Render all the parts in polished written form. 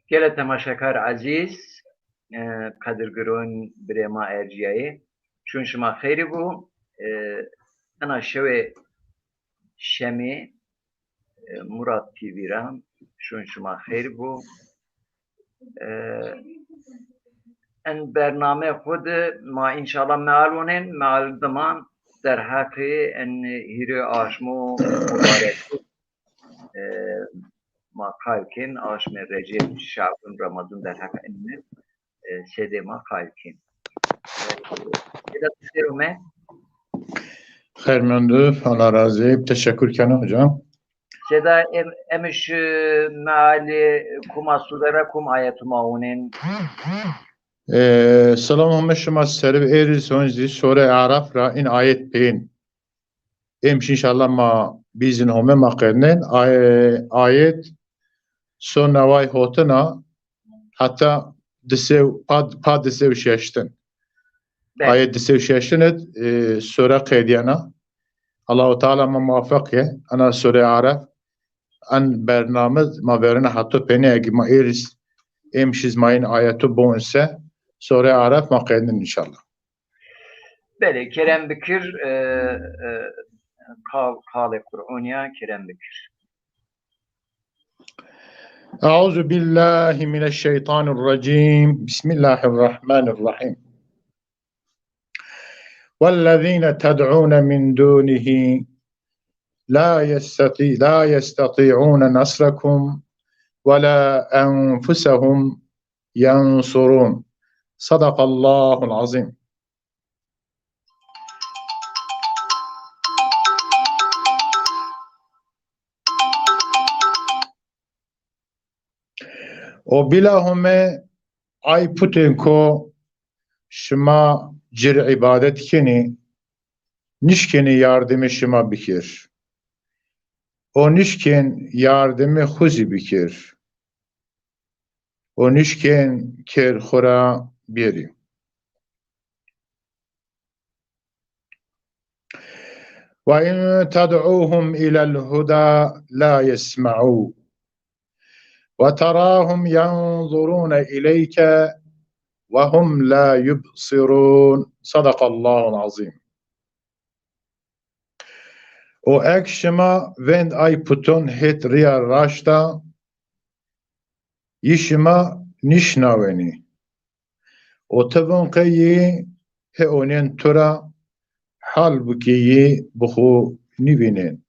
Gele temaşakar aziz, kadirgirun birema erciyayı. Çün şuma xeyri bu. Ana şeve şemi Murat TV'ram. Çün şuma xeyri bu. En bername xud ma inşallah mealunen meal zaman der hakkı en hiri aşmu mübarek ma kalkin aşme Recep Şaban Ramazan der hakkı enne sedema kalkin. خیر مندوب Allah razı olsun. Teşekkür ederim hocam. Seda emiş meali kuma sudara kum ayetuma unin. Selam Muhammed şuma serb eri sonzi sure Araf ra in ayet peyin. Emş inşallah ma bizin home maqernen ayet son navay hotuna hatta disev pad disev şeştin. Ayet disev şeştin et sure qediyana. Allah Teala ma muvaffak ye. Ana sure Araf an bernamez ma verene hatta peni egi ma eris emşiz mayın ayeti bonse sure Araf ma qedin inşallah. Beli Kerem Bikir kâle Kur'unya Kerem Bikir. أعوذ بالله من الشيطان الرجيم بسم الله الرحمن الرحيم والذين تدعون من دونه لا يستطيعون نصركم ولا أنفسهم ينصرون صدق الله العظيم. O bilahome ay putenko şıma cir ibadet keni nişkeni yardımı şıma bikir. O nişken yardımı huzi bikir. O nişken ker khura biri. Ve in tad'uhum ila'l huda la yesma'u. وتراهم ينظرون إليك وهم لا يبصرون صدق الله العظيم. O ekşima vend ay puton het riya raşta yişima nişnaveni. O tevon qeyi he onen tura halbuki buhu nivinen.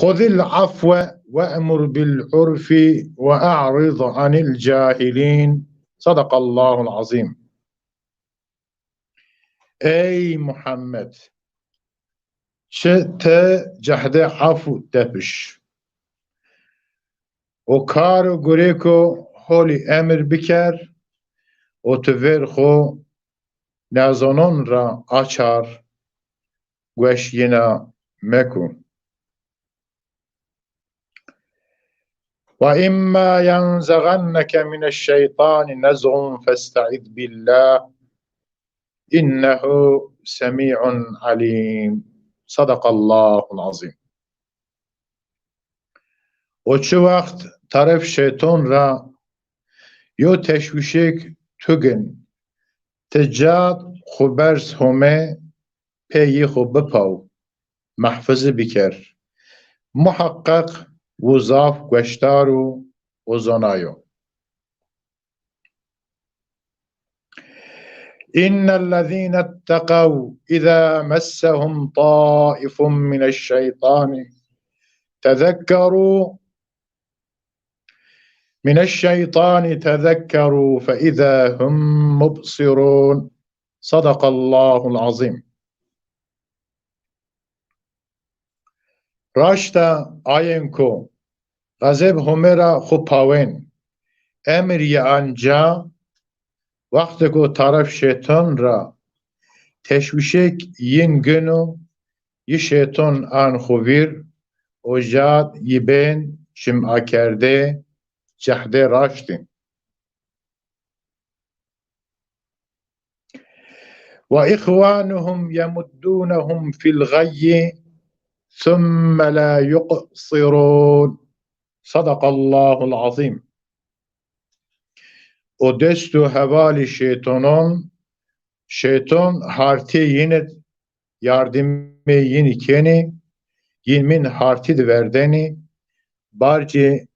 خذ العفو وأمر بالعرف وأعرض عن الجاهلين صدق الله العظيم. Ey Muhammed te cahde afu depiş o kar gureko holi emir biker o tverxo nazonon ra açar gweş yina meku. وَإِمَّا يَنْزَغَنَّكَ مِنَ الشَّيْطَانِ نَزْغٌ فَاسْتَعِذْ بِاللّٰهِ إِنَّهُ سَمِيعٌ عَلِيمٌ صَدَقَ اللّٰهُ الْعَظِيمُ. O çu vakt taraf şeytan ra yo teşvişek tügün tecad xubers home peyi xu bipav mahfızı biker muhakkak وظاف گوشتارو وزنايو. إن الذين اتقوا إذا مسهم طائف من الشيطان تذكروا فإذا هم مبصرون صدق الله العظيم. راشتا آینکو غضب همرا خوپاوین امر یانجا وقت کو طرف شیطان را تشویشک ین گنو ی شیطان آن خویر و جاد یبین شمع کرده جهده راشتین. و اخوانهم یمدونهم فی الغی ثُمَّ لَا يُقْصِرُونَ Sadakallahul azim. O destu hevali şeytan harti yine yardımı yine keni yimin harti verdeni barci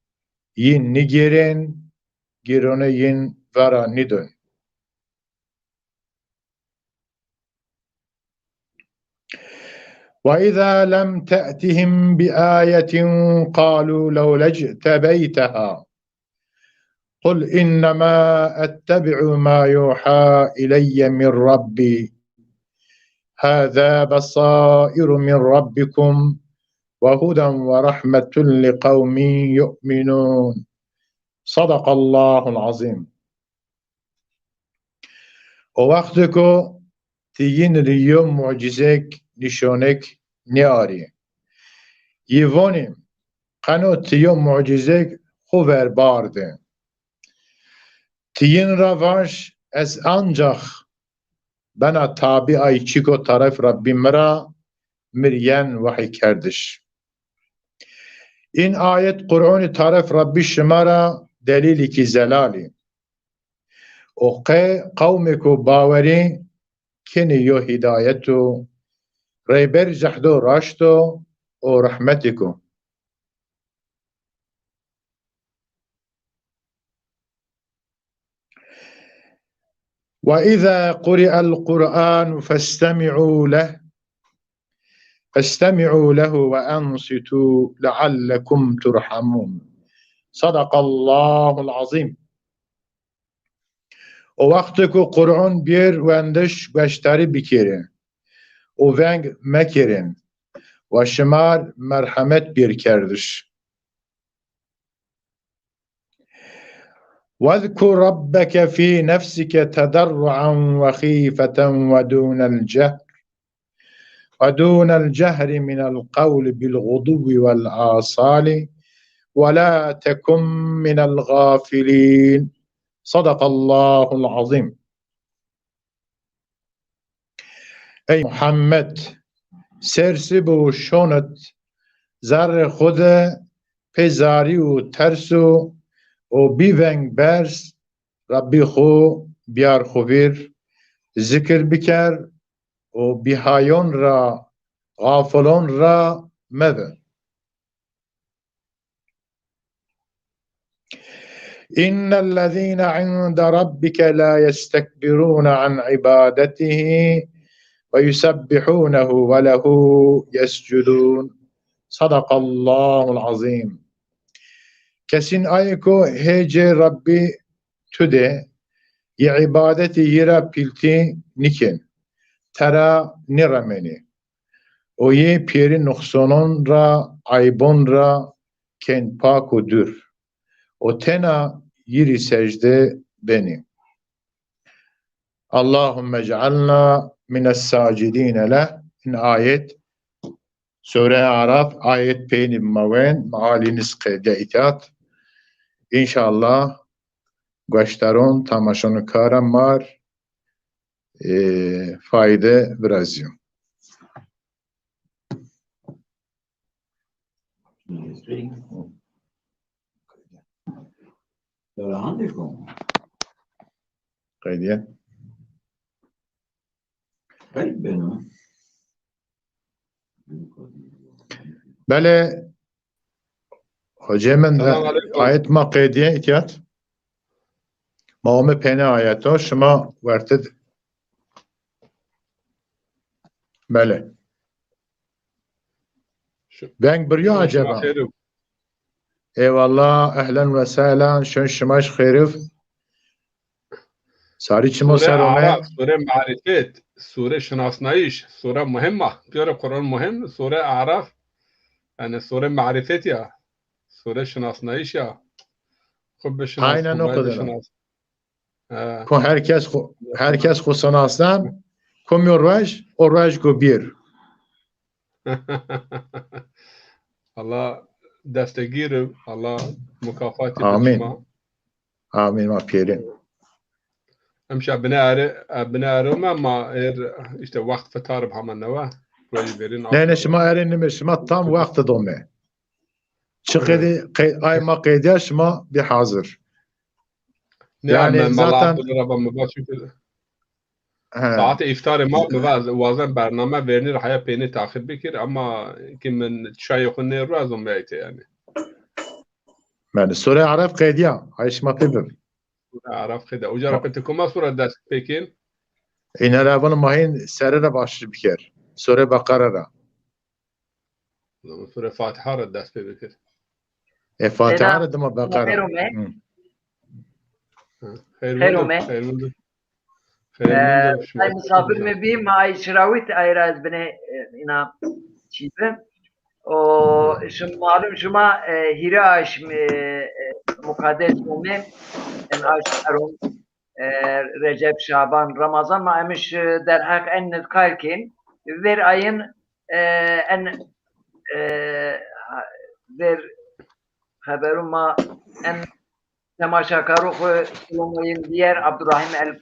yin nigerin girone yin vera nidön. وَإِذَا لَمْ تَأْتِهِمْ بِآيَةٍ قَالُوا لَوْلَا اجْتَبَيْتَهَا قُلْ إِنَّمَا أَتَّبِعُ مَا يُوحَى إِلَيَّ مِنْ رَبِّي هَذَا بَصَائِرُ مِنْ رَبِّكُمْ وَهُدًى وَرَحْمَةٌ لِقَوْمٍ يُؤْمِنُونَ Sadakallahul azim. O vakti ko tiyin riyo mucizek nişanek ne ari. Yivonim kano tiyo mucizek huver barde. Tiyin ravaş ez ancak bana tabi ay çiko taraf Rabbim ra miryen vahiy kerdiş. İn ayet Kur'an-ı taraf Rabbi şımara delili ki zelali. O kavmi ko baveri kini yo hidayetu reyber jahdo raşto o rahmetiku. وَإِذَا قُرِئَ الْقُرْآنُ فَاسْتَمِعُوا لَهُ وَأَنْصِتُوا لَعَلَّكُمْ تُرْحَمُونَ Sadakallahul azim. O vakti ku Kur'an bir vendiş beşteri bikiri. O veng mekirin. Ve şımar merhamet bir kerdiş. وَاذْكُرْ رَبَّكَ فِي نَفْسِكَ تَضَرُّعًا وَخِيفَةً وَدُونَ الْجَهْرِ مِنَ الْقَوْلِ بِالْغُدُوِّ وَالْآصَالِ وَلَا تَكُنْ مِنَ الْغَافِلِينَ Sadakallahul azim. Ey Muhammed sersi bu şonet zar xude pezari u tersu o biveng bers Rabbi xu biyar xuvir zikir biker o bihayon ra gafilon ra meve. İnnellezîne inde rabbike la yestekbirûne an ibadetihi ve yusebbihûnehu ve lehu yescudûn. Sadakallahul azim. Kesin ayko hece Rabbi tüde ye ibadeti yira pilti niken tera nirameni o ye piri nuksonon ra aybon ra ken pakudur o tena yiri secde beni Allahümme cealna mines sacidine leh in ayet Sure Araf ayet peyni maven maaliniz qede itaat İnşallah goştaron tamaşanı karam var fayda birazcık. Kaydiye. Bale hocamın ayet makediye itiat mağme pene ayeta şuma verted bale ben biriyo acaba eyvallah ehlen ve sehlen şön şımaş xerif sari çimo serome sure marifet sure şinasnayiş sure muhimma piyore Kur'an muhim sure Araf yani sure marifet ya sure şinasnayiş ya aynen o kadar. Ko herkes ko sanastan komuyor vaj ko bir. Allah destegir Allah mukafat Amin. Amin ma pirin. امشي بنار ما işte vakt fetar bhaman neva روی برین نه شما ارین شما tam وقت دومه چقدر ay ما قیدیا شما به حاضر نه yani من zaten ساعت افطار ما وازن برنامه ورنی رحیا پینی تاخیر بکر اما که من چای خونه رو از اون بیایته یعنی من سوره عرف قیدیا ay شما پیبر عرف خیده اوجا را پتکوما سوره دست بکن اینا را بنا ماهین سره را باشر بکر سوره بقره را سوره فاتحه را دست بکر فاتحه را دم بقره خیر مونده شما misafir mi bir ma şiravit ayraz bine ina çiğde o şimdi malum şuma hira aş mukaddes olme en aş aron Recep Şaban Ramazan ma emiş derhak en kalkin ver ayın en ver haberum ma en temaşakarı kullanmayın diğer Abdurrahim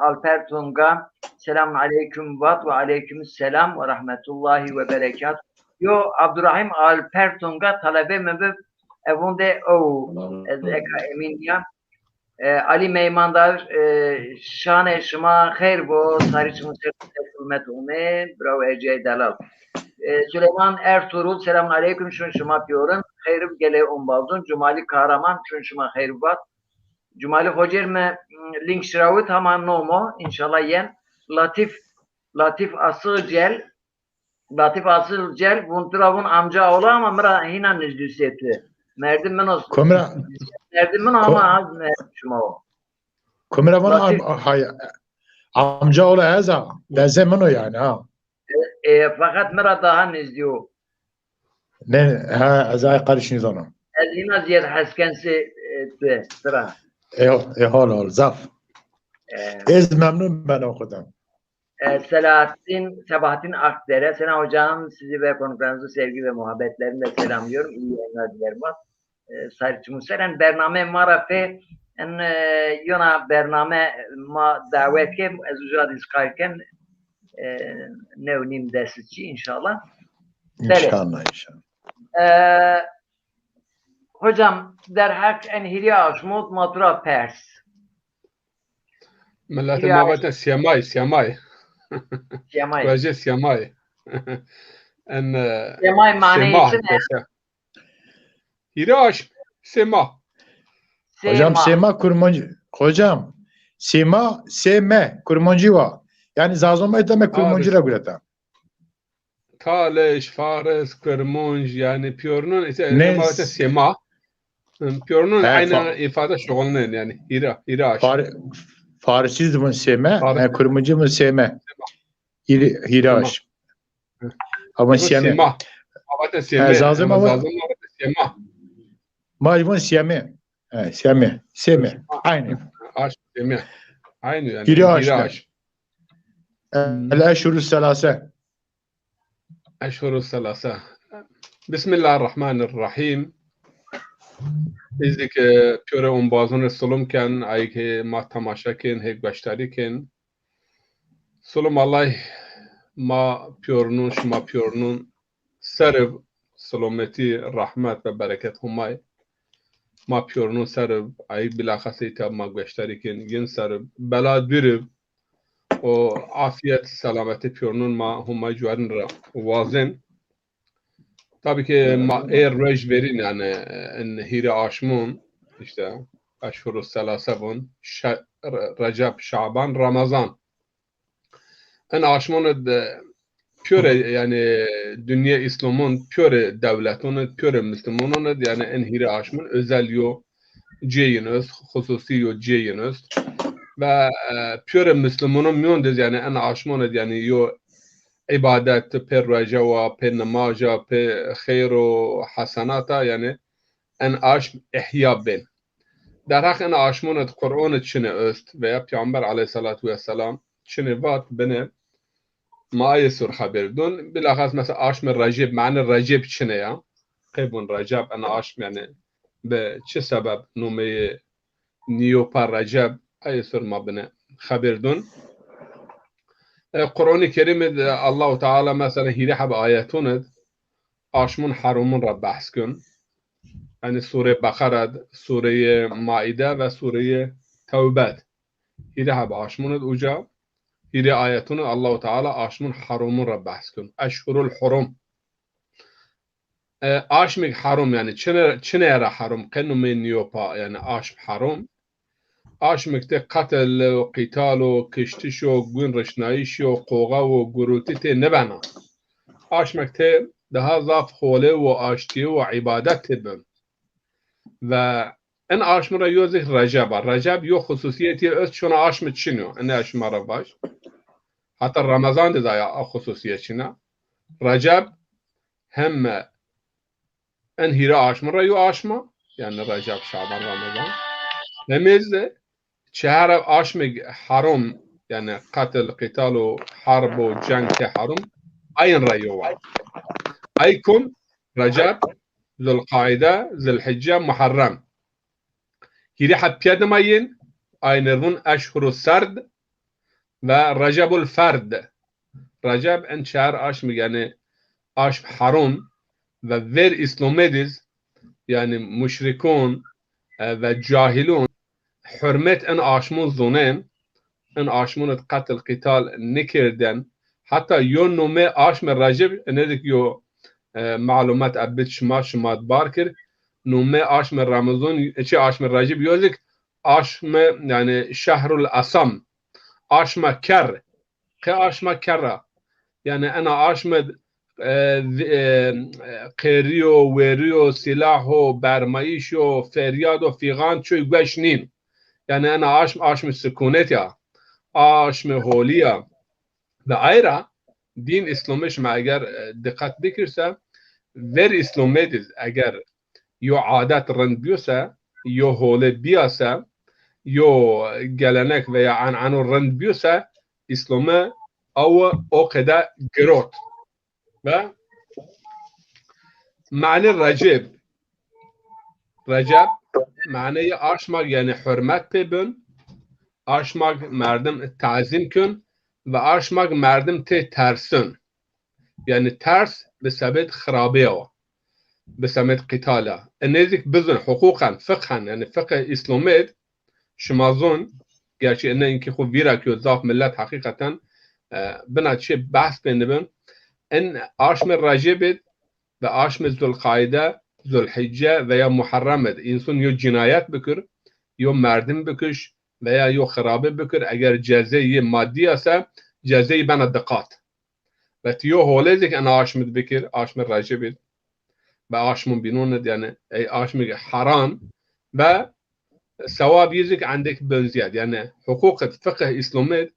Alper Tunga selamun aleyküm ve aleykümselam ve rahmetullahi ve berekat. Yo Abdurrahim Alper Tunga talebe mebib evunde o eka eminya Ali Meymandar şane şuma khair bo sari çımı hürmet ume bravo Ece Dalal. Süleyman Ertuğrul selamun aleyküm şun şuma piyorun khairib gele umbaldun Cumali Kahraman şun şuma khairibat Cumali Hocer me link şiravut haman nomo inşallah yen Latif Asıl Cel bunturavun amca ola ama mıra hinan nüzdüseti merdim menos komra merdim men ama şuma o komra bana amca ola eza dezem o yani ha fakat mıra daha nüzdüyor ne ha azay karışın zona Elina ziyad haskensi sıra hal zaf ez memnun ben okudum Sabahattin Akdere Sena hocam sizi ve konferansı sevgi ve muhabbetlerimle selamlıyorum. İyi yayınlar dilerim. Sarıcı Museren bername marafe en yona bername ma davet ke az ucad iskarken nevnim desitçi inşallah. İnşallah inşallah. Hocam derhak en hilya aşmut matura pers. ملت مابت سیامای Siyamay. واژه سیامای ان Siyamay manası ne? هیراش سما Hocam sema kurmancı hocam seme kurmancı var yani zazoma etme kurmancı ra gureta تالش فارس کرمونج yani piyorunun مابت سما piyorunun aynı ifade şoğulun yani hiraş Farisiz bu seme kurmancı bu seme hiraş ama seme مابت سما zazoma سما Majbun seme aynı aş sema aynı yani hiraş el-eşhurus selase أشهر الثلاثة بسم الله الرحمن الرحيم İzdik piyore umbazun solum ken ay ki ma tamaşa ken hek baştari ken solum Allah ma piyornun şuma piyornun serv solometi rahmet ve bereket humay ma piyornun serv ay bilakası ita ma baştari ken gen serv bela dürüb o afiyet selameti piyornun ma humay juarın ra vazen tabii ki eğer rej verin yani en hire aşmun işte aşhuru selase bun Recep, Şaban, Ramazan en aşmun pure yani dünya İslam'ın pure devletinin pure Müslümanın yani en hire aşmun özel yo ceyiniz hususi yo ceyiniz ve pure Müslümanın mündüz yani en aşmun yani yo عبادت پر رجوع پر نماز پر خیر و حسنات یعنی ان عشم احیا بین در حق ان عشمونت قرآن چنه است و پیامبر علیه الصلاة و السلام چنه وات بنه ما یسر خبر دون بالاخص مثلا عشم رجب معنی رجب چنه یا قیبون رجب ان عشم یعنی به چه سبب نومه نیو پر رجب ایسر ما بنه خبر دون Kur'an-ı Kerim'de Allah-u Teala mesela hirehab ayetun aşmun harumun ra bahs kün. Yani Sure Bakara, Sure Maide ve Sure Tevbe. hirehab aşmun uca hire ayetun Allah-u Teala aşmun harumun ra bahs kün. Eşhurul hurum. Aşmik harum yani çine yara harum. Kenu men niyopa yani aşm harum. Aşmikte katil و قتال و کشتش و گون رشنایش و قوغا و گروتی ته نبنا aşmekte daha zaf hole ve aştiye ve ibadet tebün ve en aşmıra yozik Receba. Recep yok hususiyeti öz şuna aşmı çiniyor. En aşmara baş. Hatta Ramazan da ya hususiyetine. Recep hem en hira aşmıra yo aşma yani Recep, Şaban, Ramazan. Hemizde شهر آشمگ حرم یعنی قتل قتال و حرب و جنگ که حرم این رایوه ای کن رجب ذو القاعده ذو الحجه محرم هیری حبیت ماین این رون اشهر السرد و رجب الفرد رجب ان شهر آشمگ یعنی آشم حرم و ور اسلامدیز یعنی مشرکون و جاهلون حرمت ان آشمون زونن ان آشمون قتل قتال نکردن حتی یو نومه آشم رجب ندک یو معلومات ابد شما بار کرد نومه آشم رمضان چه آشم رجب یوزک آشم یعنی شهر الاسم آشم کر که آشم کره یعنی انا آشم قیری و ویری و سلاح و برمایش و فریاد و فیغان چوی گوشنین yani ana aşm sükunet ya aşm holiya ve ayrı din İslam'ış mı eğer dikkat dikirse ver İslam'ediz eğer yo adet rend biyorsa yo hole biyasa yo gelenek veya an'anu rend biyorsa İslam'ı o kadar gerot ve mani Recep معنی آشماگ یعنی حرمت پیبن آشماگ مردم تعظیم کن و آشماگ مردم ته ترسن یعنی ترس به سبب خرابه و به سبب قتاله نزدیک بزن حقوقا فقها یعنی فقه اسلامیت شمازون gerçi اینکه خوب ویرا که ضاف ملت حقیقتا بنا چه بحث بینبن ان آشم رجب و آشم ذوالقاعده Zülhicce veya Muharremed insan yo cinayet bikir, yo merdim bikiş veya yo xarabe bikir eğer cezeyi maddi ise cezeyi bana dikat. Ve yo holezik en aşmid bikir, aşmid racibid ve aşmun binuned yani aşmid haram ve sevab yüzük عندك بنزياد yani hukuk fıkıh İslam'ı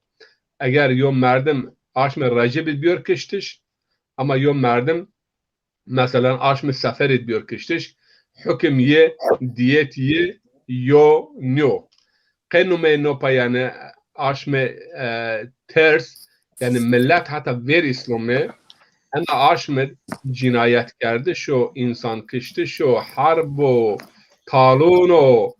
eğer yo merdim aşmid racibid biyor kiştiş ama yo merdim mesela aşmı sefer ediyor kiştiş hüküm ye diyet ye yo no kanume no pa yani aşmı ters yani millet hatta ver İslam'ı ana aşmı cinayet geldi şu insan kişti şu harb o talun o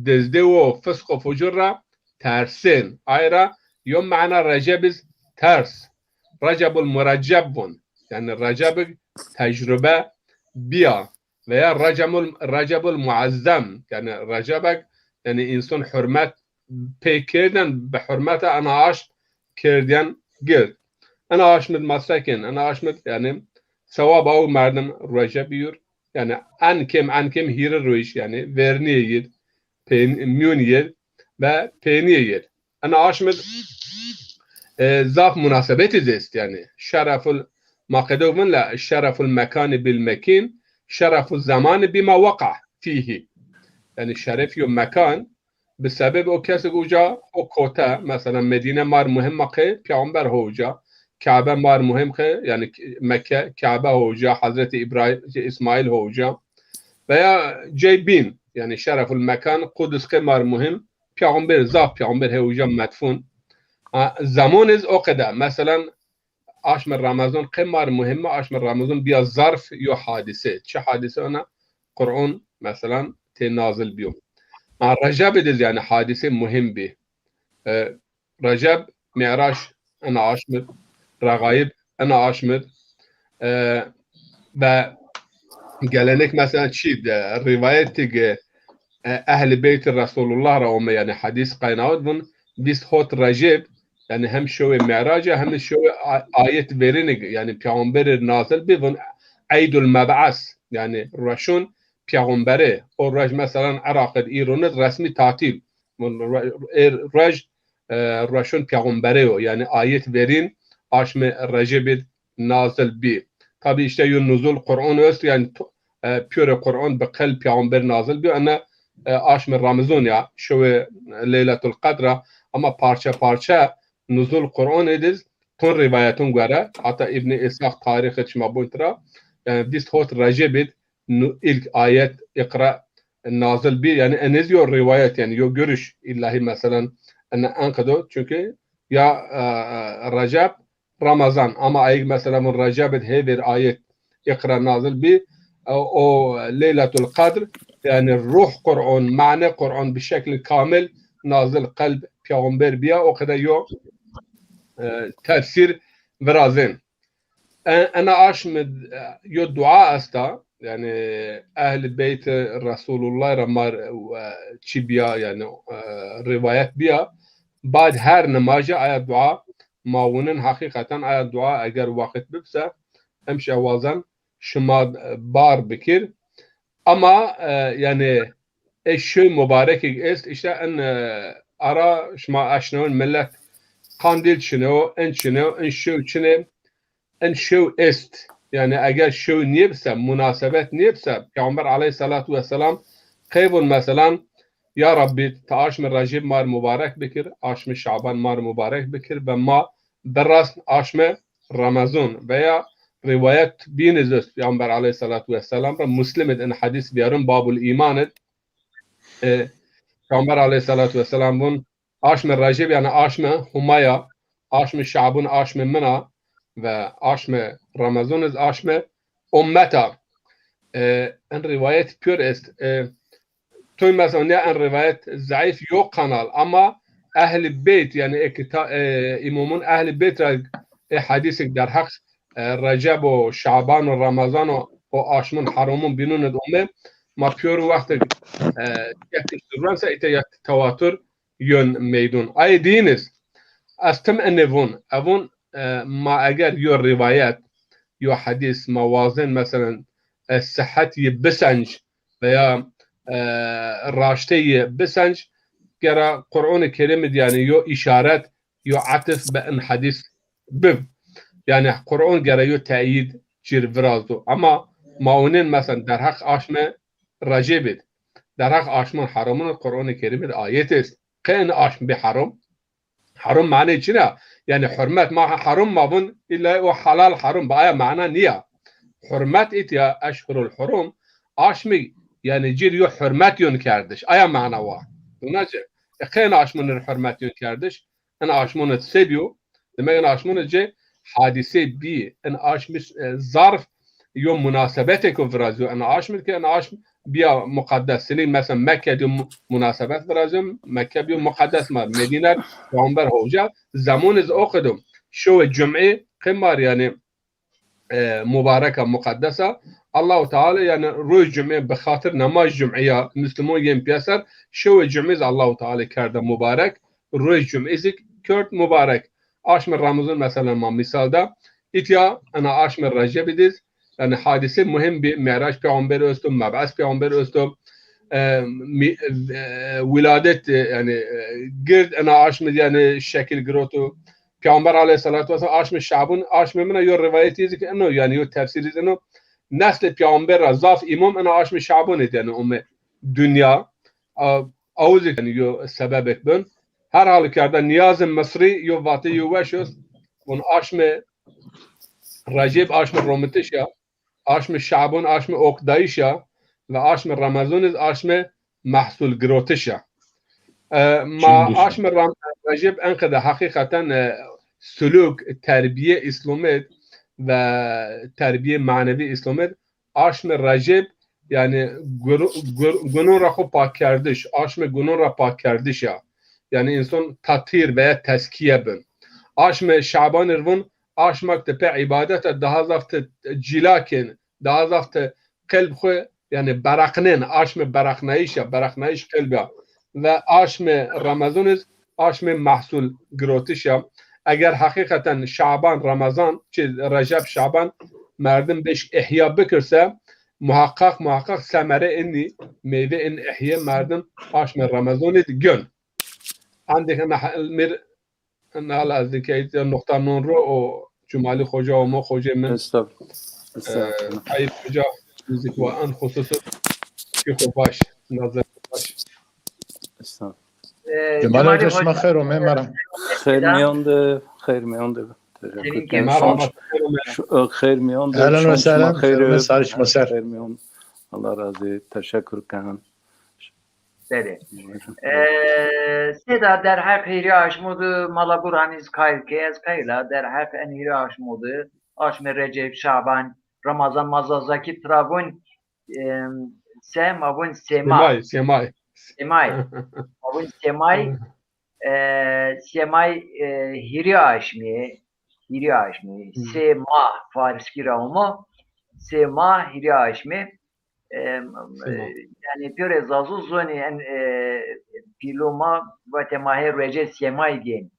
dizde o fısk o fucurra tersin ayrı yom mana Recebiz ters Recebul muraccabun yani Receb tecrübe biya veya Recebul muazzam yani Recebek yani insan hürmet pekirden be hürmete ana aş kirden gir ana aşmid masakin ana aşmid yani sevap av merdim Recep yur yani an kim hiri ruiş yani verniye müniye ve peniye ana aşmid zaf münasebeti zest yani şereful ماقدو من لا شرف المكان بالمكين شرف الزمان بما وقع فيه يعني شرف يوم مكان بسبب او كسب اوجا او كوتا مثلا مدينه مار مهمه قي پیغمبر هوجا كعبه مار مهم قي يعني مكه كعبه هوجا حضرت ابراهيم اسماعيل هوجا veya جايبين يعني شرف المكان قدس قي مار مهم پیغمبر زاف پیغمبر هوجا مدفون زمان از اوقدا مثلا آشم رمضان قمار مهمه آشم رمضان بیا ظرف یا حادثه چه حادثه انا قرآن مثلا تنازل بیوم رجب دیز یعنی حادثه مهم بی رجب معراج ana aşmır, ragayib ana aşmır ve gelenek mesela çi rivayeti ehli beyti Resulullah ra yani hadis kaynağı bun biz hot racib yani hem şöve mi'raca hem şöve ayet verinik yani peygamber nazil bivun Eydül Meb'as yani Raşun peygamberi o raj mesela Irak'ın İran'ın resmi tatil raj Raşun peygamberi o yani ayet verin aşme racibid nazil bi tabi işte nuzul Kur'an öst yani pure Kur'an be kalb peygamber nazil bi ana aşme Ramazan ya şöve Leyletul Kadra ama parça parça nuzul Kur'an ediz ton rivayetun göre hatta İbn-i İshak tarihi çmabuntra yani biz hot racibid ilk ayet ikra nazil bir yani eniz yok rivayet yani yok görüş illahi mesela enkado çünkü ya Recep Ramazan ama ayet mesela Recep he bir ayet ikra nazil bir o Leyletul Kadr yani ruh Kur'an mane Kur'an bir şekilde kamil nazil kalp peygamber biya o kadar yok tefsir birazın ana aşmed yo dua asta yani ehli beyt Resulullah ramar çibiya yani rivayet biya بعد her namaja aya dua mavunun hakikaten aya dua eğer vakit bipse hem şevazan şuma bar bikir ama yani eşi mübarek ist işte en ara şuma aşnavun millet kandil şunu en şunu en şu şunu en şu ist yani eğer şu niyebse münasebet niyebse Peygamber aleyhissalatu vesselam kayvun mesela ya Rabbi taşm Recep mar mübarek bikir aşm Şaban mar mübarek bikir ve ma beras aşm Ramazan veya rivayet binizöz Peygamber aleyhissalatu vesselam Müslim'in en hadis biyarın babul imanet Peygamber aleyhissalatu vesselam bun aşm Recep yani aşm Humaya aşm Şaban aşm Mina ve aşm Ramazan aşm ummeta en rivayet pür est توی مثلا ان روایت ضعیف yok kanal ama ehli beyt yani imamın ehli beyt hadisi der hak Recep o Şaban o Ramazan o aşmın haramın binun edome ma piyor vakti yakıştırırsa ite tevatür yön meydun ay diniz astım enevun avun ma eğer yo rivayet yo hadis mavazin mesela sıhhat besenç veya راشته بسنج گرا قرآن کریم yani yo işaret yo atıf be en hadis bib yani Kur'an gera yo teyit cir vrazdu ama maunin mesela der hak aşme racibid der hak aşmın haramın Kur'an-ı Kerim'in ayetiz kın aşm bi haram haram mane içine yani hürmet ma haram ma bun illa o halal haram baya mana niye hürmet it ya eşhurul hurum aşmi yani ciriyo hürmet yön kardeş. Aya mana var. Bunacı. Kıyın aşmının hürmet yön kardeş. En aşmını seviyor. Demek en aşmını ce hadise bir en aşmış zarf yön münasebete kuvrazıyor. En aşmı ki en aşm bir mukaddesini mesela Mekke diyor münasebet vrazıyor. Mekke bir mukaddes var. Medine Peygamber hoca zamanız okudum. Şu cum'i kımar yani mübareke mukaddesa Allah Teala yani ruh cümle be hatır namaz cümleya Müslüman yem piyasar şu cümle Allah Teala karda mübarek ruh cümlesi kört mübarek aşmır Ramazan mesela misalda itya ana aşmır Recep'idiz yani hadise mühim bir Miraç peygamberi östüm meb'as peygamberi östüm viladet yani gird ana aşmır yani şekil grotu Peygamber aleyhissalatu vesselam aşmış Şaban aşmımına yo rivayetiz ki eno yani yo tefsiriz eno nesli Peygamber zaf imam ana aşmış Şaban yani umme dünya avuz yani yo sebebek ben her halükarda niyazın Mısri yo vatı yo veşos on aşme Recep aşme Romatişya aşme Şaban aşme Okdayişya ve aşme Ramazan aşme Mahsul Grotişya ma aşme Recep enkede hakikaten sülük, terbiye İslamiyet ve terbiye manevi İslamiyet aşme Recep yani günün rakı pak kardeş aşme günün rakı pak kardeş ya yani insan tatir veya teskiye bin آشم شعبان روون آشمک تپه عبادت ده زفت جلاکن ده زفت قلب خو یعنی برقنن آشم برقنایش یا برقنایش قلبه و آشم رمضان آشم محصول گروتش اگر حقیقتا شعبان رمضان چه رجب شعبان مردم بهش احیا بکرسه محقق ثمره اینی میوه این احیا مردم آشم رمضان گن عندك مر نال از دیگه نقطه نون رو و جمالی خوجا و ما خوجه من ای خوجا موزیک و ان خصوصا که خوب باش نظر باش Cemal Hoca şuma خير و memara. خیر میانده Seninki خیر میانده Ehlen ve sehlen. خیر Sarış Maser. خیر میانده Allah razı teşekkür ederim. بله سدا در حق هیری آشموده مالا برانیز کایل که از کایلا در حق ان هیری آشموده آشم رجب شعبان رمضان مزازaki trabun mabun semay mabun semay hiri aşmi sema Farski ravmo sema hiri aşmi yani piore zazu zoni en piloma vatemahe reje semay gen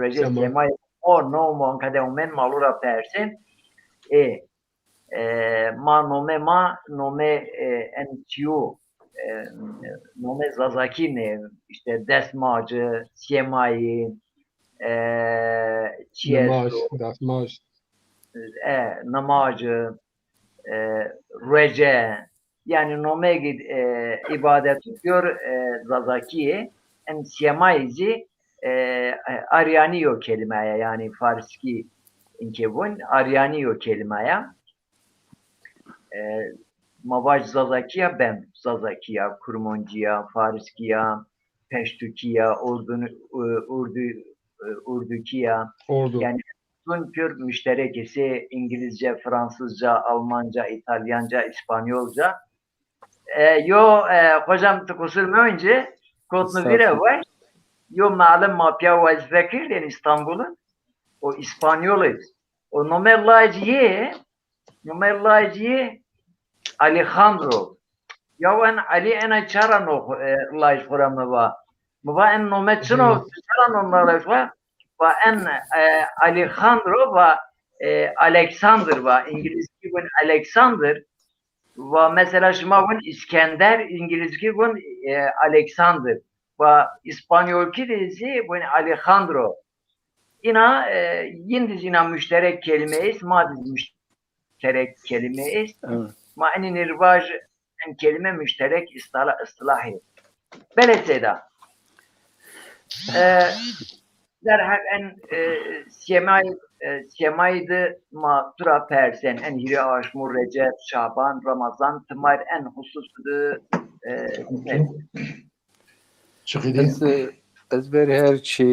reje semay o no mon kadeumen malura persen ma nome en tiu nome zazaki ne işte desmacı semayı namacı rece yani nome ibadet tutuyor zazakiye en semayzi aryaniyo kelimeye yani Farski inkebun aryaniyo kelimeye Mavaj Zazakiya ben Zazakiya, Kurmoncuya, Farskiya, Peştukiya, Urdukiya yani bütün tür müşterekesi İngilizce, Fransızca, Almanca, İtalyanca, İspanyolca. Hocam kusur önce kodlu bir var. Malum mapya vazife kirdin İstanbul'un. O İspanyoluz. O numerlaciye Alejandro. Ya en Ali en çarano laj kuramı va en nometçino çarano laj va en Alejandro va Alexander va İngilizce bun Alexander va mesela şuma bun İskender İngilizce bun Alexander va İspanyolki dizi bun Alejandro. İna yindizina müşterek kelimeyiz, madiz müşterek kelimeyiz. Ma en nirvaj en kelime müşterek istilahi. Böyle seda. Der hak en semaydı ma tura persen en hiri aşmur Recep, Şaban, Ramazan tımar en hususudu از بر هر چی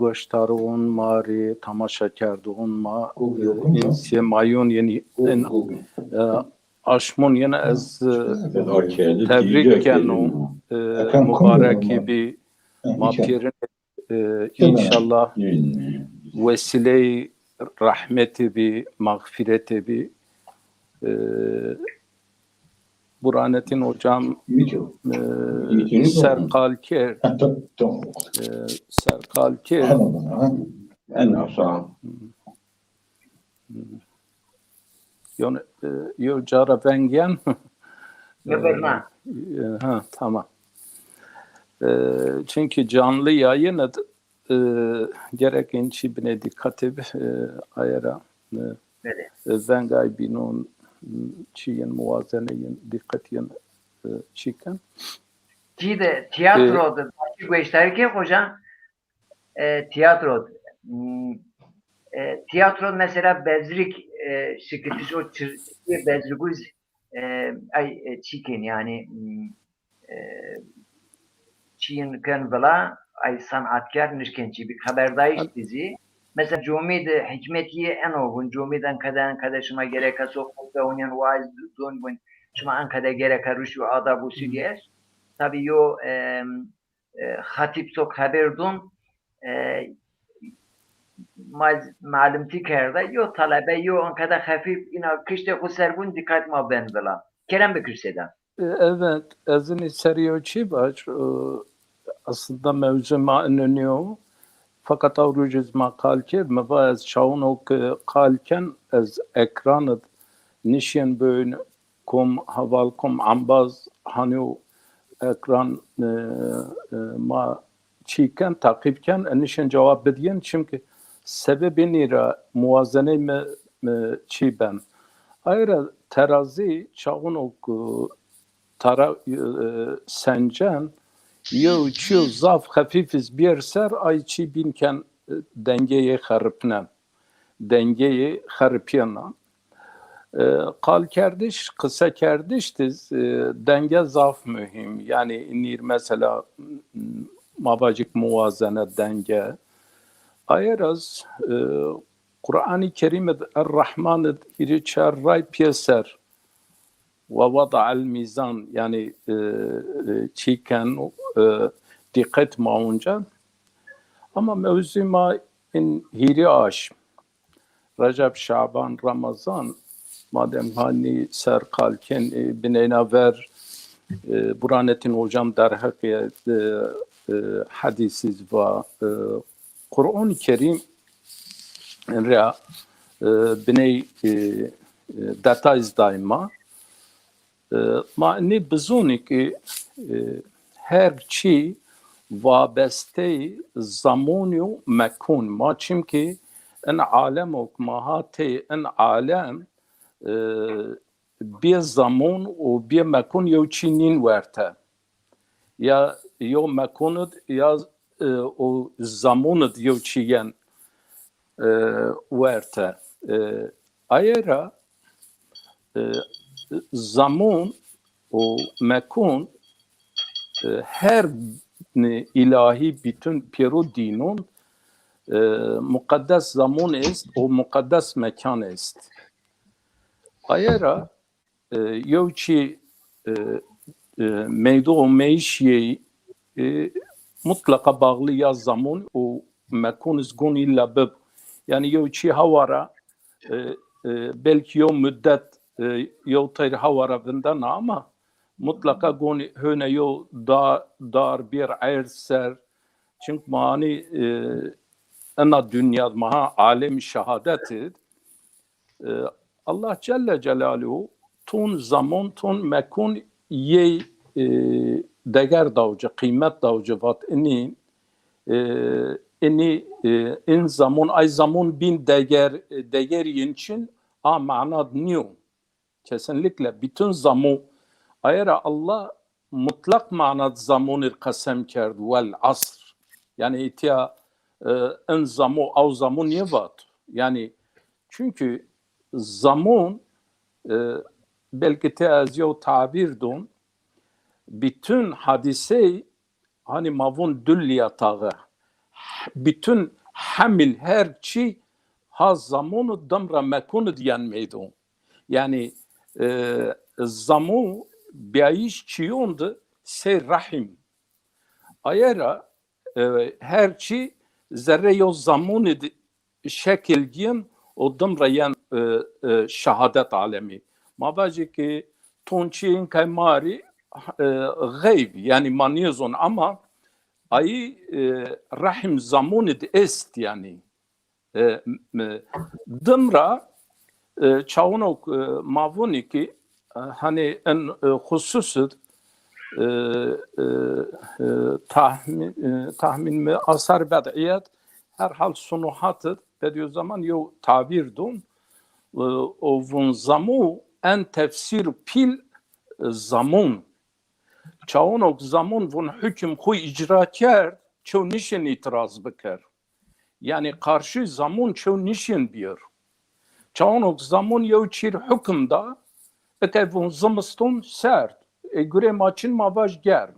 گوشتارون ماری تماشا کردون ما این سیمایون یعنی این آشمون یعنی از تبریک کنم مبارکی بی ما پیرن انشالله وسیله رحمت بی مغفرت بی Burhanettin hocam Serkalker yo cara bengen tamam çünkü canlı yayın gerek inçi bine dikkat ayara vengay binun çiyin muvazeneyin dikkatin çiken. Çiğde tiyatroda gösterge hocam tiyatro mesela bezrik şirketiş o bezriguz ay çikin yani çiyin kan bala ay sanatkar nişkençi bir haberdayiş dizi. Mesela Cumhuriyet hikmetiye en oğun Cumhuriyet'den kadar şuma gerek sohbette oynayan vaiz dön şuma kadar gerek ruş ve adabu südiyer. Tabii yo hatip sok haber dön معلم کرده یا طلبه یا آنقدر خفیف اینا کشت خود سربون dikkat ما بندلا Kerem Bekirse'den. Evet, ezini seriyor baş. Aslında mevzu ma önünüyor. Fakat avrucuz ma kalker meva ez şaun o kalken ez ekranı nişen böyle kom haval kom ambaz hani ekran ma çiken takipken nişen cevap bediyen çünkü sebebi nira muvazene mi çi ben. Ayrıca terazi şaun o tara sencen yo çiyo zaf hafifiz bir ser ay çi binken dengeyi harpnen dengeyi harpiyana kal kerdiş kısa kerdiştiz denge zaf mühim yani nir mesela mabacık muvazene denge ayraz Kur'an-ı Kerim'de Er-Rahman'ı hiri çarray piyeser ve vada'al mizan yani çiken dikkat maunca ama mevzuma in hiri aş Recep, Şaban, Ramazan madem hani ser kalken bineyna ver Burhanettin hocam derhak hadisiz ve Kur'an-ı Kerim rea biney detayız daima mani bizuni ki her çi vabeste zamonu mekun ma çünkü en alem ok mahate en alem bir zaman o bir mekun yo çinin verte ya yo mekunud ya o zamanı yo çiyen verte ayera zaman o mekun her ilahi bütün piru dinun mukaddes zaman ist o mukaddes mekan ist. Ayera yevçi meydu o meişyeyi mutlaka bağlı ya zaman o mekun izgun illa bib yani yevçi havara belki yo müddet yo tayr havara vindan ama mutlaka goni höne yo dar bir ayr ser çünkü mani ana dünya maha alem şehadeti Allah Celle Celaluhu tun zaman tun mekun ye değer davcı kıymet davcı vat ini in zaman ay zaman bin değer için a manad niyo kesinlikle bütün zaman ayara Allah mutlak manad zamanı kasem kerdi vel asr yani itiya en zaman av zaman niye vat yani çünkü zaman belki teaziyo tabir don bütün hadise hani mavun dülliyatağı bütün hamil her şey ha zamanı damra mekunu diyen meydun yani zaman biayiş çiyondu se rahim ayara her şey zerre yo zamanı şekil giyen o damra yan şehadet alemi mabacı ki tonçiyin kaymari gayb yani maniyozon ama ayı rahim zamanı est yani dımra çavunok mavuni ki hani en hususu tahmin mi asar bed'iyet herhal sunuhatı dediği zaman yo tabir dun o vun zamu en tefsir pil zaman çavunok zaman vun hüküm huy icra kerd ço nişin itiraz bikar yani karşı zaman ço nişin bir çavunok zaman yo çir hükümda eke vun zımstun sert göre maçın mavaj germ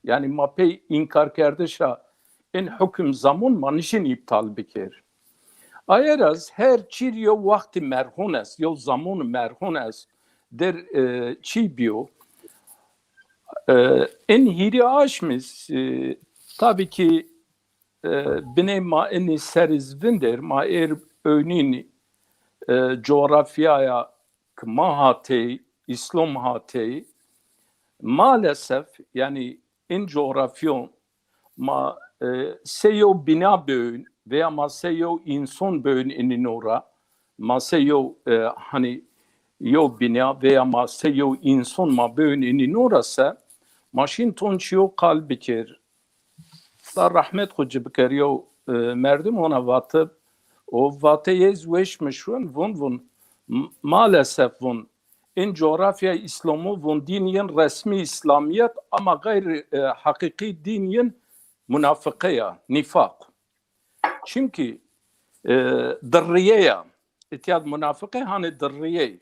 yani mapey inkar kerdişa en hüküm zaman manişin iptal bikar ayraz her çir yo vakti merhun est yo zaman merhun est der çi biyo en hiri aşmış tabii ki binê ma enî serizvin der ma êr öynîn coğrafyaya ki ma hatê İslam hatê maalesef yani in coğrafyon ma seyo bina böğün veya ma seyo insan böğün inin ora ma seyo hani yo bina veya ma seyo insan ma böğün inin orası maşin tonçiyo kalbikir da rahmet hoca bikeriyo merdim ona vatıp o vateyez veşmişun vun maalesef vun in coğrafya İslamı vun diniyen resmi İslamiyet ama gayri hakiki diniyen münafıkıya, nifak. Çünkü dırriyeye, itiyad münafıkı hani dırriye.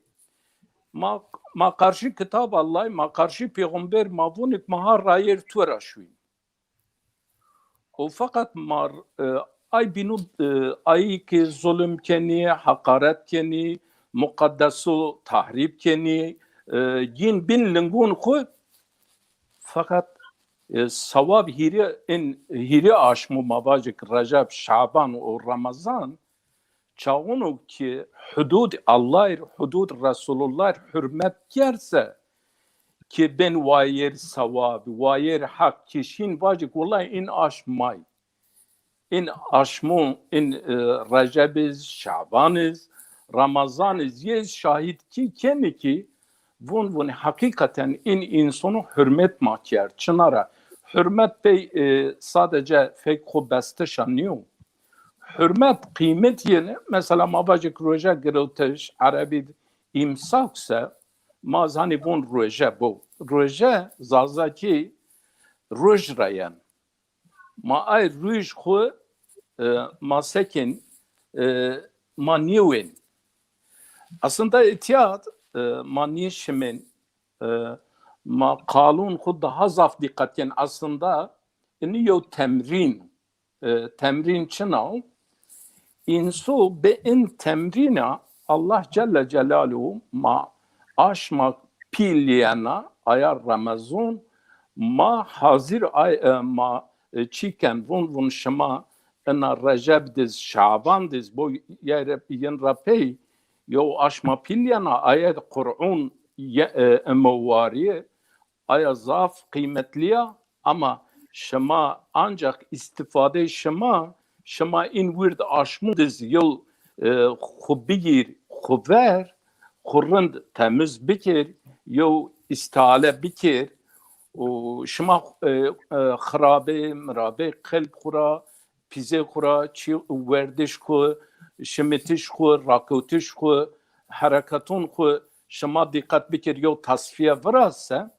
Ma karşı kitab Allah, ma karşı peygamber ma vunik ma rayer tuera şuyn. O fakat mar ay binu ay ki zulüm keni, hakaret keni, mukaddesu tahrip keni, yin bin lingun khu fakat savab hiri aşmu mavacık Recep, Şaban o Ramazan çağunu ki hudud Allah, hudud Resulullah hürmet gerse ki ben vayer savab, vayer hak kişin vacık vallahi in aşmay. In aşmu, in Recep'iz, Şaban'iz, Ramazan'iz, yes şahit ki kendi ki vun hakikaten in insanu hürmet makyar çınara. Hürmet bey sadece fekho beste şanıyor. Hürmet kıymet yeni mesela mabacık roja giroteş Arabi imsaksa mazani vun roja bu. Roja zazaki roj rayan. Ma ay roj khu ma sekin ma niwin. Aslında itiyat ma nişimin ma kanun khu daha zaf dikkaten aslında ini yo temrin çınav insu be in temrina Allah Celle Celaluhu ma aşma piliyana ayar Ramazan ma hazir ay ma çiken vun şema ena Recep diz Şaban diz bu yen rapey yo aşma piliyana ayet Kur'an emuvariye aya zaf kıymetliye ama şema ancak istifade şema in wird aşmı diz yol khubigir khuver khurrend temiz bikir yo istale bikir o şema kharabe mrabe kalp khura pize khura çi verdiş khu şemetiş khu rakutiş khu harekatun khu şema dikkat bikir yo tasfiye varasa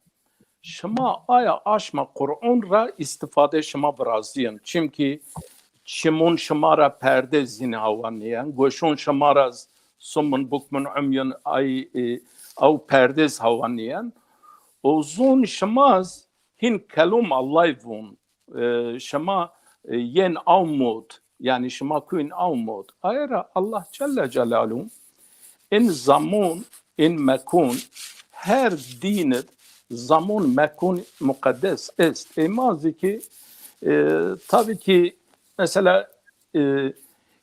şema aya aşma Kur'an ra istifade şema brazien çünkü çimun şemara perde zin havaniyen goşun şemara sumun bukmun umyun ay au perdez havaniyen uzun şemaz hin kelum Allah'ın şema yen avmud yani şema kuin avmud ayra Allah Celle Celaluhu in zaman in mekun her dinet zaman mekun mukaddes est emazı ki tabii ki mesela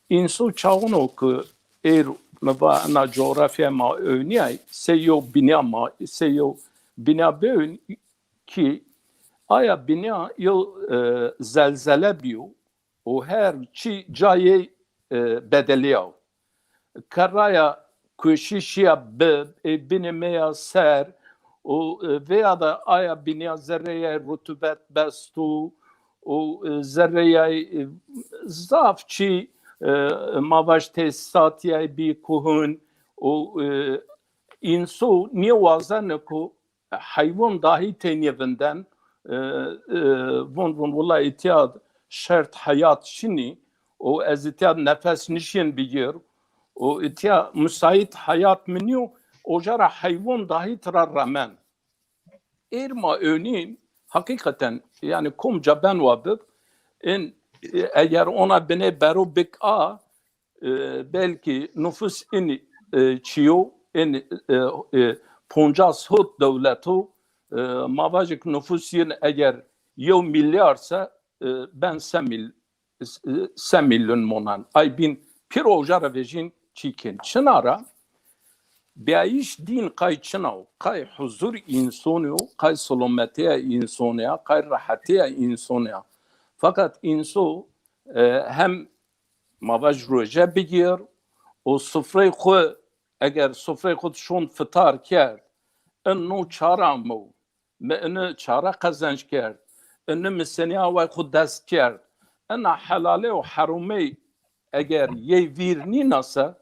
insu çağın oku er na coğrafya ma önyay seyo bina beün ki aya bina yo zelzele biyo o her çi caye bedeliyav karaya kuşişiya binemeya ser o veya da aya bina zerreye rutubet bestu o zerreye zafçı mavaş tesisatiyay bir kuhun o insu niye vazan ko hayvan dahi teniyevinden vun vallahi itiyad şart hayat şini o ez itiyad nefes nişin bigir o itiyad müsait hayat minyo o jara hayvan dahi tırar ramen irma örneğin hakikaten yani kumca ben vabib in eğer ona bine beru bik'a belki nüfus in çiyo in Poncas hut devletu mavacık nüfus yin eğer yo milyarsa ben semil 3 milyon monan ay bin piroja revejin çikin çınara بیایش دین قای چناو قای حضور انسانیو قای سلامتی انسانیا قای راحتی انسانیا fakat inso hem mavaj roje bigir o sofrayı xwe eğer sofrayı xwe şon fitar kerd enno çara mı me ene çara kazanç kerd ene meseniya ve xwe dest kerd ena helale o harume eğer ye virni nasa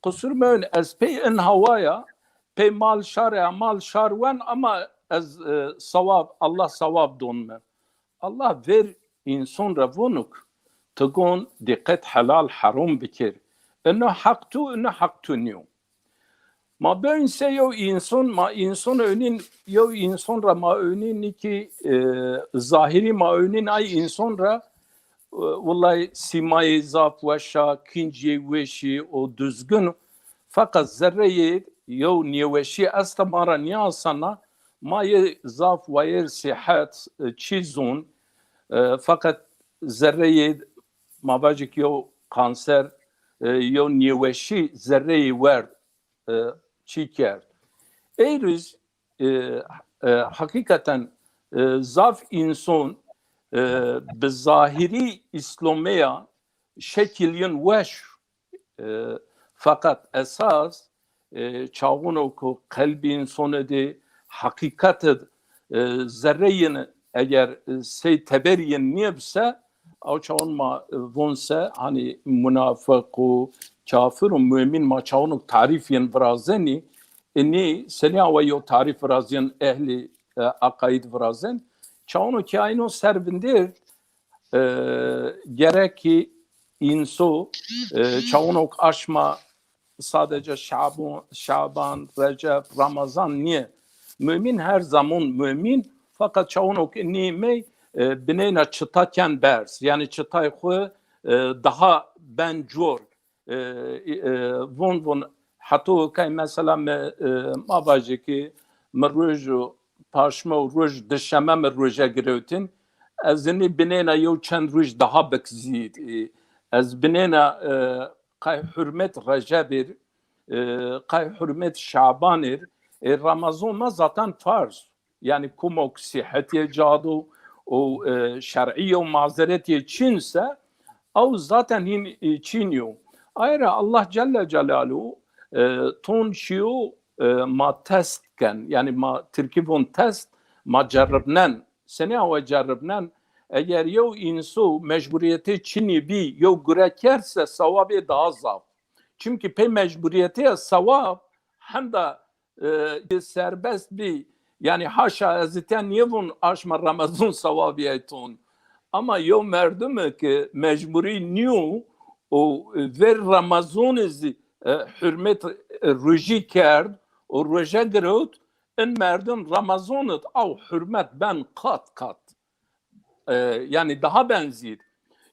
kusur mön ez pey en havaya pey mal şarwen ama ez savab Allah savab donme Allah ver insan ravunuk تكون دقت حلال حرام بكر انه حقتو انه حقتو نيو ما بين سيو انسان ما انسان önün yo insan ra ma önün ki zahiri ma önün ay insan ra vallahi simay zaf ve şakinci veşi o düzgün fakat zerreyi yo niyeveşi astamara niyasana ma ye zaf ve yer sihat çizun fakat zerreyi mabacık yo kanser yo niyeveşi zerreyi ver çiker. Eğriz hakikaten zaf insan bizahiri İslamiya şekilin veş fakat esas çağın oku kalbi insanı de hakikatet zerreyin eğer sey teberiyen niyebse o çağın ma vonse hani münafık o kafir o mümin ma çağın o tarifiyen vrazeni ni senya ve yo tarif vrazyen ehli akaid vrazen çağın ki aynı servindir gerek ki inso çağın o aşma sadece Şaban, Recep, Ramazan niye? Mümin her zaman mümin fakat çağın o nime bineyna çıtaken bers yani çıtay xwe daha bencor von hatta kay mesela ma baje ki meroj paşma roj dişeme meroj girevtin azini bineyna yo çend roj daha bekzid az bineyna qay hürmet Recep'ir qay hürmet Şaban'ir Ramazan zaten farz yani kumok sihhetiye cadu o şer'iye o mazeretiye Çinse o zaten hin Çinyo. Ayrıca Allah Celle Celaluhu ton şiyo ma testken yani ma terkibon test ma cerribnen sene ve cerribnen eğer yo insu mecburiyeti Çin'i bi yo gürekerse savabı daha zaf. Çünkü pe mecburiyeti savab hem de serbest bir yani haşa eziten yevun aşma Ramazan savabiyetun. Ama yo merdüm ki mecburi niyo o ver Ramazan hürmet rüji kerd o rüje girot en merdüm Ramazan'ı av hürmet ben kat yani daha benzir.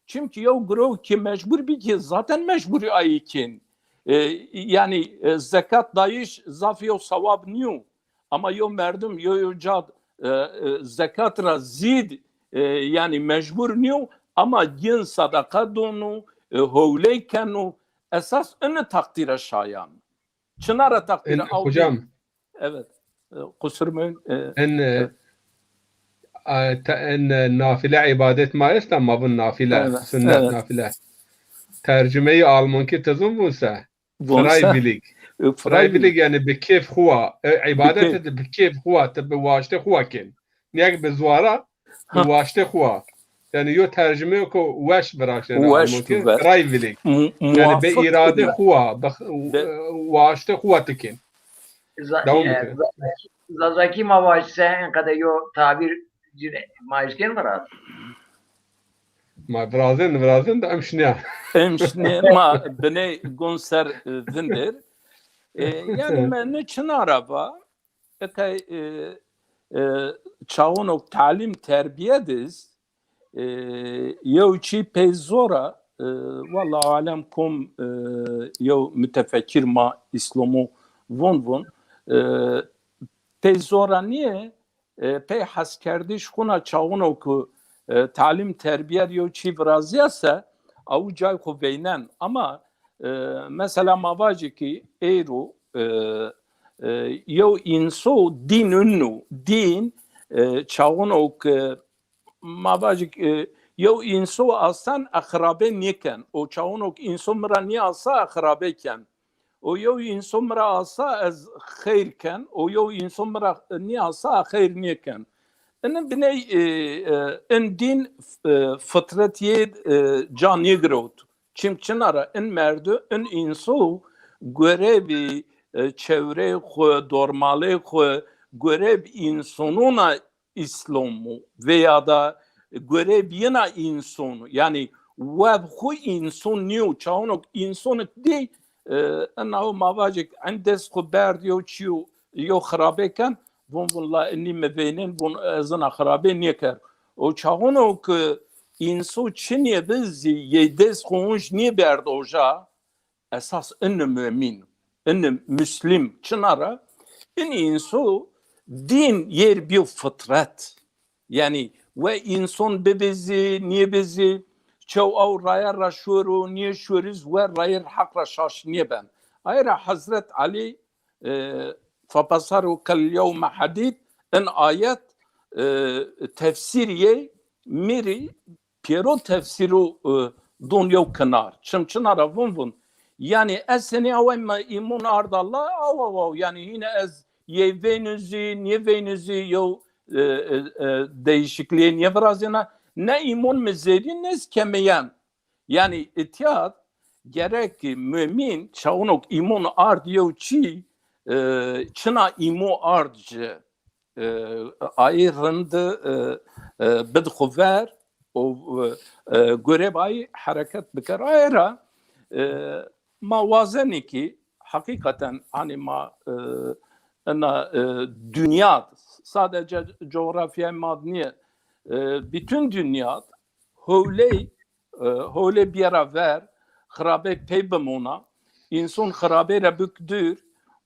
Çünkü yo gro ki mecbur bir ki zaten mecburi ayıkin yani zekat dayiş zafiyo savab niyo. Ama yo merdum yo cad zekat ra zid yani mecbur niyo ama gin sadaka donu hovleyken esas ını takdire şayan. Çınara takdire al. Hocam. Evet. Kusurmun. En nafile ibadet ma est ama bu nafile evet, sünnet evet. nafile. Tercümeyi almanki tezum bunsa. Freiwillig. Freiwillig yani bi keyf huwa ibadet bi keyf huwa tabi vaşte huwa kin. Niyek bi zwara bi vaşte huwa. Yani yo tercüme ko weş bırakşen almanki freiwillig. Yani bi irade huwa vaşte huwa tikin. Zazaki mavaşse en kadar yo tabir maişken var abi. Ma vrazin da emşniya. Emşniya ma bine gonser vindir. Yani men çın araba ekay çağın o talim terbiyediz yo çi pezora vallahi alem kum yo mütefekkir ma İslamu von pezora niye pey haskerdiş kuna çağın o ku talim terbiye diyor çi vraziyase au cay kuvveynen ama mesela mavacı ki eğru yo inso din ünlü din çağın ok mavacı yo inso asan akrabe niken o çağın ok inso mra ni asa akrabe ken o yo inso mra asa az khair ken o yo inso mra ni asa khair niken en bine en din fıtratiye can yegrot çimçinara en merdu en inso görevi çevre xwe dormale xwe görev insonuna İslam'ı veya da göreviyena insonu yani vev xwe inson niyo çawnok insonuk di enna mavacik endes xwe berdiyo çiyo yo xarabeken von la inni mevenen von ezana xarabe niker o çawnok inso çiniye biz yedes xonj niye berdoja esas enne mümin enne müslim çınara in inso din yer bir fıtrat yani ve insan bebezi niye bezi çoğu av raya raşuru niye şuriz ve raya hak raşaş niye ben ayra Hazret Ali fapasaru kal yevme hadid en ayet tefsiriye miri Piero tefsiru dunyo kenar çımçınara vun yani ez seni avayma imun ardallah av yani yine ez yevenüzü niye venüzü yo değişikliğe niye vrazına ne imun mezedi ne kemeyen yani itiyat gerek mümin çağınok imun ard yo çi çına imu ardcı ayrındı bedxuver o görebayı hareket bikar ayra mavazeni ki hakikaten hani dünya sadece coğrafya madniye bütün dünya öyle bir yere ver harabe peybemona insan harabe rebüktür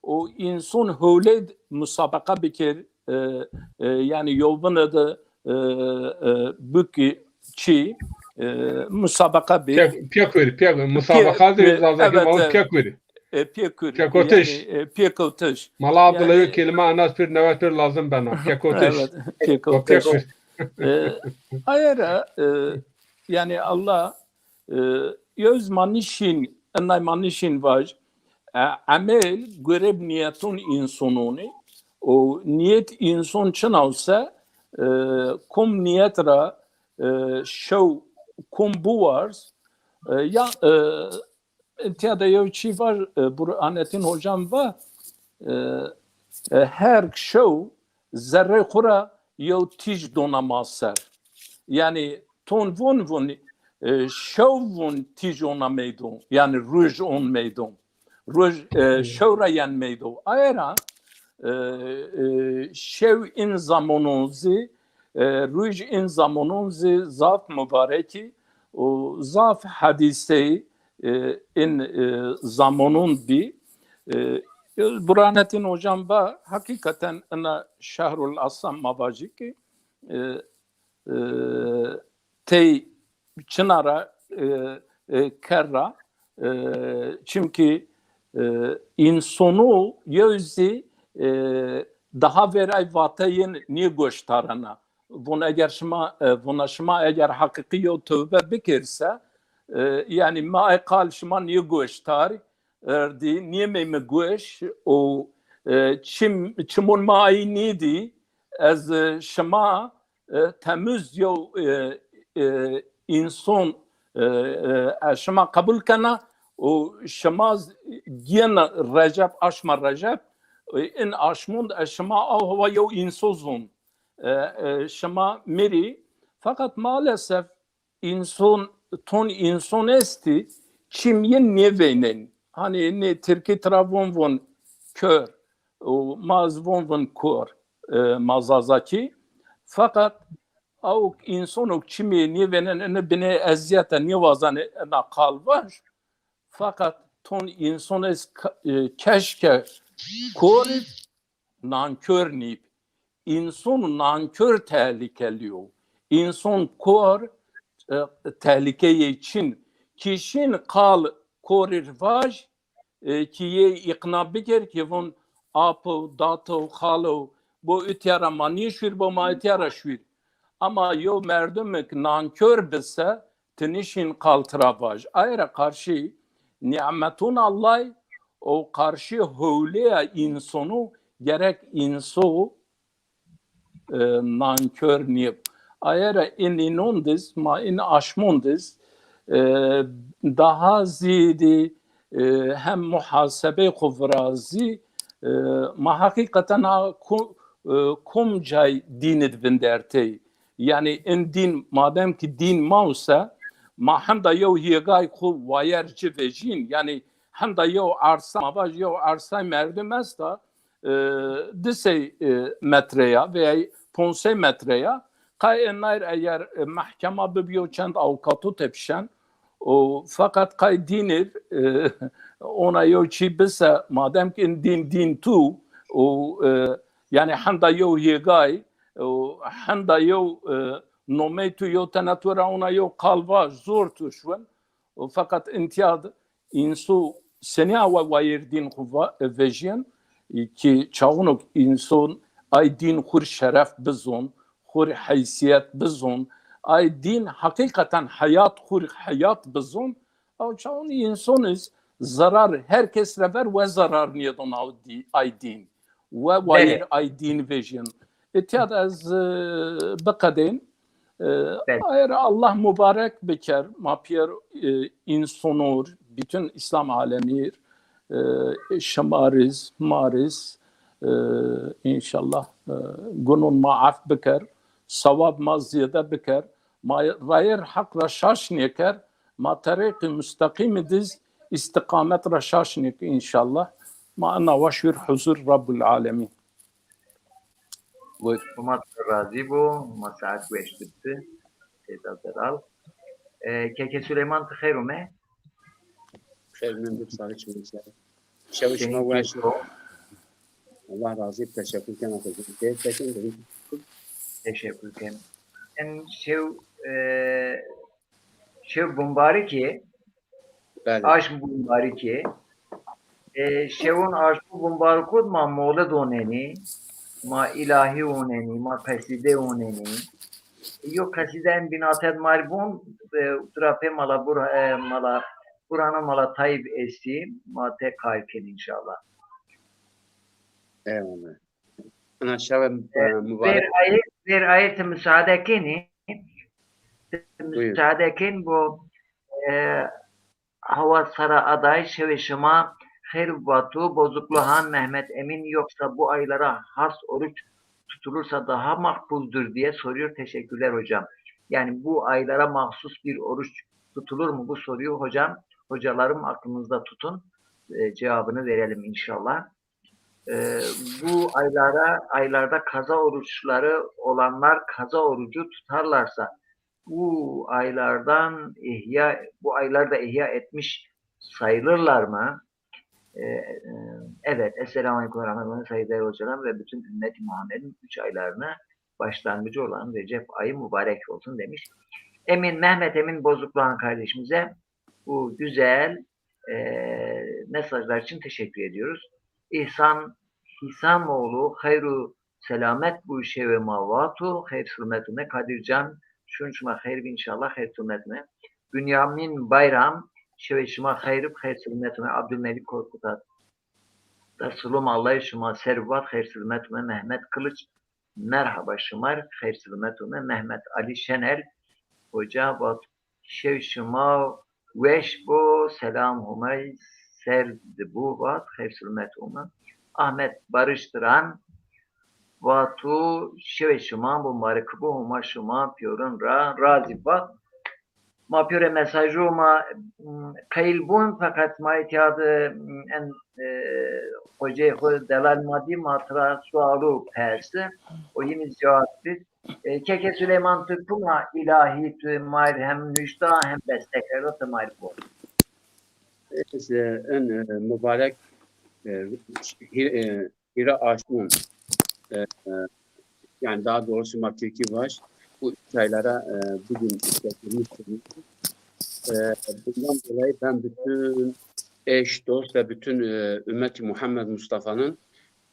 o insan öyle musabaka bikir yani yolunu da büki çi musabaka bir piyakveri musabaka diyoruz azaki mal piyakveri Piyakoteş. Piyakoteş. Mala Abdullah'ı kelime anas bir nevetir lazım bana. Piyakoteş. Evet, piyakoteş. Ayara yani Allah yüz manişin enay manişin var. Amel görev niyetun insonunu o niyet inson için olsa kum niyetra şov kum buars ya İntiyada yo çi var Burhanettin hocam var her show zerre kura yo tij donamazser yani ton von show von tij ona meydon yani ruj on meydon ruj şovra yan meydon ayra şev in zamanunzi ruj in zamanunzi zaf mübareki o zaf hadisi in zamanın bir Burhanettin hocam ba hakikaten ana şehrul asam mavacı ki te çınara kerra çünkü insonu yüzü daha veray vatayın niye gösterana buna şma eğer hakiki o tövbe bikirse yani ma kal şma niye göster erdi niye me göş o çimun mai nidi az şma temiz yo insan şma kabul kana o şma gen Recep aşma Recep in aşmund şma hava yo insozun şma meri fakat maalesef insan ton insan esti çimyen nevenen hani ne Türkiye Trabzon kör o mazvon kör mazazaki fakat o insan o çimyen nevenen ne bine eziyete ne vazan na kalvar fakat ton insan es keşke kör nankör nip insan nankör tehlikeli insan kor tehlikeye için kişinin kal korir vaj ki ye ikna bikir ki von apo dato khalo bu ityara mani şür bu ma ityara şür ama yo merdemek nankör bise tenişin kaltravaj ayra karşı nimetun Allah o karşı hövleye insonu gerek inso nankör niyip ayra in inondiz ma in aşmondiz daha ziyade hem muhasebe kuvrazi ma hakikaten kum cay dinit vinderte yani in din madem ki din mausa ma hem da yo hiyagay ku vayer civejin yani hem da yo arsa mavaj yo arsa merdum esta dise metreya veya ponse metreya kayınlar eğer mahkeme bibiyo çend avukatı tepşen o fakat kay dinir ona yo çi bise madem ki din tu o yani handa yo hiyagay o handa yo nome tu yo tenatura ona yo kalva zor tuşven o fakat intiyad insu seni ava vayirdin kuva vejyen ki çağunuk inson ay din kur şeref bizon kur haysiyet bizon ay din hakikaten hayat kur hayat bizon o çağun insoniz zarar herkes rever ve zarar niyedon ay din ve vayir ay din vejyen etiyad az bakadin eğer Allah mübarek beker mapiyer insonur bütün İslam alemir şamariz mariz inşallah günün maaf beker savab ma ziyade beker ma gayr hak raşaş neker ma tariq müstakim diz istikamet raşaş nek inşallah ma ana vaşir huzur Rabbul alemin. Buyur. Umat razı bu. Masaat geçti. Tezat al. Keke Süleyman tıkherume. خير من دو سال شو شو ما واش الله راضي تشكر كما قلت لك Teşekkür ederim. En şev bumbariki aş bumbariki şevun aş bumbarikut ma mole doneni ma ilahi oneni ma kaside oneni yo kaside en binatet marbun trape mala mala Kur'an'a mala tayyip esti ma te kayken inşallah. eyvallah. Ana şave mübarek. Bir ayet müsaadekini bu hava sara aday şeveşima Herbatu Bozukluhan Mehmet Emin yoksa bu aylara has oruç tutulursa daha makbuldur diye soruyor. Teşekkürler hocam. Yani bu aylara mahsus bir oruç tutulur mu? Bu soruyu hocalarım aklınızda tutun. Cevabını verelim inşallah. Bu aylarda kaza oruçları olanlar kaza orucu tutarlarsa bu aylarda ihya etmiş sayılırlar mı? Evet. Esselamualeyküm ve rahmetullahi saygıdeğer hocalarım ve bütün ümmet-i Muhammed'in 3 aylarına başlangıcı olan Recep ayı mübarek olsun demiş. Mehmet Emin Bozukluhan kardeşimize bu güzel mesajlar için teşekkür ediyoruz. İhsanoğlu hayru selamet bu işe ve mavatu hayr sürmetine Kadircan şunçma hayr inşallah hayr sürmetine Bünyamin Bayram şeveşima hayrıp hayr sürmetine Abdülmelik Korkutat Resulüm Allah şuma servat hayr sürmetine Mehmet Kılıç merhaba şımar hayr sürmetine Mehmet Ali Şenel hoca bat şevşima veş bu selam humay serdi bu vat hayr sürmetine Ahmet Barıştıran vatu şeveşima bu marikbu huma şuma piyorun razı vat ma piore mesajı ma kailbun fakat ma itiyadı en hocaya delal maddi matra sualu persi o yine cevap bir Keke Süleyman Tıkkuma ilahi tümayr hem nüşta hem bestekler tümayr bu. En mübarek Hira Aşmun yani daha doğrusu Makkeki var. bu 3 aylara bugün getirmişsiniz. Bundan dolayı ben bütün eş, dost ve bütün ümmeti Muhammed Mustafa'nın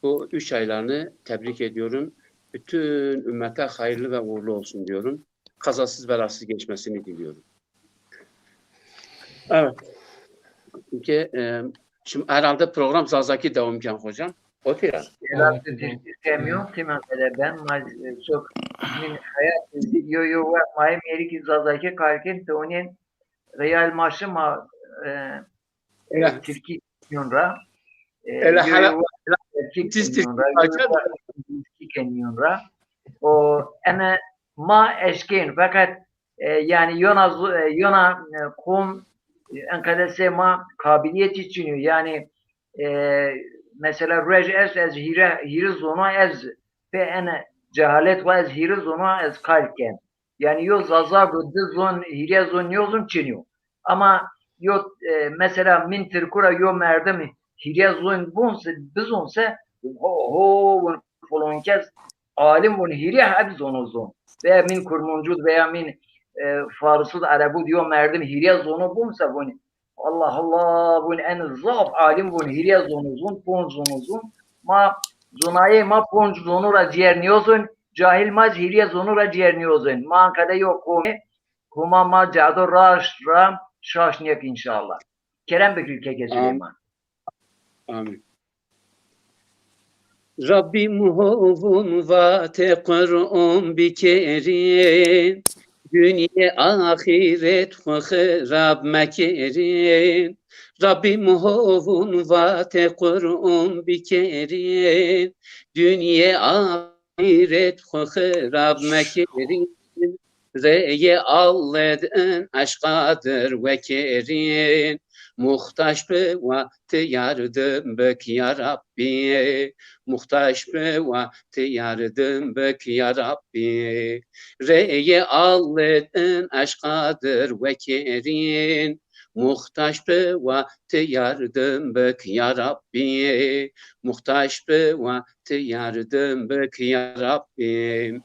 bu 3 aylarını tebrik ediyorum. Bütün ümmete hayırlı ve uğurlu olsun diyorum. Kazasız belasız geçmesini diliyorum. Evet. Çünkü şimdi herhalde program Zazaki devamken hocam. O tira. Biraz istemiyorum ki mesela ben çok min hayat yo ve mayım yeri ki zazaki kalkin tonin real maçı ma Evet. Türkiye Yunra Öyle hala Yunra o ana ma eşkin fakat yani Yona kum enkadese ma kabiliyet için yani mesela rej ez hire zona ez ve ana cehalet ve ez hire zona ez kalken yani yo zaza gıdı zon hire zon yozun çiniyor ama yo mesela min Türkura yo merdim hire zon bunse bizonse ho falan kez alim bunu hire hep zon veya min kurmuncud veya min Farsud Arabu diyor merdim hire zonu bunse bunu Allah Allah bunu en zaf alim bunu hiriye zonuzun pon zonuzun ma zonaye ma pon zonura ciğerniyozun cahil ma hiriye zonura ciğerniyozun ma kada yok kuma ma cado raş ram şaşniyak inşallah. Kerem Bekir Keke Süleyman. Amin. Rabbi muhavun va teqr'un bi kerin Dünya ahiret xırab mekerin Rabbi muhavun va teqr'un bi kerin Dünya ahiret xırab mekerin Reye alleden aşkadır ve kerin Muhtaç be vakti yardım bek ya Rabbi Muhtaç be vakti yardım bek ya Rabbi Reye alleden aşkadır ve kerin Muhtaç be vakti yardım bek ya Rabbi Muhtaç be vakti yardım bek ya Rabbi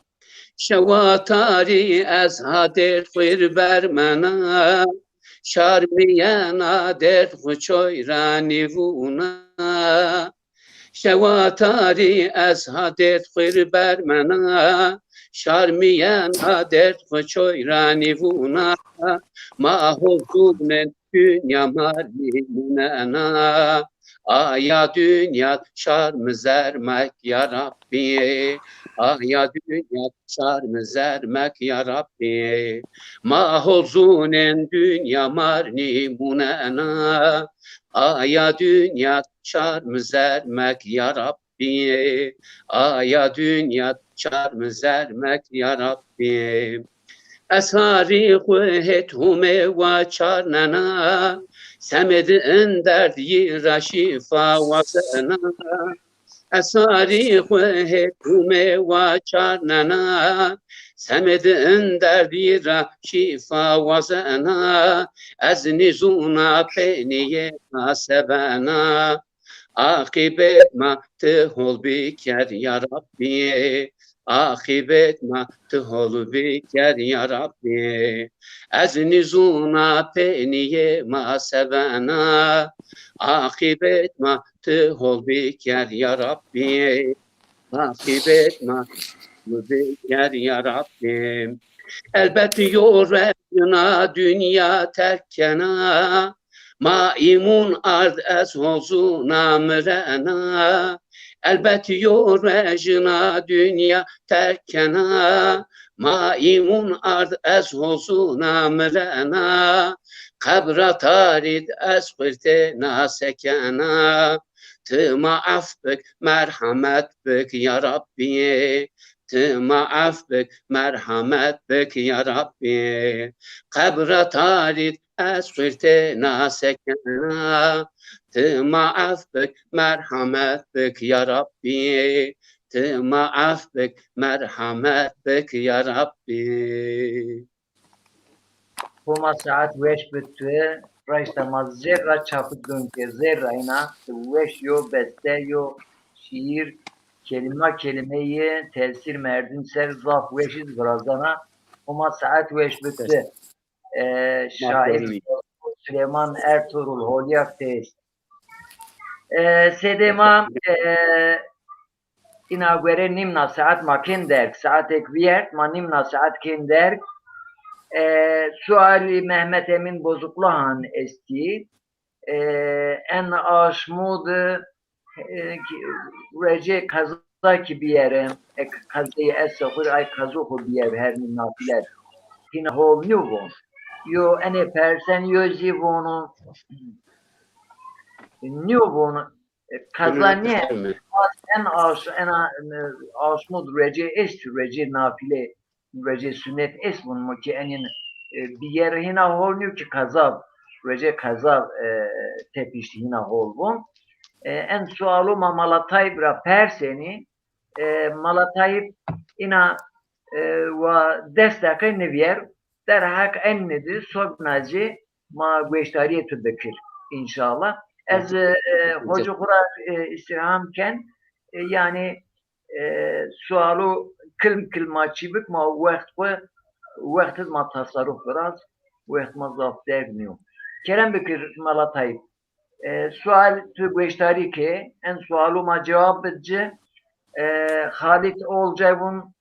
Şevatari ez hader xir bermena Şarmiyana dert xuçoy ranivuna Şevatari ez hader xir bermena Şarmiyana dert xuçoy ranivuna Mahuzdunen dünya marlimunena Aya dünya şarm zermek ya Rabbi Aya dünya şarm zermek ya Rabbi Mahuzunen dünya marnimunena Aya dünya şarm zermek ya Rabbi Aya dünya şarm zermek ya Rabbi Esari kuhet hume ve çarnana Semedin derdi raşifa ve sena Esari kuhet hume ve çarnana Semedin derdi raşifa ve sena Ez nizuna peniye nasebena Akibet ma tehol biker ya Rabbi Akibet ma tehol biker ya Rabbi Ez nizuna peniye ma sevena Akibet ma tehol biker ya Rabbi Akibet ma tehol biker ya Rabbi Elbette yoruna dünya terkena Maimun ard ez hozuna mrena Elbette yoruna dünya terkena Maimun ard ez hozuna mrena Kabra tarid ez fırtena sekena Tıma af bek merhamet bek ya Rabbi Tıma af bek merhamet bek ya Rabbi Kabra tarid ez fırtena sekena Tıma af bek merhamet bek ya Rabbi Tıma af bek merhamet bek ya Rabbi Kuma saat weş bitti. Raştama zerra çapı dönke zerra ina weş yo beste yo şiir kelimeyi tesir merdin ser zaf veşiz birazdan ama saat veş bitti. Şair Süleyman Ertuğrul Holyak test. Sedema inaugure nimna saat makin derk saat ekviyert ma nimna saat kin derk suali Mehmet Emin Bozukluhan esti en aşmud rece kaza ki bir yere kazayı esafır ay kazuhu bir yer her nafiler hina hol nuvon yo ene persen yo zivonu nuvon kazaniye en aşmud rece est rece nafile rece sünnet est bunun ki enin bir yer hina hol nu ki kazab rece kazab tepişti hina hol bun en sualu ma Malatayip ra perseni Malatayip ina ve destaka neviyer der hak ennedi sobnaci ma güeştariye tübekir inşallah. Ez hoca kura istirhamken yani sualu kılma çibik ma vakt ma tasarruf biraz vakt ma zaf dermiyor. Kerem Bekir Malatayip sual tu güeştari ki en sualu ma cevap edece Halit Olcayvun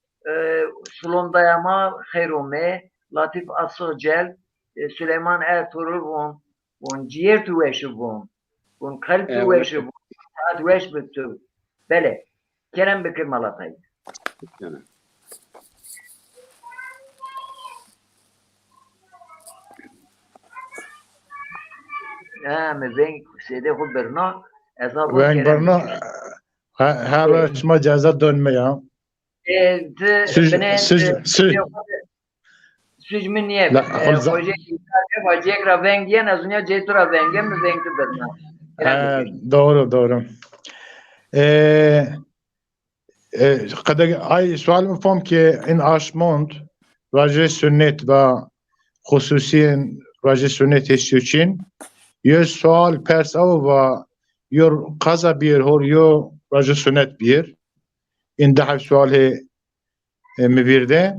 Sulundayama Xerume Latif Asıcel Süleyman Ertuğrul bun ciğer tüveşi bun kalp tüveşi bun saat veş bitti bele Kerem Bekir Malatay mi ben sede khud berna Ben Berna her açma ceza dönme ya. Süjminiye Vajek Ravengiye Nazunya Cetur Ravenge mi Vengti Berna. Doğru. Ay sual mefhum ki in aşmond raje sünnet ve hususiyen raje sünnet için yüz sual pers av ve yor kaza bir hor yo raje sünnet bir in daha sual mübirde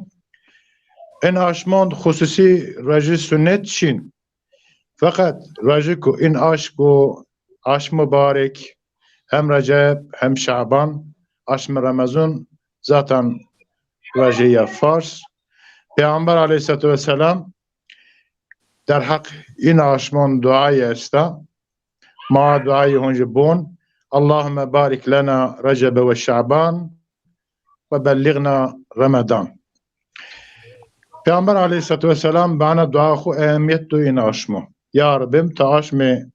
en aşmond hususi raje sünnet için fakat raje ko in aş mübarek hem Recep hem Şaban aşm Ramazan zaten raje Fars Peygamber Aleyhisselatü Vesselam در حق این آشمان دعای است ما دعای هنج بون اللهم بارك لنا رجب و شعبان و بلغنا رمضان Peygamber Aleyhisselatü Vesselam bana dua xu ehemmiyet du in aşmo ya Rabbim ta aşme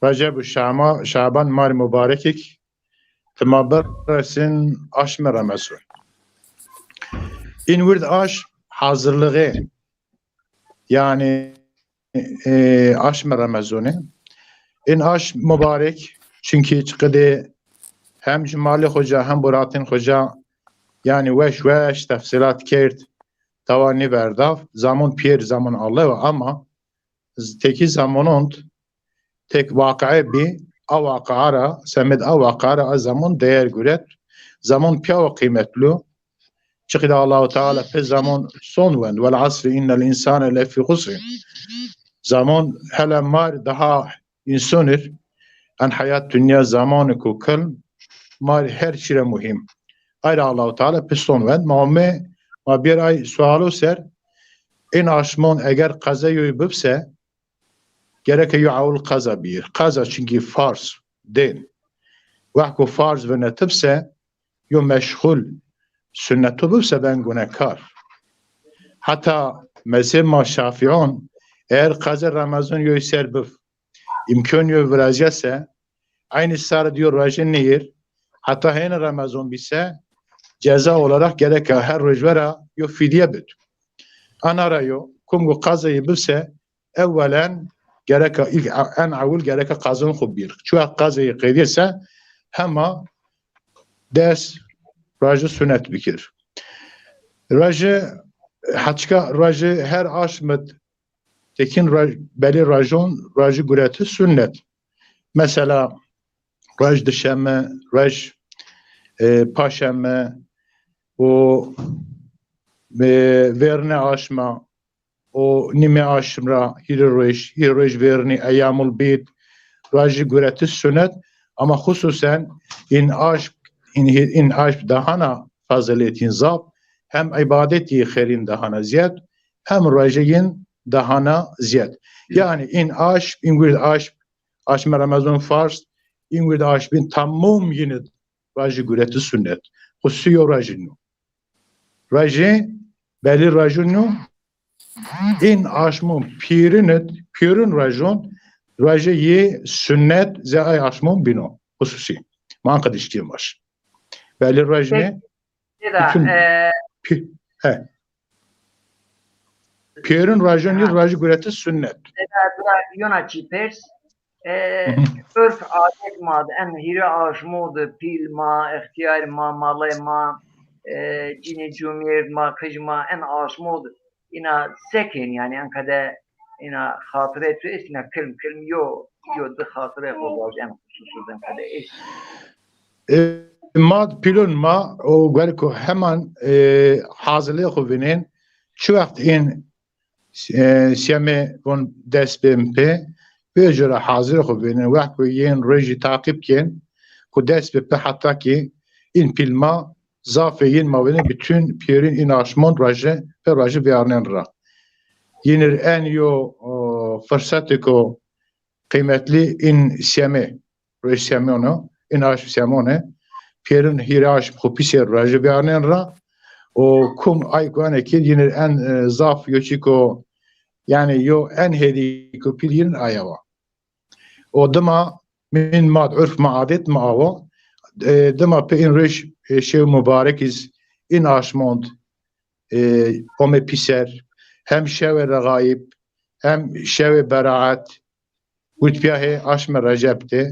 Recep ve Şaban mar mübarekik temaber resin aşme Ramazan in wird aş hazırlığı yani aşm Ramazan'ı in aş mübarek çünkü çıkıdı hem Cumali Hoca hem Buratin Hoca yani veş tefsilat kert tavani berdav zaman pier zaman Allah ama teki zamanın tek vakaya bir avakara semed avakara zaman değer göret zaman piya kıymetli çıkıdı Allah-u Teala pe zaman son vend vel asri innel insane lefi husrin zaman hele mar daha insanır en hayat dünya zamanı kukul mar her şire muhim ayrı Allah-u Teala pe son vend ma bir ay sualu ser in aşmon eğer kaza yübübse gerek yu'avul kaza bir kaza çünkü farz din vahku farz ve netibse yu meşgul sünnetu buse ben günekar. Hatta mezheb Şafi'un eğer kaza Ramazan yoy serbif imkan yoy virajese aynı sarı diyor rajin nehir hatta hen Ramazan bise ceza olarak gerek her rejvera yo fidye bit. Anarayo kumgu kazayı buse evvelen gerek ilk en avul gerek kazın khubir. Çünkü kazayı qedirse hema ders Rajı sünnet bikir. Rajı haçka rajı her aşmet tekin beli rajon rajı güreti sünnet. Mesela raj dışeme raj Paşemme o verne aşma o nime aşmra hiroş verni ayamul bit rajı güreti sünnet ama hususen in aşk dahana faziletin zab hem ibadeti xerin dahana ziyad hem rajın dahana ziyad. Yani in aşk aşk Ramazan farz in aşk bin tamam yine rajı güreti sünnet. Husuyo rajinu. Rajı beli rajunu in aşmın pirin rajı ye sünnet zay aşmın bino hususi. Man kadiştiğim var. Beli rajne bütün pirin rajı güreti sünnet. Yonaçi pers örf adet mad en hire aşmodu pil ma ihtiyar ma malay ma cine cumhuriyet ma kıcma en aşmodu ina sekin yani en kade ina hatıre tu isna kılm yo de hatıre olacak en hususudan kade is mad pilon ma o garko hemen hazırlığı kuvvenin şu vakit in siyame on DSBMP بيجرى حاضر خو بين واحد ين رجي تعقيب كين كودس بحتى كي ان بيلما زافين ما بين bütün piyerin inaşmont raje beyanen ra. Yine en yo fırsatı ko kıymetli in siyame rejisiyamonu inaş siyamone piyerin hiraş kopisi raje beyanen ra. O kum ay kuane ki yine en zaf yoçiko yani yo en hedi ko piyerin ayava. O dema min mad urf maadet maawa dema pe in reş şev mübarek iz in aşmond ome piser hem şev regaib hem şev beraat utbiyahe aşme recepte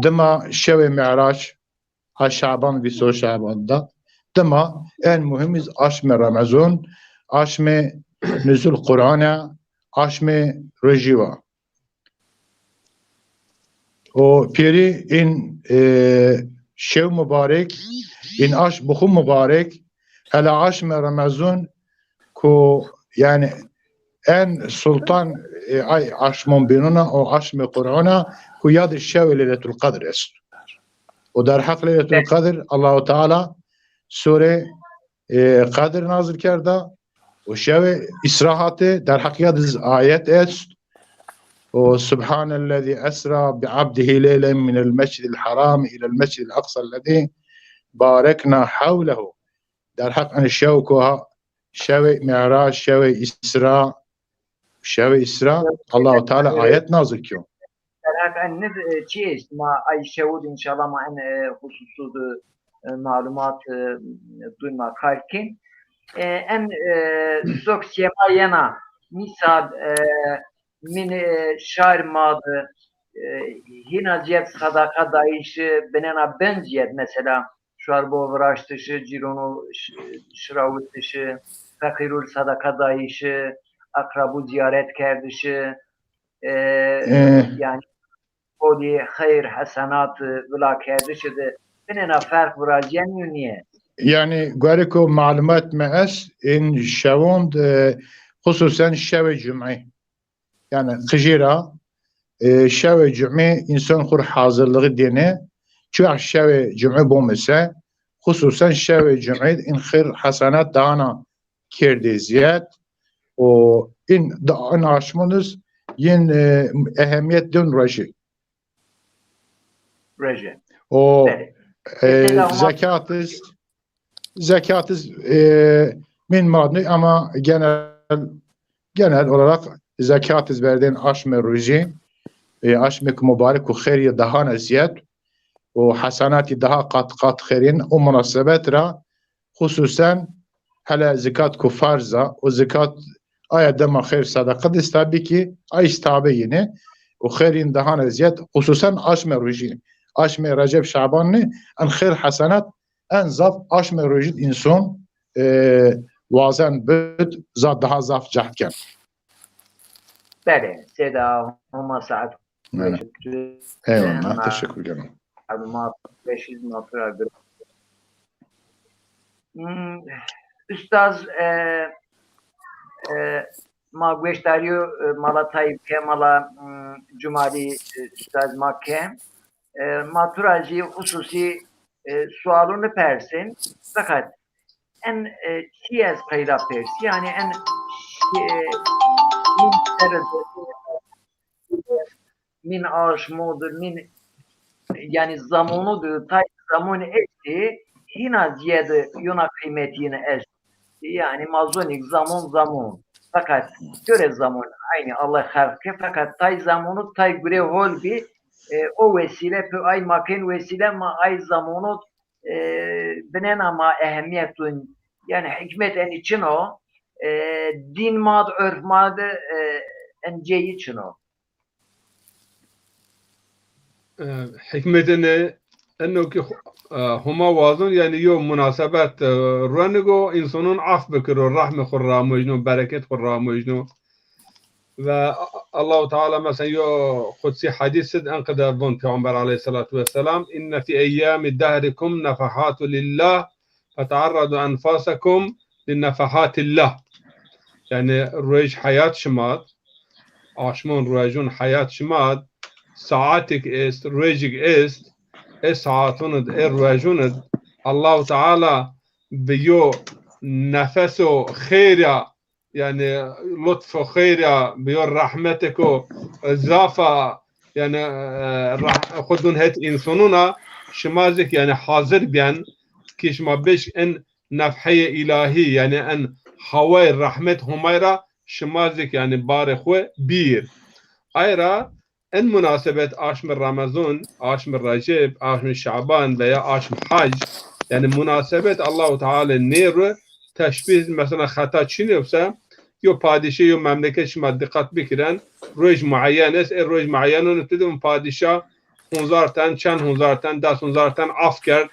dema şev mi'raç ha şaban vi so şabanda dema en muhimiz aşme ramazan aşme nüzul Kur'an'a aşme rejiva. O piri in şev mübarek in aş bukhum mübarek hala aşme Ramazan ko yani en sultan ay aşmon binuna o aşme Kur'an'a ko yad şev leyletul kadr es. O dar hak leyletul kadr Allahu Teala sure Kadir nazil kerda o şev israhatı dar hak yad ayet es. وسبحان الذي أسرى بعبده ليلا من المسجد الحرام إلى المسجد الأقصى الذي باركنا حوله در حق أن الشوكها شوي معراج شوي إسراء الله تعالى آيات نازل كيو در حق أن چیز ما ay şevud inşallah ma en hususudu malumat duyma kalkin en zok siyema yana misal min şair madı hina ciyet sadaka dayışı benena benciyet mesela şarbo vraştışı cironu şıravıtışı fakirul sadaka dayışı akrabu ziyaret kerdişi yani kodi hayır hasanatı vla kerdişi de benena fark vuraciyen niye yani gariko malumat mees in şevond hususen şev cum'i yani kıjira şev cum'i insan kur hazırlığı dine çoğu şev cum'i bu mesela hususen şev cum'i in khir hasanat dana kerdi ziyad o in aşmanız yin ehemmiyet dön raji o zekatız min madni ama genel olarak zekatız verdiğin aşme ruji aşmek mübarek ve khayri daha ziyad ve hasanati daha kat khairin o münasebet ra hususen hala zekat ku farza o zekat aya dema khair sadaka tabii ki ay tabi yine o khairin daha ziyad hususen aşme ruji aşme Recep Şaban ne en khair hasanat en zaf aşme ruji insan vazen bid zat daha zaf cahtken bele seda huma saat eyvallah teşekkür ederim. Malumat 500 metre Üstaz ma gweştariyo mala Tayyip'e mala Cumali Üstaz Makke maturaji hususi sualını persin fakat en çiyez kayda persi yani en min aşmodur min yani zamonudur tay zamonu etti hina ziyade yona kıymetini esti yani mazonik zaman fakat göre zaman aynı Allah halkı fakat tay zamonu tay göre hol bir o vesile pe ay makin vesile ma ay zamonu binen ama ehemmiyetun yani hikmeten için o din mad örf mad ence için o حكمتنا انه هما وازن يعني يوم مناسبات رنگو انسانون عفو بكر الرحمة خرا مجنو بركة خرا مجنو و الله تعالى مثلا يو قدسي حديث انقذ بون پیغمبر عليه الصلاة والسلام إن في أيام دهركم نفحات لله فتعرضوا أنفاسكم لنفحات الله يعني رويج حياة شماد آشمون رويجون حياة شماد ساعتك است رويجك است ساعتوند رويجوند الله تعالى بيو نفسه خيرا يعني لطف خيرا بيو رحمتك زافا يعني خدون هت انسانونا شمازك يعني حاضر بيان كيش ما بيش ان نفحية الهي يعني ان هواي رحمت هميرا شمازك يعني بارخوه بير ايرا ان مناسبة عشم رمضان عشم رجب عشم شعبان veya عشم حج yani münasebet Allah-u Teala nere teşbih mesela hata çiniyorsa yo padişah yo memleket şima dikkat bikiren roj muayyen es roj muayyen onu padişah hunzartan çen hunzartan das hunzartan afker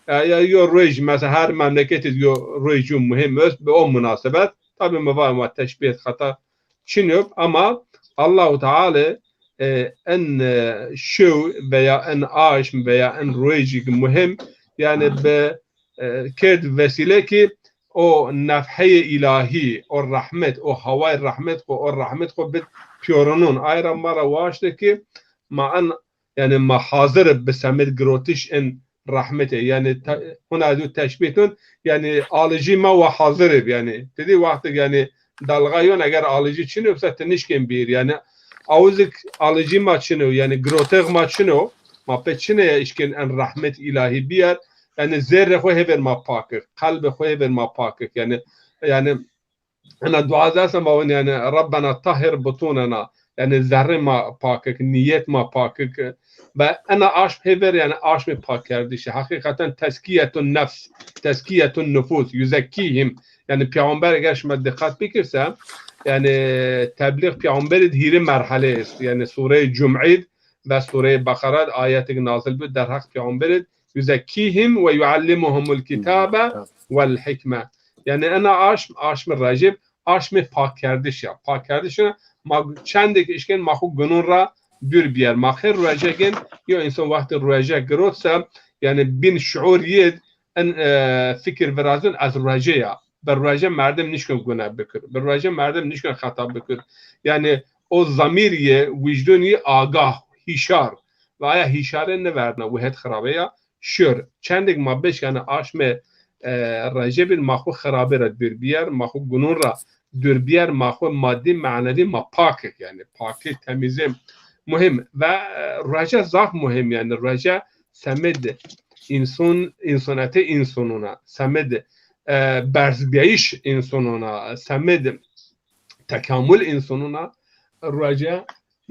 ya yo roj mesela her memleket yo rojun mühim öz ve o münasebet tabi müvafık teşbih hata çiniyor ama Allah-u Teala en şu veya en aş veya en rojik mühim yani be ked vesile ki o nefhiye ilahi o rahmet o havai rahmet o rahmet ko bit piyoronun ayra mara vaşte ki ma an yani ma hazır besamet grotiş en rahmete yani huna du teşbihun yani alıcı ma ve hazır yani dedi vakti yani dalgayon eğer alıcı çiniyorsa tenişken bir yani avzik alıcı maçını yani grotek maçını ma peçine işken en rahmet ilahi bir yer yani zerre hever ma pakır kalbe hever ma pakır yani ana dua edersem bavun yani Rabbana tahhir butunana yani zerre ma pakır niyet ma pakır ve ana aşk hever yani aşk mi pak kardeşi hakikaten tezkiyetun nefs tezkiyetun nüfus yüzekkihim yani peygamber eğer şuna dikkat bikirse yani tebliğ peygamberi hiri merhale ist yani sure-i Cum'id ve sure-i Bakara ayeti nazil bu der hak peygamberi yüzekkihim ve yuallimuhumul kitabe vel hikme yani ana aşk mi racib aşk mi pak kardeş ya pak kardeş ma çendeki işken mahu günura dür bir yer mahir racegin yo insan vakti raceg grotsa yani bin şuur yed en fikir verazın az raceya berrace merdem nişkun günah bikir berrace merdem nişkun hata bikir yani o zamiriye vicdani agah hişar ve aya hişare ne verna ve het kharabeya şur çendik mabbeş yani aşme racebin mahu kharabe red bir yer mahu günura dür bir yer mahu maddi manevi ma pakik yani pakik temizim mühim ve raca zaf mühim yani raca semed insanate insanuna semed berzbiyiş insanuna semed tekamül insanuna raca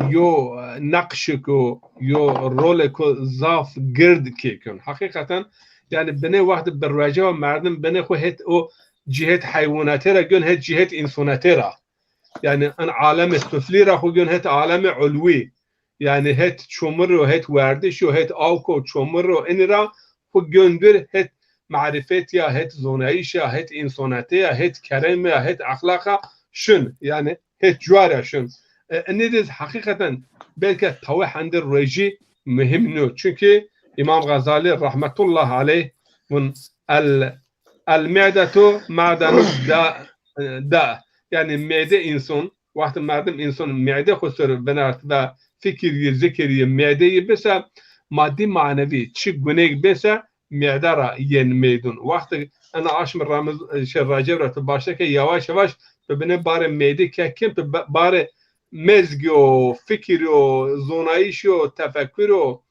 yo nakşiko yo roleko zaf gird kekun hakikaten yani beni vakti bir raca ve merdim beni ko het o cihet hayvanatera gün het cihet insanatera yani an alem süflira ko gün het alemi ulvi yani het çomurro het verdiş yo het alko çomurro enira ko gündür het marifet ya het zonaiş ya het insanate ya het kerem ya het ahlaka şun yani het cuara şun nedir hakikaten belki tavhandır reji mühim no çünkü İmam Gazali rahmetullah aleyh bun el المعدة معدن دا yani mide insan vakti merdem insan mide kusur benart ve fikir zikri mideyi bese maddi manevi çi günek bese midara yen meydun vakti ana aşmır ramız şerracev başta ki yavaş yavaş bene bare mide kekim bare mezgio fikrio zonayişo tefekküro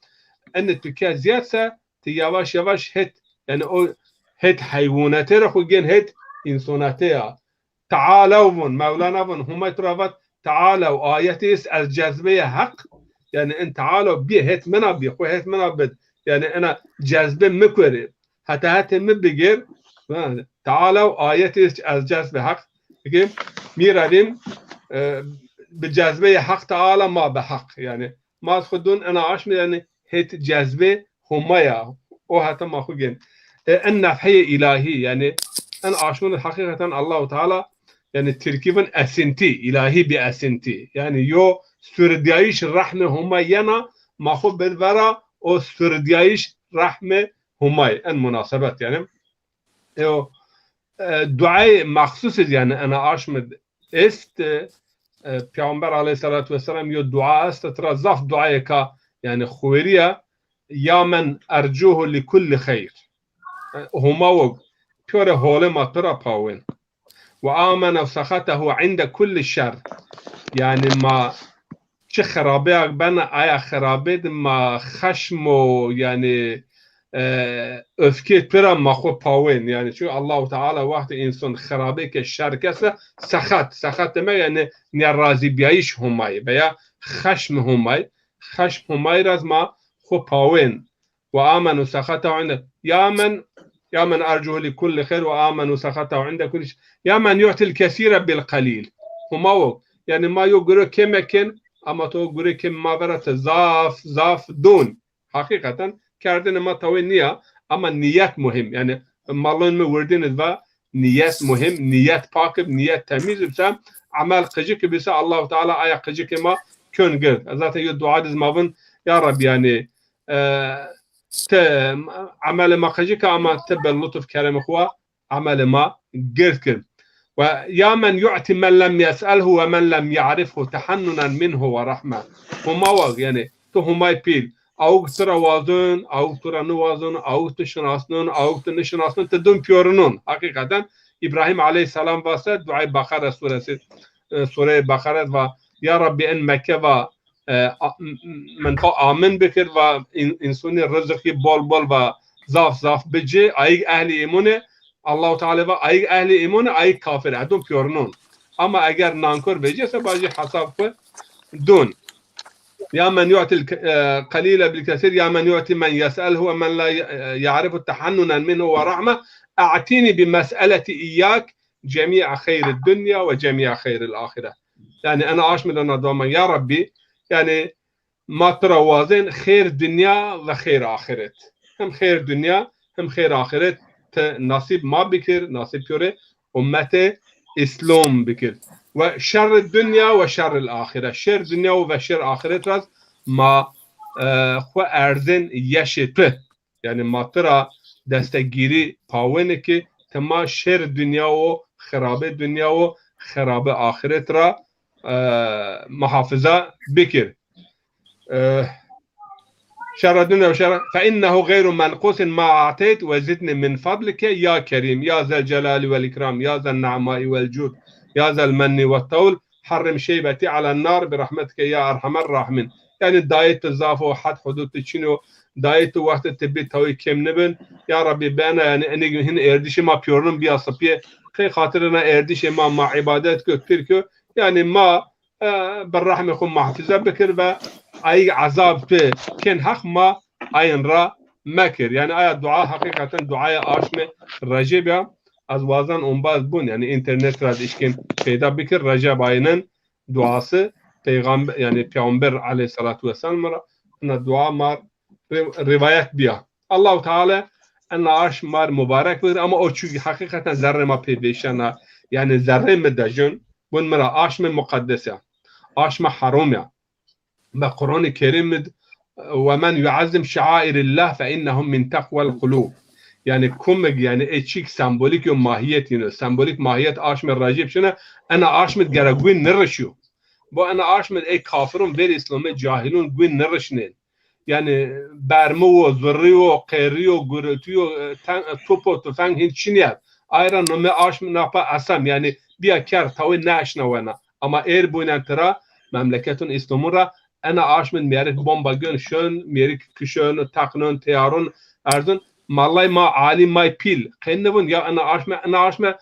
en tüke ziyadse yavaş yavaş het yani o het hayvanatı ra gen het insanatı ya تعالوا مولانا هم ترافت تعالوا آياتي الجاذبية حق يعني أنت تعالوا بيه هت منا بيه خو هت منا بد يعني أنا جاذبة مكوري حتى هت مبيجر تعالوا آياتي الجاذبية حق ميرادين بالجاذبية حق تعالى ما بحق يعني ما تخدون أنا عشم يعني هت جاذبة همايا أو حتى ما خوجين النفحية إلهي يعني أنا عشمون حقيقة الله تعالى yani terkibin esinti, ilahi bir esinti. Yani yo sürdiyayış rahme humay yana mahub belvera o sürdiyayış rahme humay en münasebet yani. O duayı mahsus yani ana aşmed est Peygamber aleyhissalatu vesselam yo dua est trazaf duayı ka yani khuveriya ya men ercuhu li kulli khayr. Huma o pure hole matara pawen. وآمن وسخطه عند كل الشر يعني ما چه خرابه بنا آیا خرابه ما خشم و yani öfke pira mahvu pawen yani çünkü Allah Teala vakti insan kharabe ke şer kese sahat demek yani nerazi biyiş humay veya خشم humay خشم humay razma khu pawen وآمن وسخطه عند يا من أرجو لكل خير وآمن وسخطه عند كل شيء يا من يعطي الكثير بالقليل هما يعني ما يقول كمكن أما تقول كم ما برت زاف دون حقيقة كردن ما توينيا أما نيات مهم يعني مالون موردين ذا نيات مهم نيات باكب نيات تميز بسام عمل قجيك بس الله تعالى آية قجيك ما كون قرد ذات يدعاء دزمابن يا رب يعني عمل ما قجيك أما تبى اللطف كرم أخوة عمل ما قرد ويا من يعطي من لم يسأله ومن لم يعرفه تحننا منه ورحمة هما يعني تو هما يبيل أو ترى وازن أو ترى نوازن أو تشناسنون أو تنشناسنون تدون بيورنون حقيقة إبراهيم عليه السلام واسد دعاء بقرة سورة بقرة ويا ربي إن مكة من آمن بكر وإنسان الرزق بول و زاف بجي أي أهل إيمانه Allah Teala ve ay ehli iman ay kafir adun piornon ama eğer nankor becese bazı hesap ko dun ya men yu'til qalila bil kesir ya men yu'ti men yes'alhu ve men la ya'rifu tahannunan minhu ve rahme a'tini bi mes'aleti iyyak cemi'a hayr dunya ve cemi'a hayr ahire yani ana aşmeden adama ya Rabbi yani matra wazin hayr dünya ve hayr ahiret hem hayr dünya hem hayr ahiret nasip ma bikir, nasip göre ümmete İslam bikir. Ve şerr dünya ve şerr ahire. Şer dünya ve şer ahiret raz ma xwe erzin yeşipi. Yani matra destegiri pawene ki tema şer dünya ve xarabe dünya ve xarabe ahiret ra muhafaza bikir. شر الدنيا وشر فإنه غير منقوص ما أعطيت وزدني من فضلك يا كريم يا ذا الجلال والإكرام يا ذا النعماء والجود يا ذا المن والطول حرم شيبتي على النار برحمتك يا أرحم الراحمين يعني دايت الزافو حد حدود تشينو دايت وقت تبي توي كم نبن يا ربي بأنا يعني أني هن إرديش ما بيورنم بيا صبيه خي خاطرنا إرديش ما مع عباداتك كتيركو يعني ما بالرحمة خم محفظة بكر و أي عذاب في كان حق ما أين را مكر يعني أي دعاء حقيقة دعاء آشمة رجبة از وازن انباز بون يعني إنترنت راد إشكين پیدا بكر رجب أينن دعاء پیغمبر يعني پیغمبر عليه الصلاة والسلام أن دعاء مار روايات بيا الله تعالى أن آش مار مبارك بير أما أو چوي حقيقة ذره ما بيشنا يعني ذره مدجون بون مرا آشمة مقدسة آشمة حرامة بقرآن الكريم ومن يعظم شعائر الله فإنهم من تقوى القلوب يعني كومك يعني اتشيك سمبوليك يوم ماهيت ينو سمبوليك ماهيت آشمر راجب شنا أنا آشمر جرقوين نرشيو بو أنا آشمر أي كافرون بير إسلامي جاهلون قوين نرشنين يعني برمو زريو قيريو قرتيو توبو تفنگ هين چنيات آيرا نمي آشمر ناپا أسام يعني بيا كار تاوي ناشنا وانا أما إير بوين ترى مملكتون إسلامون را أنا آشمر ميرك بومبا جون شون ميرك كشون تاقنون تيارون أردن مالله ما عالم ما يبيل قينبون يا أنا عاشمه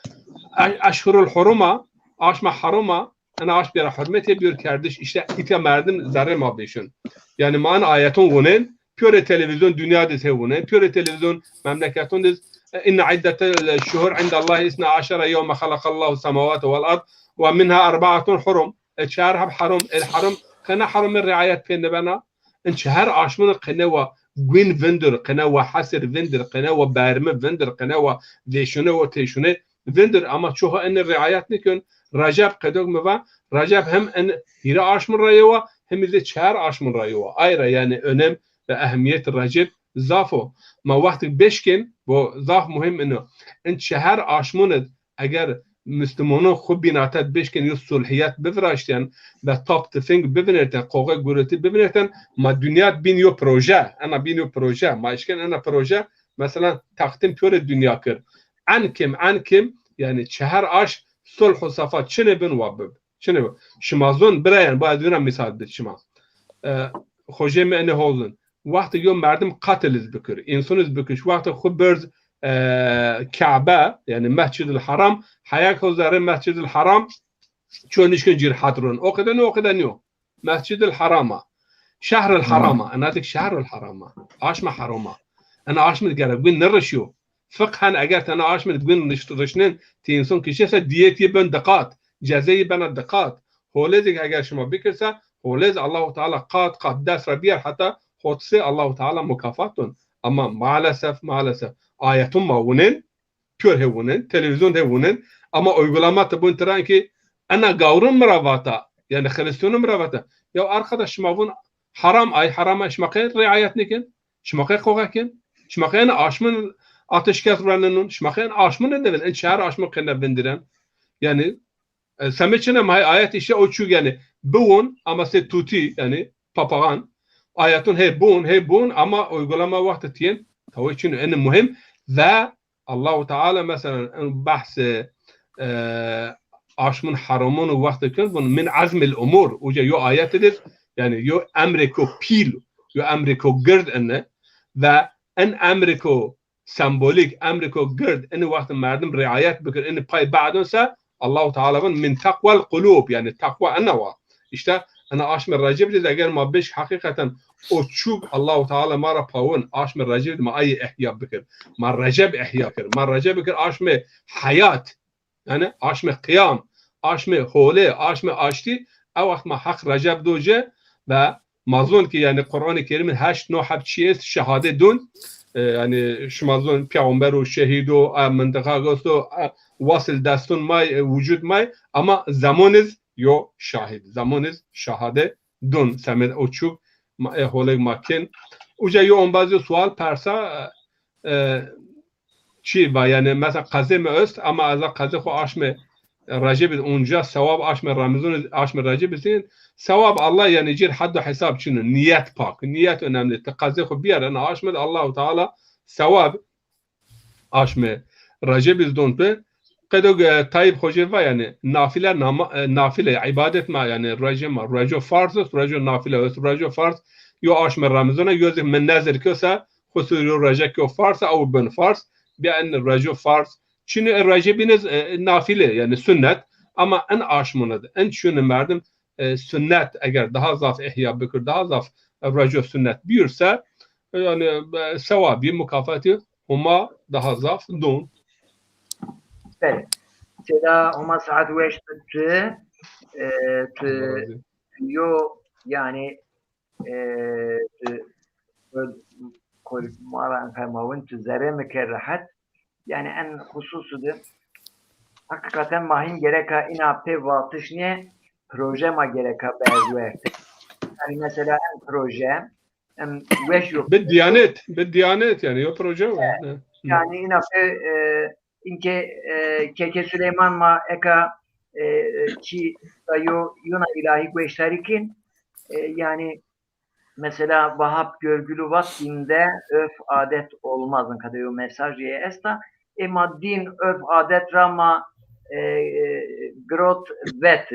أشهر الحرمة عاشمه حرمة أنا عاش بير حرمتي بير كردش إشته إتى مردم ذره ما بيشون يعني ما أنا آياتون ونين بير تلفزيون دنيا دز هونين بير تلفزيون مملكتون دز إن عدة الشهور عند الله 12 يوم خلق الله السماوات والأرض ومنها 4 حرم الشهر حرم الحرم خنا حرم الرعايات في النبنا إن شهر عاشمون قنوة گوین وندر قناوه حسر وندر قناوه برمه وندر قناوه دیشونه و تیشونه وندر اما چوها ان رعایت نکن رجب قدوگ موا رجب هم ان هیرا آشمون رایوا هم ده چهار آشمون رایوا ayra yani önem ve ehemmiyet racib zafo ma vakti beşkin bu zaf muhim inu in çehar aşmunet eğer Müslümanın خوب بیناتت بشکن یو صلحیت بفراشتن و تاپ تفنگ ببینرتن قوقه گورتی ببینرتن ما دنیات بین یو پروژه انا بین یو پروژه ما اشکن انا پروژه مثلا تقدیم پیور دنیا کر عن kim yani çehar aş sulh و صفا چنه بن وابب چنه شمازون براین باید دونم مثال بد شما خوجه من هولن وقتی یو مردم قتلز بکر انسانز بکش وقتی خوب برز كعبة يعني مسجد الحرام حياك وزارة مسجد الحرام شو نشكن جير حضرون أوقدن مسجد الحرام شهر الحرام أنا ذيك شهر الحرام عاش ما حرامة أنا عاش من الجرب وين نرشيو فقها أجرت أنا عاش من وين نشترشنين تينسون كشيسة ديت يبن دقات جزاي بن الدقات هو لازم أجر شما بكرسة هو لازم الله تعالى قاد داس ربيع حتى خطسي الله تعالى مكافاتون أما مع الأسف ayetun mavunen, pür hevunen, televizyon hevunen ama uygulama bu interan ki ana gavrun mıravata yani Hristiyanın mıravata ya arkadaş mavun haram ay harama şmakay riayet nekin şmakay kogakin şmakayın aşmın ateşkes ranının şmakayın aşmın ne devel en şehir aşmın kenne bindiren yani sameçine may ayet işte o çu yani buun ama se tuti yani papagan ayetun he buun ama uygulama vakti tiyen tabii için en mühim ve Allah Teala mesela bahs aşmın haramını vakti kın bunun min azmil umur uca yo ayetidir yani yo emriko pil yo emriko gırd enne ve en emriko sembolik emriko gırd enne vakti merdim riayet bikir enne pay ba'dunsa Allah Teala'nın min takval kulub yani takva enneva işte ana aşmır racib eğer ma beş hakikaten o çuk Allah Teala mara pavun aşmır racib ma ay ihya bikir ma racib ihya kir ma racib bikir aşmı hayat yani aşmı kıyam aşmı hole aşmı aşti o vakit ma hak racib doje ve mazun ki yani Kur'an-ı Kerim'in 8 no habçiyes şehadet dun yani şmazun peygamber o şehid o mıntıka gosto vasıl dastun may vücut may ama zamanız yo şahit zamanız şahade dun semed o çuk هولگ ماکن اوجا یو اون بعضی سوال پرسا چی و یعنی مثلا قضیه است اما از قضیه خو آشم راجب اونجا ثواب آشم رمضان آشم راجب بزین ثواب الله یعنی جیر حد و حساب چنو نیت پاک نیت önemli قضیه خو بیار انا آشم الله تعالی ثواب آشم راجب بزدون به قدوگ طيب خوجه و یعنی نافله عبادت ما یعنی رجو فرض رجو نافله رجو فرض یو آشم رمضان یوز من نظر کسا خصوصی رجو که فرض او بن فرض بیان رجو فرض چون رجو بینز نافله یعنی سنت اما ان آشموند ان چون مردم سنت اگر daha zaf ihya بکر daha zaf رجو سنت بیرسه yani ثوابی مکافاتی هما daha zaf دون Seda homa saat weş yo yani kol mara fermavun tüzere mekerrahat yani en hususudur hakikaten mahim gereka inapte vatışne proje ma gereka bezwe yani mesela en proje en weş yok بالديانات يعني yo proje var Yani inafe inke Keke Süleyman ma eka ki dayo yuna ilahi güeştarikin yani mesela Vahap görgülü vaktinde öf adet olmazın kadar mesaj ye esta ama din öf adet rama grot vet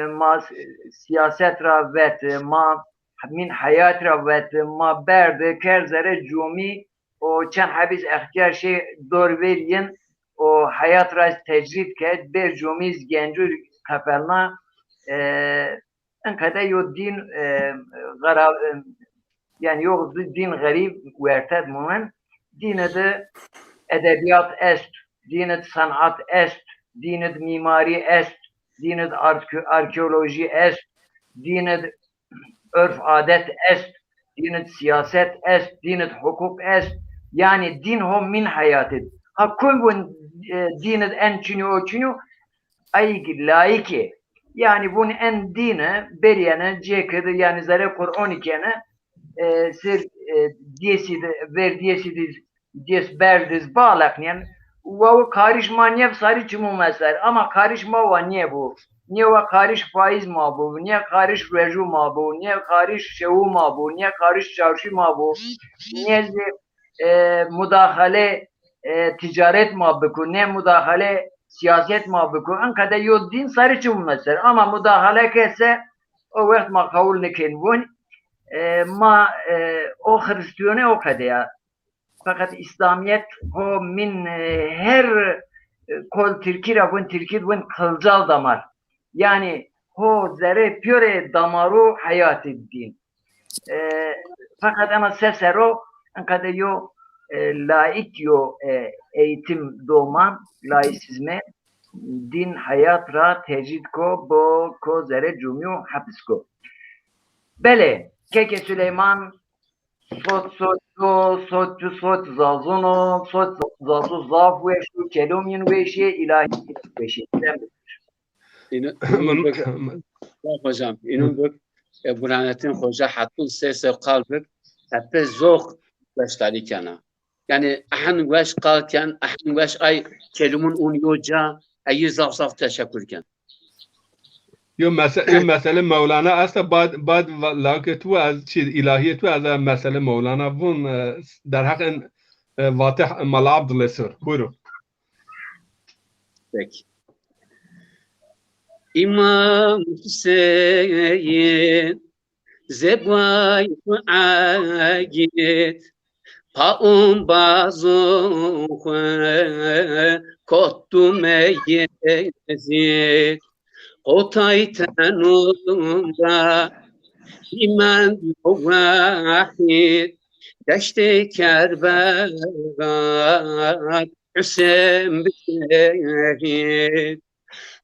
ma siyaset ra vet ma min hayat ra vet ma berde kerzere cumi o çen habiz ihtiyar şey dor veriyin o hayat ra tecrid ket ber cumiz gencu kapelna انقدر یو دین غراب yani yok din garip verted mumen dine edebiyat est dine sanat est dine mimari est dine arkeoloji est dine örf adet est dine siyaset est dine hukuk est yani din ho min hayatid ha kun bun dine en çini o çini ay laiki yani bunun en dine beriyene cekede yani zare Kur'an ikene sir diyesi ver diyes berdiz bağlak yani ve karışma niye sarı çumu mesela ama karışma var niye bu niye ve karış faiz ma bu niye karış reju ma bu niye karış şevu ma bu niye karış çarşı ma bu niye müdahale ticaret ma bu ne müdahale siyaset mabıku ankada yo din sarı çum mesela ama müdahale kesse o vakit ma kavul nekin bun ma o Hristiyone o kadar ya fakat İslamiyet o min her kol Türkiye bun Türkiye bun kılcal damar yani o zere püre damaru hayat din fakat ama sesero ankada yo laik yo eğitim doğman laisizme din hayat ra tecrid ko bo ko zere cumyu hapis ko. Bele Keke Süleyman sot zazuno sot zazu zaf ve şu kelumyin ve şey ilahi ve şey. hocam inun bak Burhanettin Hoca hattun sesi kalbik hatta zok başları kana. Yani ahan veş kalken ahan veş ay kelimun un yoca ayı zaf teşekkürken. Yo mesele Mevlana aslında bad laket ve az ilahiyet ve az mesele Mevlana bun der hakkın vatih mal Abdülesir. Buyurun. Peki. İmam Hüseyin zebay agit paum bazun kottu meyezit Otay tenunda iman vahid deşte Kerbela Hüseyin bişehid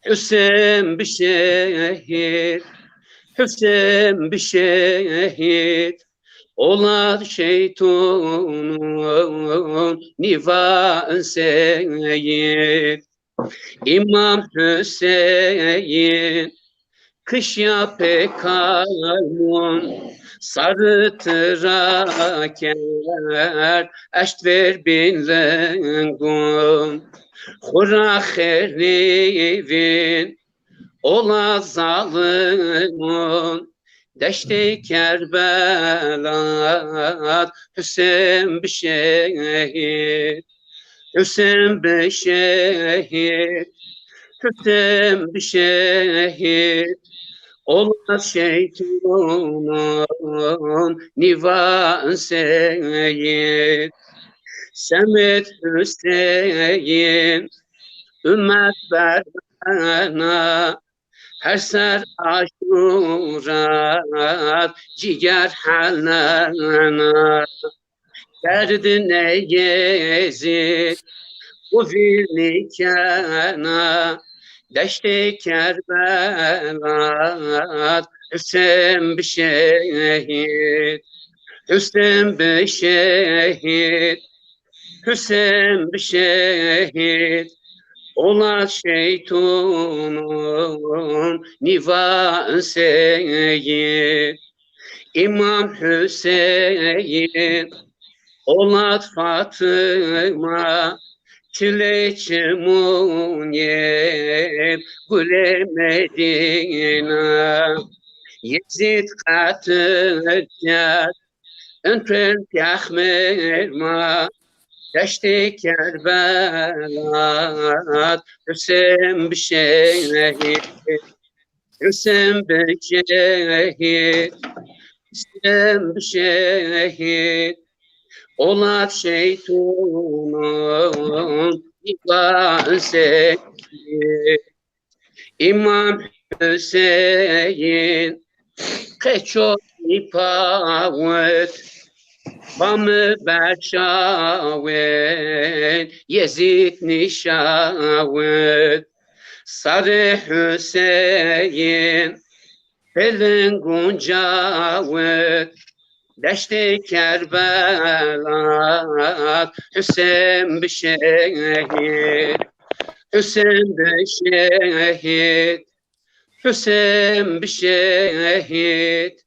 Hüseyin bişehid Hüseyin bişehid Olar şeytanın nivan seyid İmam Hüseyin kış ya pekalmun sarı tıraker eştver bin rengun hura herivin ola zalimun deşte Kerbelat Hüseyin bişehid Hüseyin bişehid Hüseyin bişehid Ola şeytanın nivan seyid Semet Hüseyin ümmet berbana her ser aşurat ciger halana derdine gezit bu vilnikana deşte Kerbelat Hüseyin bişehid Hüseyin bişehid Hüseyin bişehid Ola şeytanın nivan seyid İmam Hüseyin Olat Fatıma Çileçimun yem Gule Medina Yezid Katırcat Öntren Yahmer Ma Deşti Kerbelat Hüsem Bişehit Hüsem Bişehit Hüsem Bişehit Olat şeytunun İbası İmam Hüseyin Keço İpavet Bamı Berşavet Yezid Nişavet Sarı Hüseyin Pelin Guncavet Deşti Kerbelat Hüsem Bişehit Hüsem Bişehit Hüsem Bişehit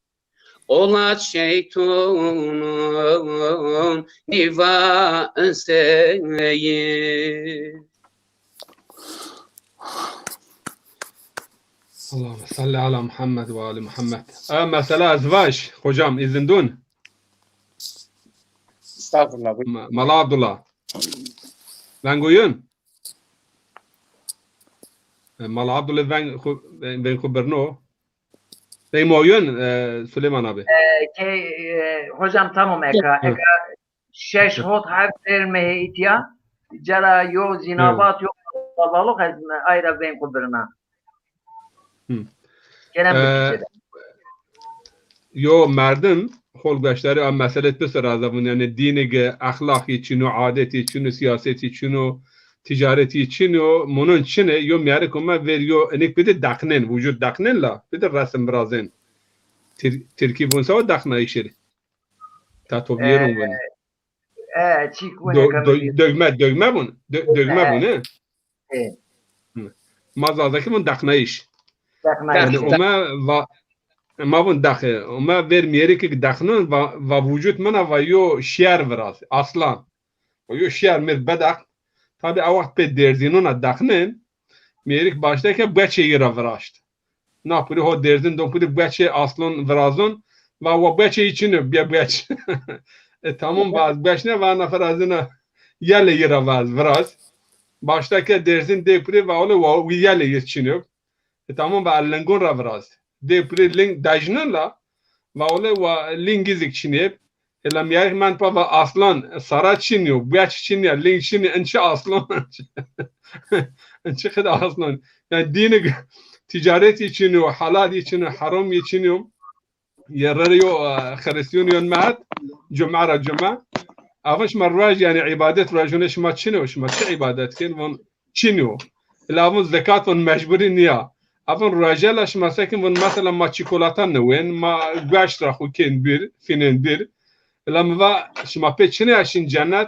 Olat şeytunun Nivâseyin Allahümme salli ala Muhammed ve ali Muhammed. Mesela azvaj hocam izindun. Estağfurullah. Mala Abdullah. Ben goyun. Mala Abdullah ben kuberno. Ben moyun Süleyman abi. Hocam tamam eka. Eka şeş hot harf vermeye itya. Cara yok zinabat yok. Babalık ezme ayra ben kuberna. Gelen bir kişide. Yo merdin holgaçları am meselet besar azabun yani dini ahlaki çinu adeti çinu siyaseti çinu ticareti çinu bunun çine yo miyare kuma veriyor enik bir de daknen vücut daknen la bir de resim brazin Türkiye bunsa o dakna işleri tatovyerun bunu Çik bu ne kadar dögme bunu dögme bunu Evet. mazaldaki bunu dakna iş Dakna yani işi. ما بون داخل ما ver میاری که داخلن و وجود من و یو شیار براز اصلا و یو شیار مر بداخ tabi avakt pe derzinin dakhnen میاری başta که بچه یرا وراشت نه پوری ها derzin دو پوری بچه اصلا ورازون و بچه için بیا بچه tamam باز بچه و نفر از نه یله یرا وراز başta که derzin de puri و اول و یله için tamam و لنگون را وراز de puri link dajnan la ve ole ve lingizik çinip elam yarih man pa ve aslan sara çiniyor bu yaş çiniyor link çini ençe aslan ençe kadar aslan yani dini ticaret için o halal için haram için yararıyor Hristiyan maat cuma cuma avış marraj yani ibadet rajune şma çiniyor şma çi ibadet ken von çiniyor elavun zekat von mecburi niya Avon rajala şmasakin von mesela ma çikolata newen ma gaşra huken bir finen bir lamva şma peçine yaşın cennet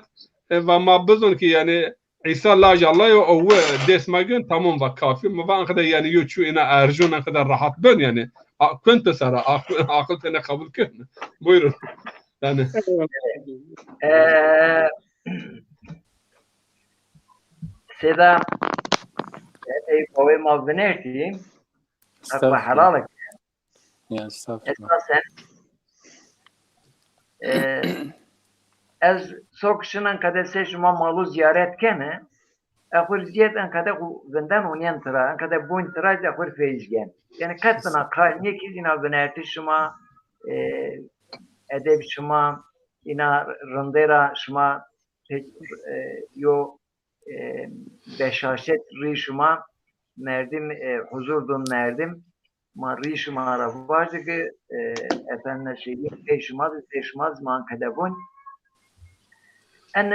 ve ma bizon ki yani İsa la jalla o desmagın tamam va kafi ma va kadar yani yuçu ina erjun kadar rahat ben yani kunt sara akıl tane kabul kın buyurun yani Seda kove mavbenerti akla halalık Ya estağfurullah. esasen ez sokşunan kadese şuma malu ziyaret kene akhur ziyet an kada vendan onyan tıra an kada boyn tıra akhur feizgen yani katına kayne ki ina benerti şuma edeb şuma ina rındera şuma yo beşaşet ri şuma merdim huzurdun merdim ma ri şuma ra vardı ki efendim şeyi peşmaz man kadabun en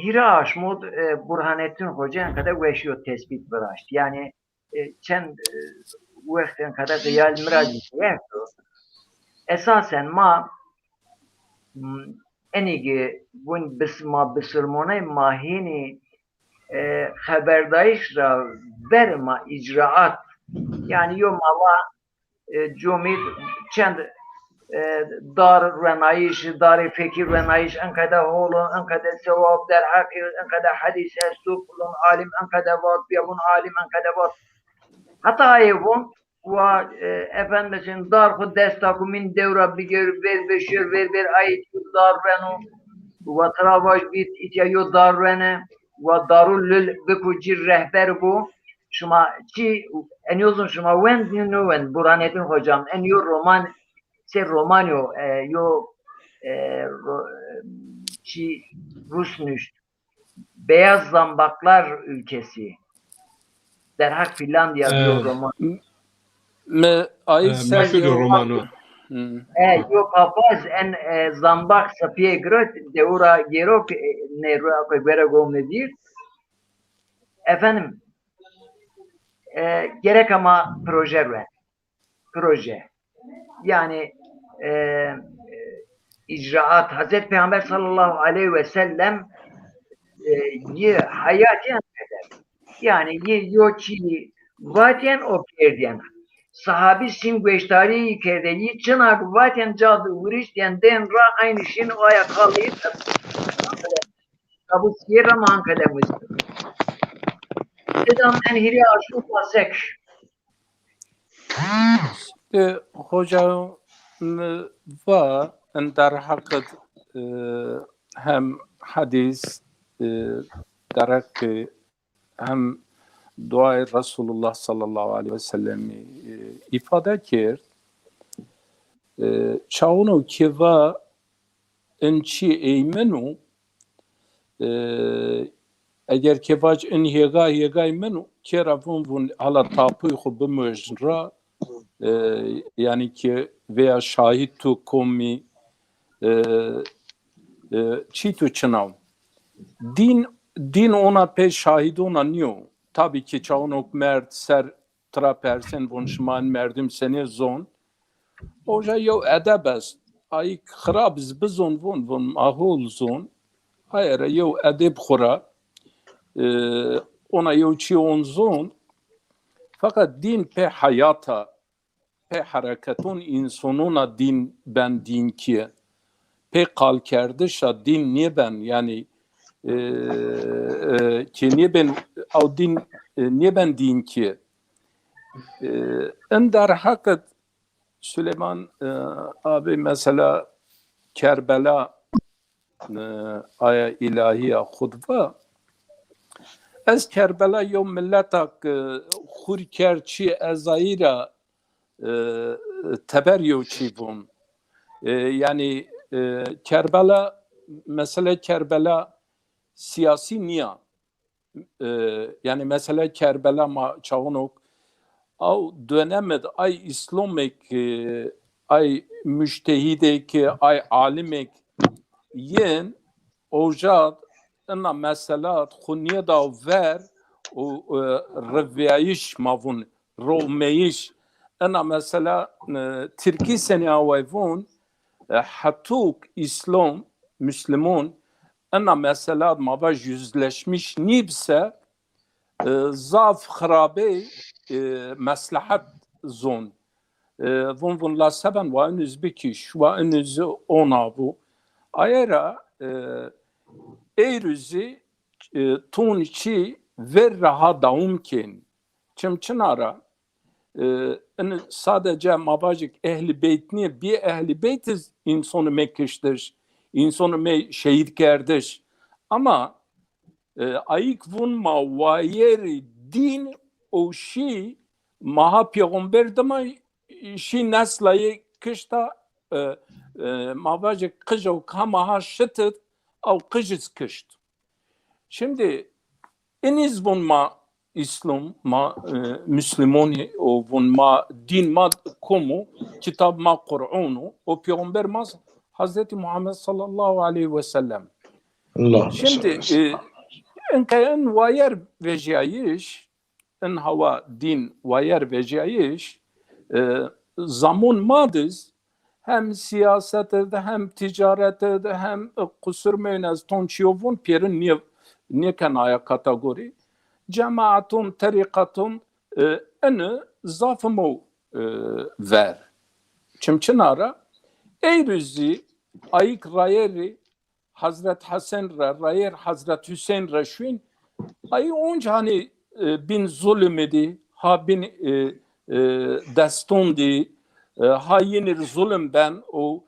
hira aşmud Burhanettin Hoca kadar veşiyor tespit bıraştı yani çend vaktin kadar yal miracı yaptı esasen ma enigi bun bisma bisirmone mahini haberdayış ra verma icraat yani yo mava cumit çend دار ونعيش دار فكر ونعيش أنقذ هولو أنقذ ثواب در حق أنقذ حديث أستو كلون عالم أنقذ وات بيبون عالم أنقذ وات حتى أيبون و efendim dar خود دستاكو من دورة بيجر ver beşer ver ayet dar benu ve travaş bit itiyo dar bene ve darul lil bekucir rehber bu şuma ki en uzun şuma when you know Burhanettin hocam en yo roman se romanyo yo ki Rusmuş Beyaz Zambaklar ülkesi derhak Finlandiya bir roman. مشهور رومانو Yo papaz en zambak sapiye grot deura gerok ne roa bera gomnedir. Efendim gerek ama proje var. Proje. Yani icraat Hazreti Peygamber sallallahu aleyhi ve sellem hayatiyen yani yo ki vaten o perdiyen sahabi sim gösteri kerdeyi çınak vaten cadı vuriş diyen den ra aynı şeyin o ayakalıyı tabu siyerra mankademiz dedam enhiri aşu pasek Hocam var در حقیقت هم حدیث در حق هم دعای رسول الله صلی الله علیه و سلم ifade کرد چاونو که و انچی ایمنو اگر که واج ان هیگای منو که رفون حالا تاپوی خود بموجن را yani ki veya şahit tu komi çi tu çınav din ona pe şahit ona niyo tabii ki çawnok mert ser trapersen bonşman merdim seni zon oja yo edebes ay xrabz bizon von mahul zon hayır yo edeb xura ona yo çi on zon fakat din pe hayata pe hareketun insanuna din ben din ki pe kal kerdişa din niye ben yani ki niye ben o din niye ben din ki en der hakikat Süleyman abi mesela Kerbela aya ilahiye hudva ez Kerbela yo milletak hurkerçi ezayira teberyo çivun yani Kerbela mesela Kerbela siyasi niya yani mesela Kerbela ma çağınok av dönemed ay İslamek ay müştehidek ay alimek yen ojad ena mesela khuniye da ver o reviyiş mavun romeyiş ena mesela Türkiye seni avayvun hatuk İslam Müslüman ena mesela mavaj yüzleşmiş nibse zaf kharabe maslahat zon von la seven ve önüz bikiş ve önüz ona bu ayara eyrüzi tunçi ver raha daumken çimçinara sadece mabajik ehli beyt niye bir ehli beytiz insanı mekkeştir insanı şehit kerdiş ama ayık vun ma vayeri din o şey maha peygamber dema şey neslayı kışta mabajik kış o kamaha şıtıt o kışız kışt şimdi eniz vun ma İslam ma Müslüman o vun ma din ma komu kitap ma Kur'anu o peygamber ma Hazreti Muhammed sallallahu aleyhi ve sellem Allah şimdi en vayer veciyiş en hava din vayer veciyiş zaman madız hem siyasette hem ticarette hem kusur meynez tonçiyovun pirin niye kanaya kategori cemaatun tarikatun eni zafımı ver çimçinara Eyruzi ayık rayeri Hazret Hasan rayer Hazret Hüseyin Reşvin ayı onca hani bin zulüm edi ha bin destondi ha yeni zulüm ben o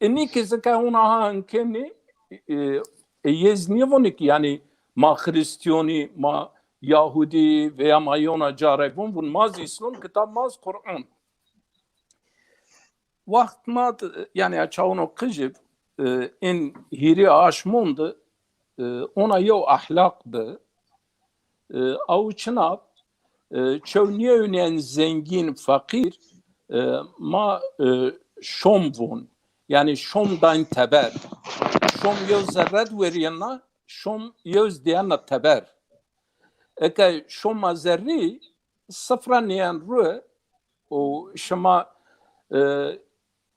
inni kizika ona hankeni yeznivonik yani ma Hristiyoni ma Yahudi veya ma Yona carevun bun maz İslam kitap maz Kur'an vakt ma yani açağını kıcıp in hiri aşmundu ona yo ahlakdı او çınap çövniye önen zengin fakir ma şom vun yani şomdan teber şom yoz zerret veriyana şom yoz diyana teber eke şoma zerri sıfra niyen ru o şama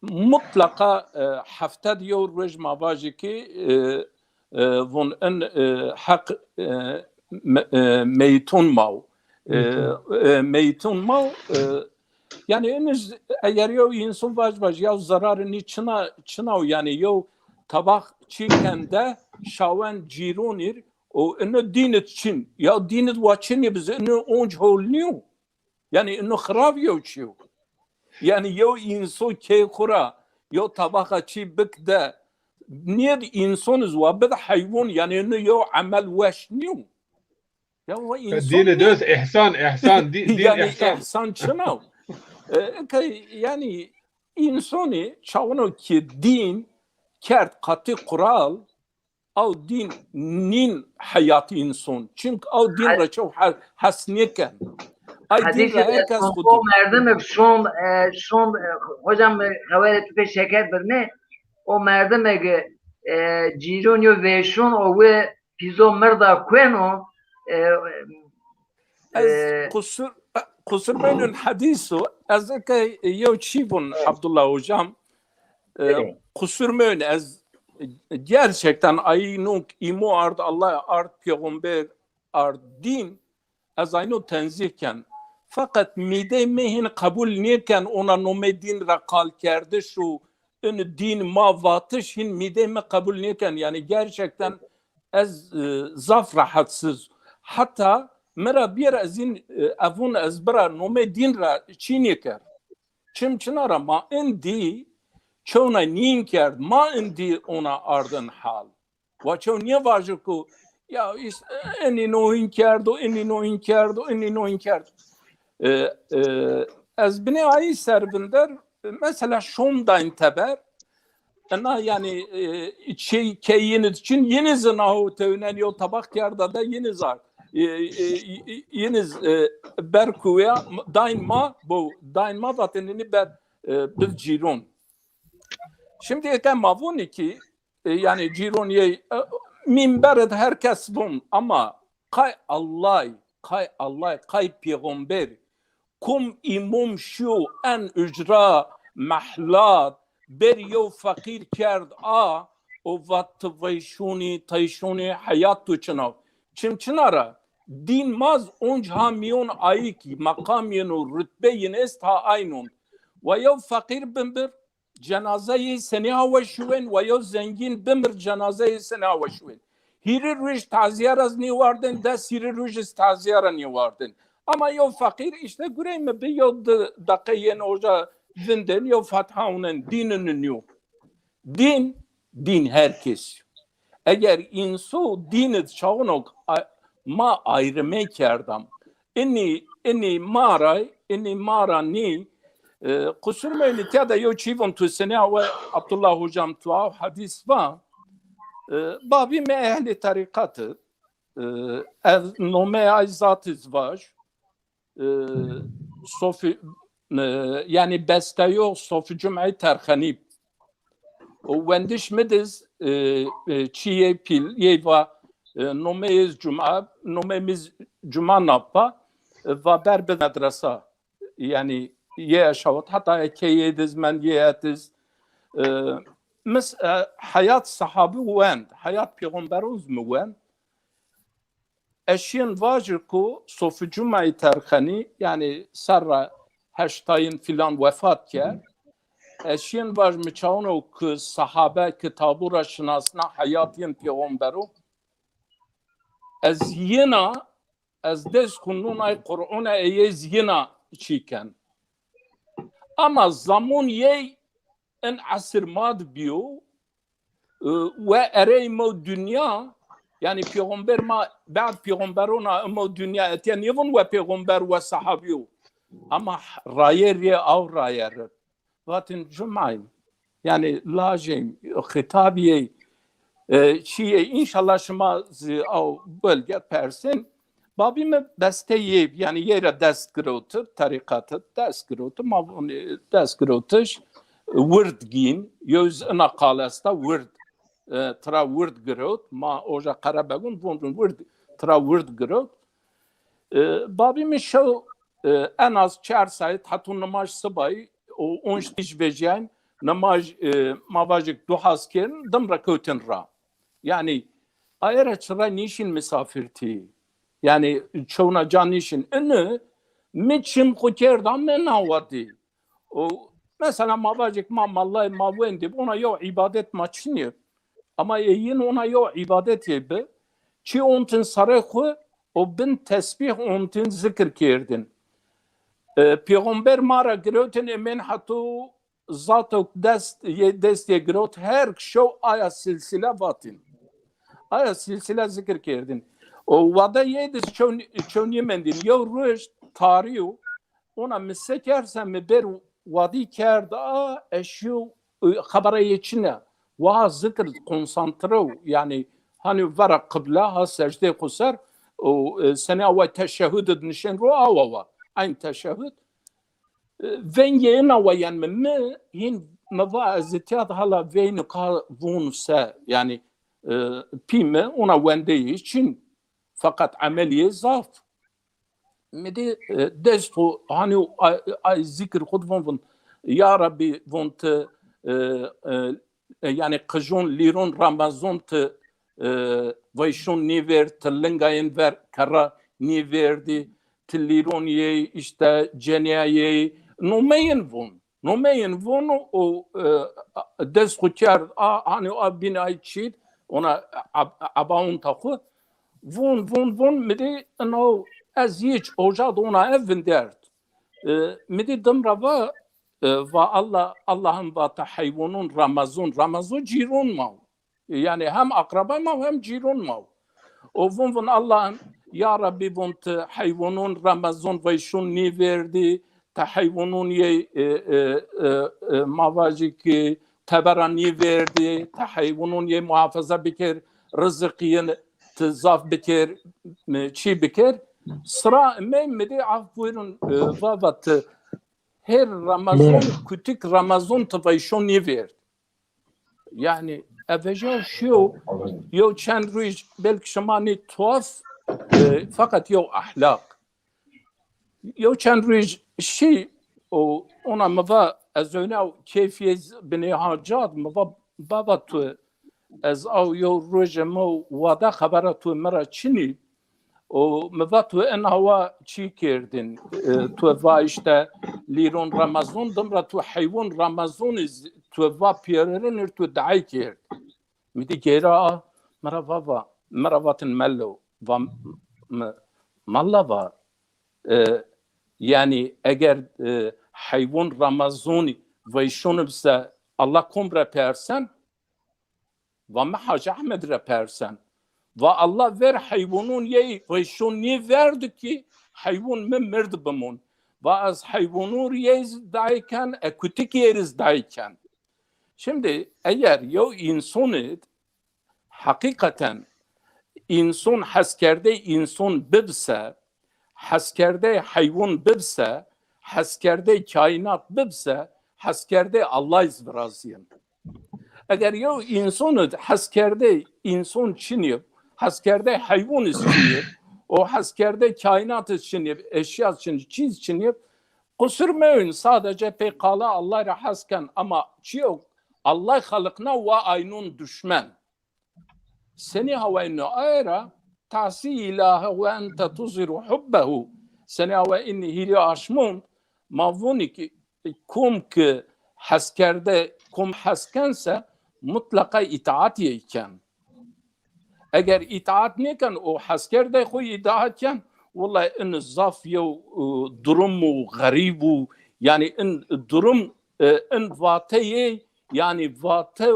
mutlaka hafta diyor rejma bajı ki von en hak meytun mav meytun mav yani henüz eğer yo insan vaz ya zararını çına yani yo tabak çiğken de şaven cironir o ene dinet çin ya dinet vaçin ya bize ene onç holniyor yani ene xrab yo çiyor yani yo insan ke kura yo tabaka çi bik de niye insanız var bir de hayvan yani ene yo amel veşniyor ya o insan dini döz ihsan din yani ihsan ihsan çınav yani insanı çağını ki din kert katı kural او din nin hayatı insan çünkü o din ra çok hasniyken ay din Hadis-i ra herkes o kudu merdem şon hocam havale tüpe şeker birne o merdem cironyo ve şon o ve pizo merda kueno az kusur benim hadisu az ki yo çivun Abdullah hocam kusur benim az gerçekten aynı imo ard Allah ard peygamber ard din az aynı tenzihken fakat mide mehin kabul niyken ona nome din rakal kerdi şu ön din ma vatış hin mide me kabul niyken yani gerçekten az zaf rahatsız hatta mera bir azin avun azbara nome din ra çiniker çimçinara ma indi çona nin kerd ma indi ona ardın hal ve çon niye vajı ku ya işte eni no inkerdo eni no inkerdo eni no inkerdo az bine ayı serbinder mesela şomdan teber ana yani şey keyiniz için yeni zınahu tevnen yol tabak yerde da yeni zar yeni berkuya daima bu daima vatanını ber bir ciron şimdi eken mavuni ki yani cironiye minberet herkes bun ama kay Allah kay peygamber kum imam şu en ücra mahlat ber yo fakir kerd o vat tayşuni hayat tuçnav çimçinara din maz onca milyon ayki makam yenu rütbe yenest ha aynun ve yo fakir bimbir cenazeyi seni havaşuven ve yo zengin bimbir cenazeyi seni havaşuven hiri rüj taziyar az ni vardın des hiri rüj taziyara ni vardın ama yo fakir işte göreyim bir yo dakiyen orada zinden yo fathaunun dininin yok din herkes eğer insan dini çağınok ma ayrıme kerdam inni mara ni kusur meylite de yo çivon tu sene ve Abdullah hocam tu hadis var babi me ehli tarikatı nome ayzatiz var sofi yani besteyo sofi cum'ay terhanib wendiş mediz çiye pil yeva nomeyz cuma nomemiz cuma nappa ve berbe medresa yani ye şavat hatta ekeyediz men yetiz mis hayat sahabi wen hayat peygamberuz mu wen eşin vajir ku sofi cuma'yı terhani yani sarra heştayın filan vefat ker اشین واج مچاونو که صحابه کتابو را شناسنا حیاتین پیغمبرو از ینا از دست کنون ای قرآن ایز ینا چیکن اما زمان یه ان عصر ماد بیو و اره مو دنیا yani peygamber ma بعد پیغمبرون اما دنیا اتیان یون و پیغمبر و صحابیو اما رایر او رایر واتن جمعیم yani lajim خطابیه چیه انشالله شما او bölge persin babim desteği yani yere dest gırıltı tarikatı dest gırıltı ma dest gırıltış word gin yüz ana kalasta word tra word gırılt ma oja karabagun vondun word tra word gırılt babim şu en az 4 saat hatun namaz sabahı o 13 beceğin namaz mavajik duhas kerin damra köten ra yani ayra çıra nişin misafirti yani çoğuna can nişin ını miçim kukerdan men avadi o mesela mavajik mamallahi mavendi ona yo ibadet maçını ama yin ona yo ibadet yebe çi ontin sarıkı o bin tesbih ontin zikir kerdin Peygamber mara girotin emin hatu zato dest ye girot her şov aya silsile vatin aya silsile zikir kerdin o vada yedis çon yemendin yo ruş tarihu ona misekersen mi ber vadi kerda eşyu habara yeçine va zikir konsantre yani hani vara kıbla ha secde kusar o sene ve teşehhüd nişen ro avava aynı teşehhüd Vengena ve yani me hin mava zitiyat hala veyni ka vunsa yani pime ona vendeyi için fakat ameliye zaf. Medi desto hani ay zikir kudvon ya Rabbi vont yani kıjon liron Ramazan te vayşon niver tellengayen ver kara niverdi tiliron ye işte ceniye nomeyin von o dest kutar hani o binayı çit ona abaun taku von medi no az hiç oca da ona evin dert medi damrava ve Allah'ın ve hayvanın Ramazan ciron ma yani hem akraba ma hem ciron ma o von Allah'ın ya Rabbi von hayvanın Ramazan ve şun ni verdi hayvanın ye mavacik tabarani verdi hayvanın ye muhafaza bikir rızkıyın tezaf bikir çi bikir sıra memmedi afvirun vavat her Ramazan küçük Ramazan tavayşon ni verdi yani evvel şu yo çend ruj belki şamani tuhaf fakat yo ahlak yo çend ruj şey o ona mava az öne keyfiyet beni harcat mava baba tu az au yo rojemo vada habara tu mara çini o mava tu en hava çi kerdin tu va işte liron Ramazan damra tu hayvan Ramazan tu va piyerin tu dai kerd midi gera maravatın mello va mallava yani eğer hayvan Ramazani ve şunu bize Allah kumra persen ve Hacı Ahmed repersen ve Allah ver hayvanun ye ve şunu niye verdi ki hayvan mırdı bımon ve az hayvanur yez dayken kütük yeriz dayken şimdi eğer yo insanı hakikaten insan haskerde insan bibse haskerde hayvan bibse haskerde kainat bibse haskerde Allah izrazıyım. Eğer yo insanı haskerde insan çinip haskerde hayvan çinip o haskerde kainat çinip eşya çinip çiz çinip kusur meün sadece pekala Allah'a hasken ama yok Allah halıkna ve aynun düşman seni havaynu ayra ta'si ilahe ve ente tuziru hubbehu seni hava inni hili aşmun mavuni ki kum ki heskerde kom heskense mutlaka itaat yeyken. Eğer itaat nekan o heskerde koy itaatken vallahi in zaf yo durumu garibu yani in durum in vateye yani vate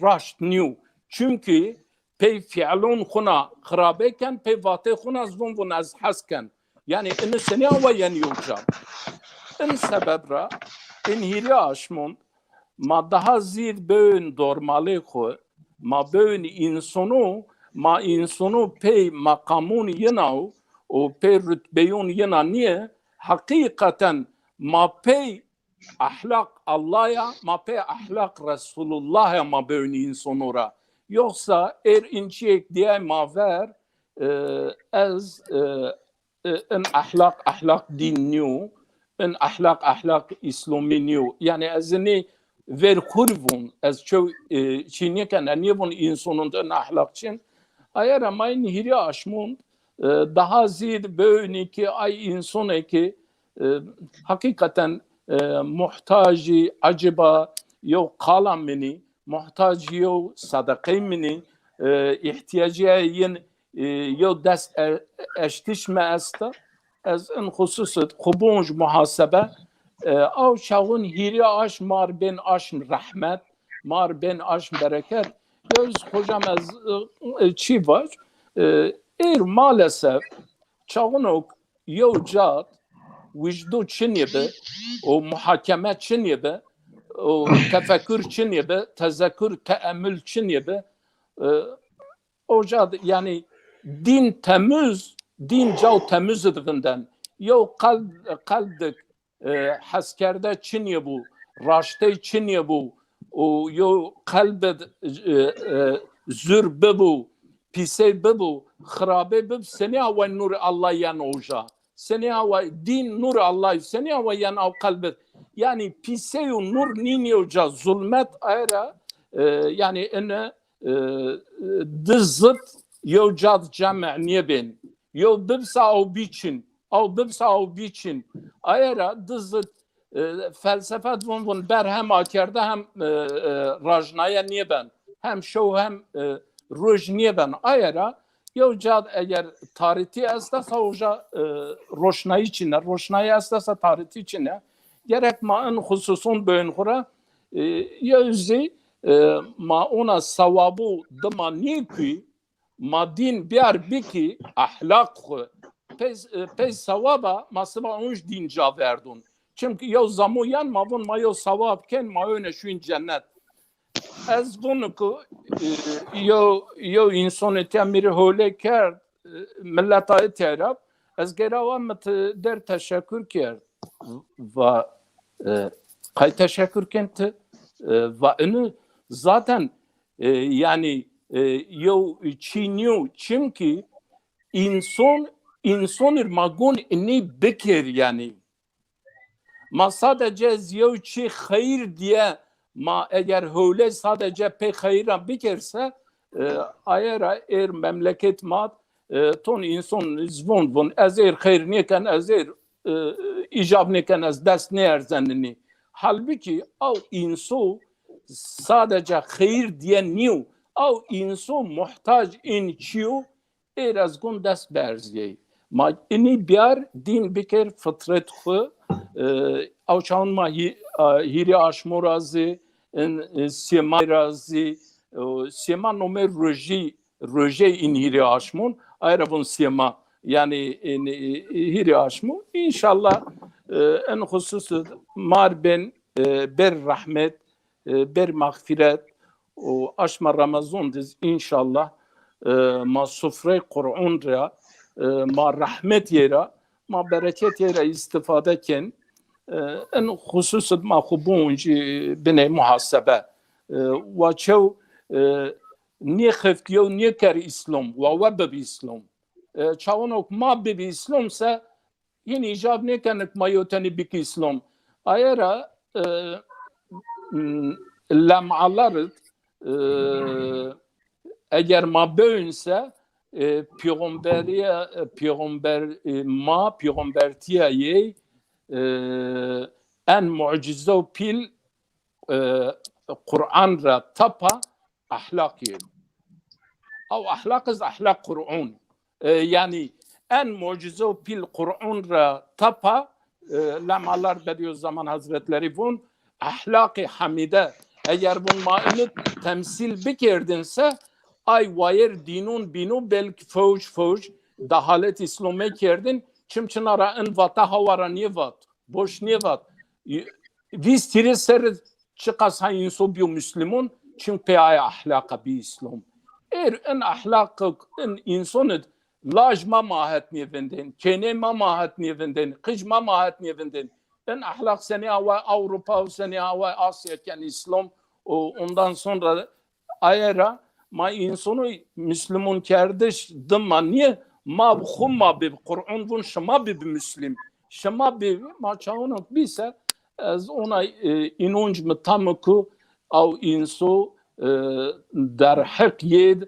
raşt niu. Çünkü pey fiilun khuna kharabeken pey vate khuna zvon von az hasken. Yani in sene ve yani yoksa. In sebebra in hiri aşmon ma daha zir bön normale xo ma bön insonu pey makamun yenav o pey rütbeyun yena niye hakikaten ma pey ahlak Allah'a ma pey ahlak Resulullah'a ma bön insonura yoksa inçiyek diye ma ver az in ahlak din niu in ahlak İslami niu yani azini ver kurvun az çok çiğneken aniyevun insanın ahlak için ayar ama hiri aşmun daha ziyade böyle ki ay insana ki hakikaten muhtacı acaba yok kalan mini muhtacı yok sadakay mini ihtiyacı yok dest eştişme esta az en hususet kubunj muhasebe او شاون هیری آش مار بین آش رحمت مار بین آش bereket göz hocam az çi var maalesef çağınok yevcat vicdu çinibe o muhakeme çinibe o tefekkür çinibe tezekkür teemmül çinibe hocam yani din temiz din cav temiz edivinden yev kalbdik heskerde çiniye bu, raşte çiniye bu, o yo kalbe zürbe bu, pise bu, kharabe bu, seni hava nur Allah yan oja, seni hava din nur Allah, seni hava yan av kalbe, yani pise yo nur nini oja, zulmet ayra, yani ene dızzıt yo cad cem' niye ben, yo bibsa o biçin. او ببسا او بیچین ایرا دزد فلسفت ون برهم کرده هم راجنای نیبن هم شو هم روج نیبن ایرا یو جاد اگر تاریتی است سوجا روشنایی چینه روشنایی است تاریتی چینه gerek ma en hususun bön khura yüzü ma ona savabu dama niki ma din biar biki ahlak pez savaba masıba onç dinca verdun. Çünkü yo zamoyan mavun ma yo savab ken ma öne şu cennet. Ez bunu ku yo insanı temiri hole ker milleta terap ez geravam der teşekkür ker ve kay teşekkür kenti ve onu zaten yani yo çiniyo çünkü İnsanır magun inni bekir yani. Ma sadece ziyevçi hayır diye ma eğer öyle sadece pek hayıra bekirse ayara memleket mat ton insan zvon von ezer hayır neken ezer icab neken az dest ne erzennini. Halbuki o insan sadece hayır diye niu o insan muhtaç in çiu az gun dest berziye. Ma ini biar din biker fıtrat xu avçan ma hiri aşmorazi sema razi sema nomer roje in hiri aşmon ayrabun sema yani hiri aşmo inşallah en hususu mar ben ber rahmet ber mağfiret o aşma ramazan diz inşallah ma sofre Kur'an ra ma rahmet yera ma bereket yera istifade ken en husus ma khubunji bine muhasebe ve çev niye xefkiyo niye ker İslam ve web İslam çavanok ma bi İslamsa yine icab ne kenek mayotani bik İslam ayara lam'alar eğer ma böyünse peygambertiye en mucize pil قرآن را تپا احلاقی او احلاق از احلاق قرآن yani en mucize o pil Kur'an'ra tapa lamalar Bediüzzaman Hazretleri bun ahlak-ı hamide eğer bun maını temsil bikirdinse ay vayır dinun binu belki fauj da halet İslam'e kirdin çimçinara en vata havara nivat boş nivat biz tiri ser çıkas ha inso biyo Müslüman çünkü ay ahlaka bi İslam en ahlak en insanı لاج ما ماهت نیوندن کنه ما ماهت نیوندن قج ما ماهت نیوندن en ahlak seni hava Avrupa seni hava Asya yani İslam ondan sonra ayara ma insonu Müslüman kardeş dıma niye ma khumma bi Kur'an bun şama bi Müslim şama bi ma çağını bise az ona inanç mı tam ku av inso der hak yed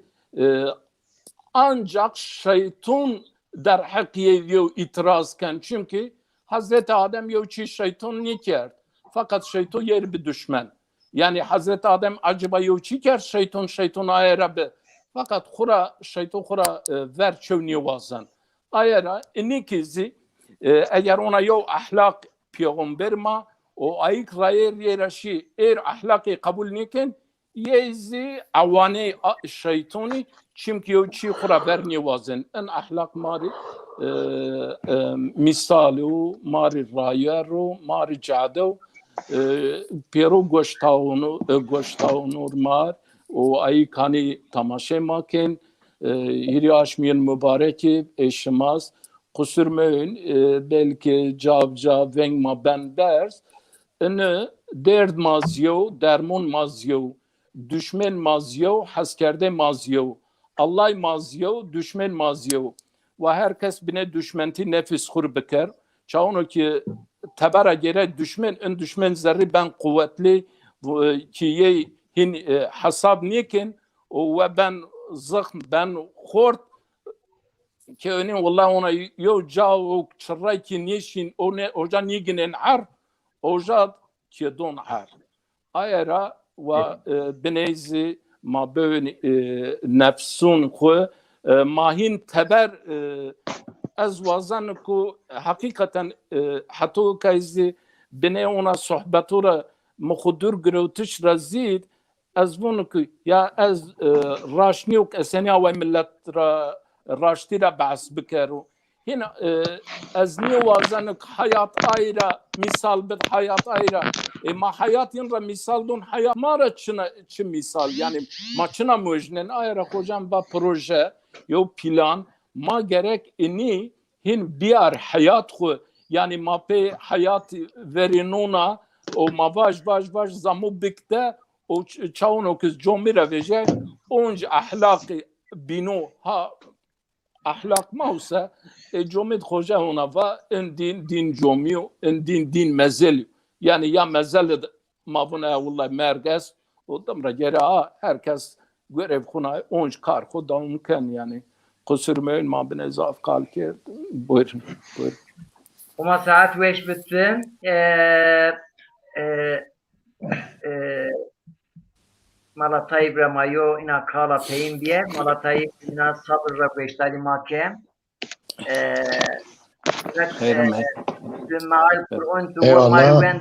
ancak şeytan der hakiye itiraz kan çünkü Hazreti Adem yevçi şeytan ne kerd fakat şeytan yer bir düşman yani Hazreti Adem acaba yevçi ker şeytan ayara fakat xura şeytan xura ver çevni vazan ayara inikizi eğer ona yo ahlak peygamber ma o ayık rayır yeraşi ahlakı kabul niken yezi avane şeytani çünkü o çi xura berni vazin en ahlak mari misalu mari rayero mari cado pero goştaunu mar o ay kani tamaşe maken hiri aşmiyen mübareki eşmaz kusurmeyin belki cavca vengma ben ders ene derd mazyo dermon mazyo düşman mazyo haskerde mazyo Allah mazyo, düşman mazyo. Ve herkes bine düşmenti nefis kur biker. Çağını ki tebara gere düşman, en düşman zerri ben kuvvetli ki ye hin hesab nikin ve ben zıkm, ben khort ki önin vallahi ona yo cav çırray ki nişin oca niginin ar oca ki don ar. Ayara ve binezi ma böyle nefsun ku mahin teber az vazan ku hakikaten hatta kayzi bine ona sohbetura mukhudur grovtiş razid az bunu ku ya az raşniyuk esenia ve millet raştira bas bikeru hina az niye vazan hayat ayra misal bir hayat ayra ma hayatın ra misal don hayat mara çın misal yani maçına mujnen ayra hocam ba proje yo plan ma gerek ini hin biar hayat khu yani ma pe hayat verinona o ma baş zamu bikte o çauno kız jomira veje onj ahlaki bino ha ahlak mausa jomid hoca ona va en din jomiyo en din mezel yani ya mezel mabuna vallahi merkez o damra gere herkes görev kuna onj kar da mümkün yani kusurmayın ma bine zaf kalker buyurun Ama saat 5 bitti. Malatay Bramayo ina kala peyin biye Malatay ina sabırla beştali make Maal Kur'an Eyvallah.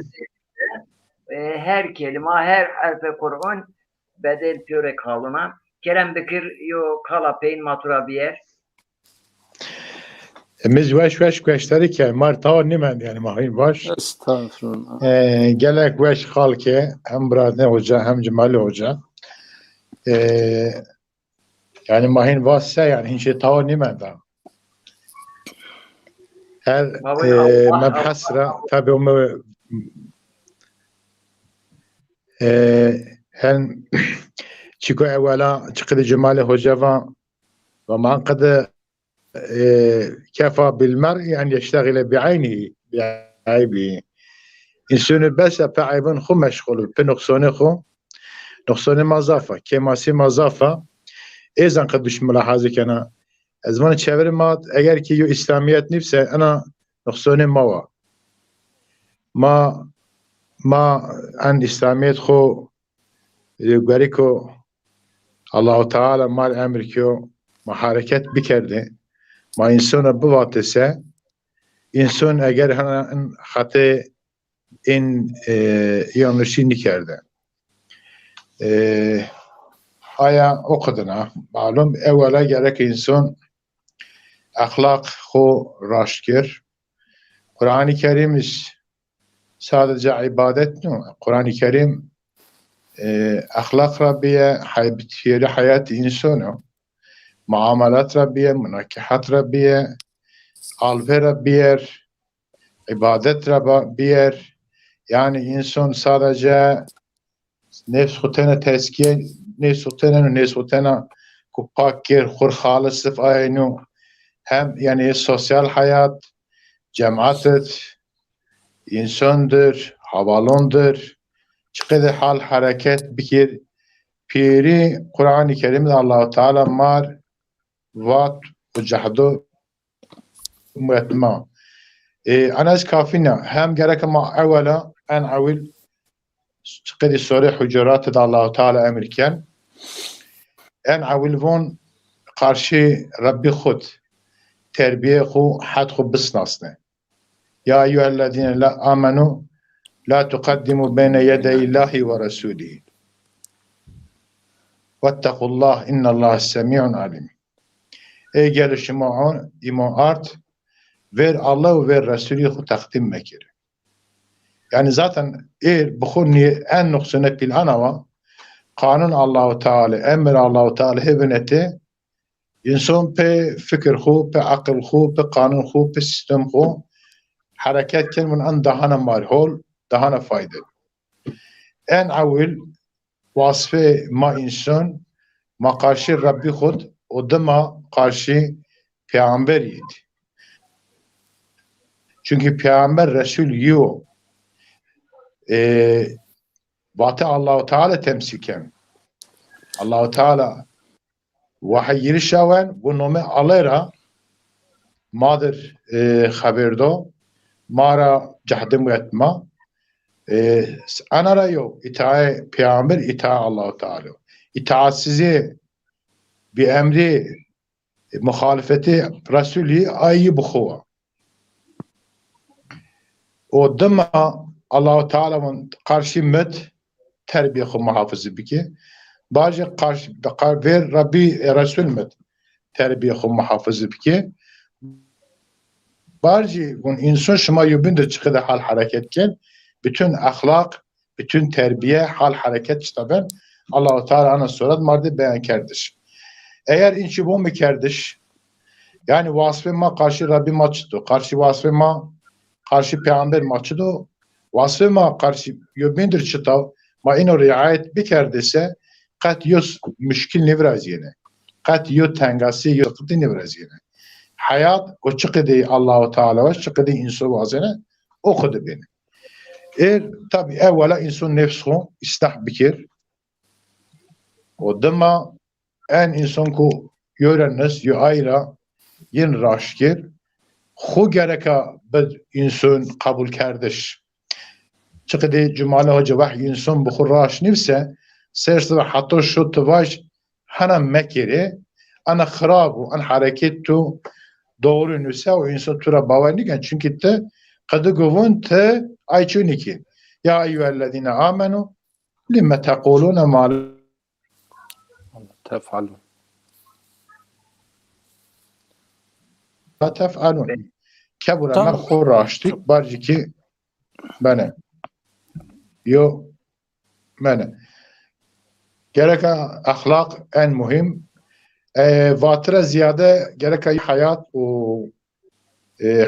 her kelime her harfe Kur'an bedel piyore kalına Kerem Bekir yo kala peyin matura biyer Biz veş kveşleri ki marta nimen yani mahin baş. estağfurullah Gelek veş halke hem Bradne Hoca hem Cemali Hoca. Yani mahin vassa yani hinşe ta nimen da. Her mebhasra tabi o hem çiko evvela çıkıdı Cemali Hoca ve manqadı كفى بالمرء أن يشتغل بعينه بعيبه إنسان بس فعيبن خو مشغول بنقصان خو نقصان مضافة كماسي مضافة إذا قد مش ملاحظة كنا زمان تشاور ما أجر كيو إسلاميات نفسه أنا نقصان ما ما عن إسلاميت خو يقوليكو الله تعالى مال أمريكيو ما حركت بكرده ما إنسان بواتسه إنسان اگر هن خطه این yanlışı nikerdi. Aya okuduna malum evvela gerek insan ahlak xo raşkir. Kur'an-ı Kerim sadece ibadet mi? Kur'an-ı Kerim ahlak Rabbiye hayatı hayat insanı muamelat Rabbiye münakahat Rabbiye alve Rabbiye ibadet Rabbiye yani insan sadece nefs hutena teskiye nefs hutena kupak gir khur halis sif aynu hem yani sosyal hayat cemaatet insandır havalondur çıkıdı hal hareket bikir piri Kur'an-ı Kerim'de Allah-u Teala mar vat ve cahdu müetma anaz kafina hem gerek ama evvela en avil çıkıdı soru hucuratı da Allah-u Teala emirken en avil von karşı Rabbi khud terbiye khu had khu bisnasne ya eyyühellezine la amenu la tuqaddimu beyne yedeyillahi ve rasulihi vettekullah innallah semi'un alim ey gelişime iman art ver Allah ve Resulü khu takdim mekir yani zaten bu en noksanet bil anava kanun Allah-u Teala emir Allah-u Teala hevneti insan pe fikir khu pe akıl khu pe kanun khu pe sistem khu hareket kelmen an dahana marhol dahana faydalı en avil vasfı ma insan ma karşı Rabbi khud o da ma karşı peygamberiydi çünkü peygamber Resul yiyor Vatı Allah-u Teala temsiken Allah-u Teala vahiy şaven bu nome alera madır haberdo mara cahdim etma anara yok itaat peygamber itaat Allah-u Teala itaatsizi bir emri muhalefeti Resulü ayı buhuva o dama Allah-u Teala'nın karşı met terbiye muhafızı biki bazı karşı ver Rabbi Resul met terbiye muhafızı biki bazı bu insan şuma yubinde çıkıdı hal hareketken bütün ahlak bütün terbiye hal hareket işte ben Allah-u Teala ana sorat mardı beyan kardeş eğer inçi bu mu kardeş yani vasfıma karşı Rabbi maçtı karşı vasfıma karşı peygamber maçtı vasfıma karşı yubindir çıtav ma ino riayet bikerdese kat yus müşkil nevraziyene kat yu tengasi yu sıkıntı nevraziyene hayat o çıkıdı Allah-u Teala ve çıkıdı insan vazene okudu beni tabi evvela insan nefsu istah bikir o dama en insan ku yörennes yu ayra yin raşkir xu gereka bir insan kabul kardeş çıkıdı cumale hoca vahiy insan bu raş nefse serse ve hatta şu tıvaş hana mekeri ana kharabu an hareketu doğru nüse o insan tura bavandiken çünkü te kadı govun te ayçuniki ya eyyühellezine amenu limme tekulune mal tefalun la tef'alun kebura mekhu raştik barcı ki bana yo bana gerek ahlak en mühim vatıra ziyade gerek hayat o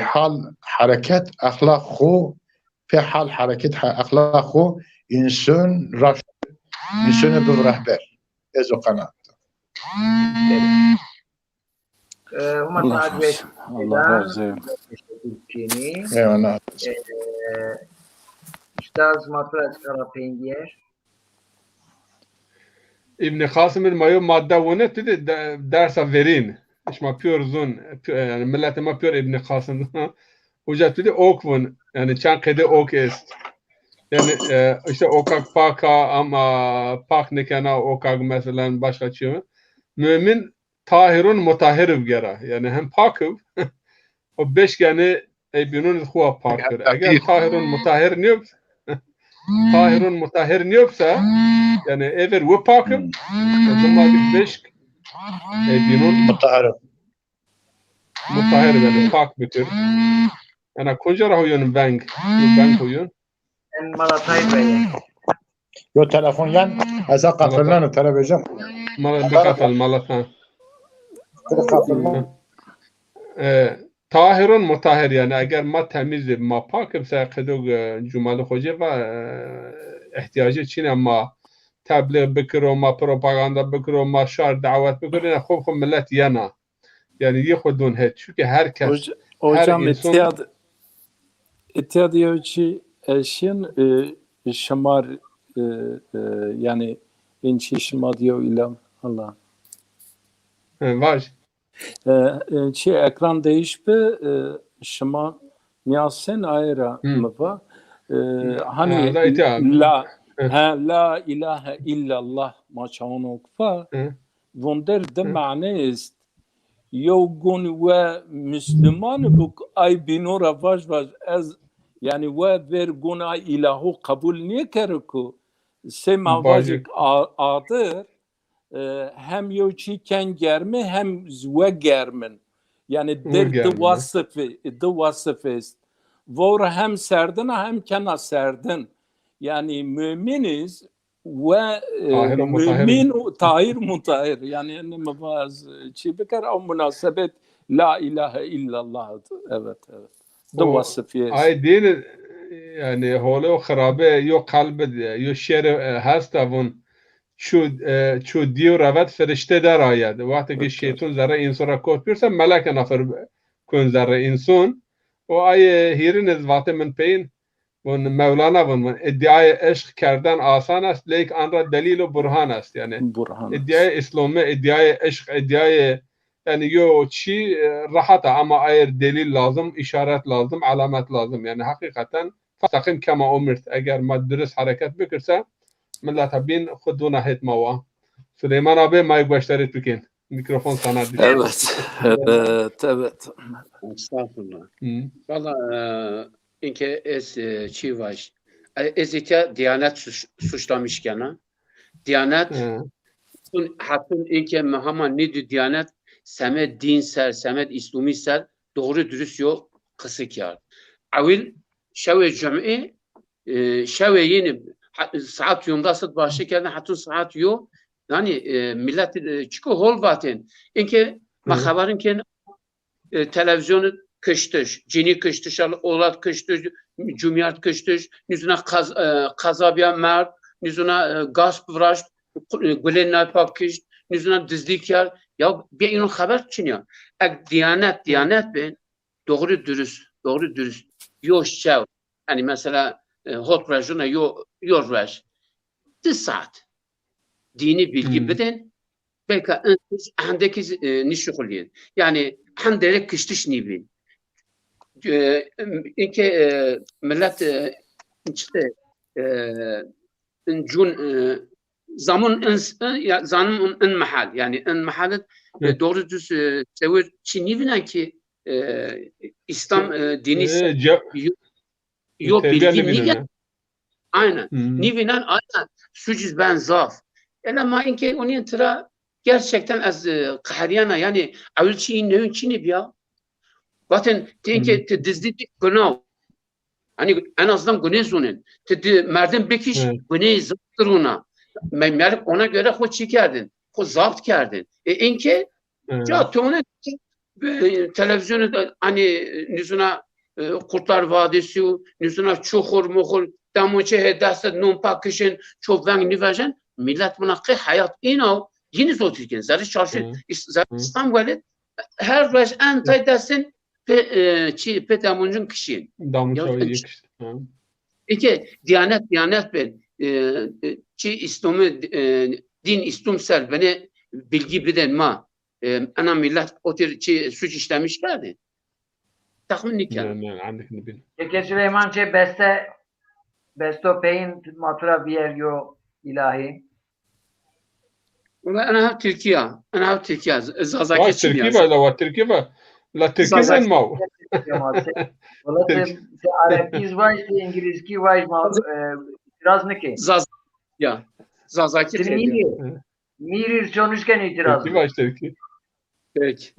hal hareket ahlak xo pe hal hareket ahlak xo insan raş insan bir rehber ezo kanat Allah razı olsun. eyvallah Ustaz Matras Karapengiyer İbn Kasım'ın mayo madde vone dedi dersa verin. İşte pür zun yani millete ma pür İbn Kasım. Hoca dedi ok vun yani çan kede ok est. Yani işte okak paka ama pak nekana okak mesela başka şey mi? Mümin tahirun mutahhir gera. Yani hem pakıv o beş yani binun huwa paktır. Eğer tahirun mutahhir yok tahirun mutahhir yoksa yani eğer ve pakıv o zaman bir beş binun Mutahharım. mutahhir yani pak bitir. Yani kuncara huyun bank huyun. En Malatay Bey'e. Yo telefon yan. Asa kafirlerini televizyon. Mala bekatal malaka. Kafirlerini. Tahirun mutahhir yani eğer ma temiz ma pak ise kadog cumali hoca ve ihtiyacı için ama tebliğ bikro ma propaganda bikro ma şar davet bikro ne خوب millet yana yani yıkudun het çünkü herkes Hocam insan ihtiyacı eşin şamar yani inçi şamar diyor ilam Allah. var Ekran değiş be şama niyasen ayrı mı var? Hani la ilahe illallah maçan okfa wunder de mane ist yogun ve Müslüman bu ay binora vaş az yani ve ver guna ilahu kabul niye kerku sema vajik adır hem yoçiken germe hem zwe germen yani der de vasıf ist vora hem serdin hem kena serdin yani müminiz ve mümin tahir mutahhir yani ne mabaz çi bekar o münasebet la ilahe illallah evet de vasıf ist ay din yani holo kharabe yo kalbe yo şer hastavun çu diyor evet ferişte der ayet. Vakti ki şeytan zerre insana korkuyorsa melek nafır kun zerre insan o ay hiriniz vakti min peyin ve Mevlana bunun iddiayı eşk kerden asan است لیک آن را دلیل و برهان است yani iddiayı İslam'ı iddiayı eşk iddiayı yani yo çi rahat ama eğer delil lazım işaret lazım alamet lazım yani hakikaten فاستقم كما أمرت eğer madris hareket bükürse millet bin khuduna hitmawa. Süleyman abi mayık başları tüken. Mikrofon sana düşüyor. Evet. Estağfurullah. Valla inke ez çi var. Ez ite Diyanet suçlamışken ha. Diyanet hatun inke Muhammed ne Diyanet semet din ser, semet İslami ser doğru dürüst yok kısık yar. Avil şeve cem'i şeve yeni saat yumda sıt başı kerdin hatun saat yok. Yani millet çıkı hol vaten. İnke ma haberin ki televizyonu kıştış, cini kıştış, olat kıştış, cumhuriyet kıştış, yüzüne kazabiya mer, yüzüne gasp vraşt, gülen napak kışt, yüzüne dizlik yer. Ya bir onun haber için ya. Diyanet ben doğru dürüst. Yok şev. Yani mesela hot rejuna yok reş. 2 saat. Dini bilgi beden. Belki andaki nişukuliyen. Yani handere kıştış nibin. İnke millet işte cun zaman zanım en mahal yani en mahalet doğru düz sever Çin'ivinen ki İslam dini yok bilgi niye aynen nivinen aynen suciz ben zaf ama inke onun tıra gerçekten az kahriyana yani avul Çin ne Çin'i ya zaten tenke dizdik günah hani en azından günah zonun merdim bekiş günah zıttırına memek ona göre hoş çekerdin hoş zapt kerdin inke ya tonu televizyonu hani nüzuna Kurtlar Vadisi nüzuna çukur muhur damuçe hedastet non pakışın çok vang nüvejen millet buna ki hayat ino yeni zotiken zarı çarşı İstanbul'da her vez antay desin pe damuncun kişi İki Diyanet ben İslam'ı din İslamsel beni bilgi biden ma ana millet o tür suç işlemişlerdi. Tahmin niken. Peki Süleyman beste besto peyin matra biyer yo ilahi. والله أنا هاو تركيا زازاكي واش تركي تشيليا لا تركي لا تركي زازاكي زين ماو Valla تركي se Arapîz var, se İngilizki var ma itiraz ne ki? زازاكي Sen تركيا Mirir konuşken itiraz تركي mı? واش تركي Peki.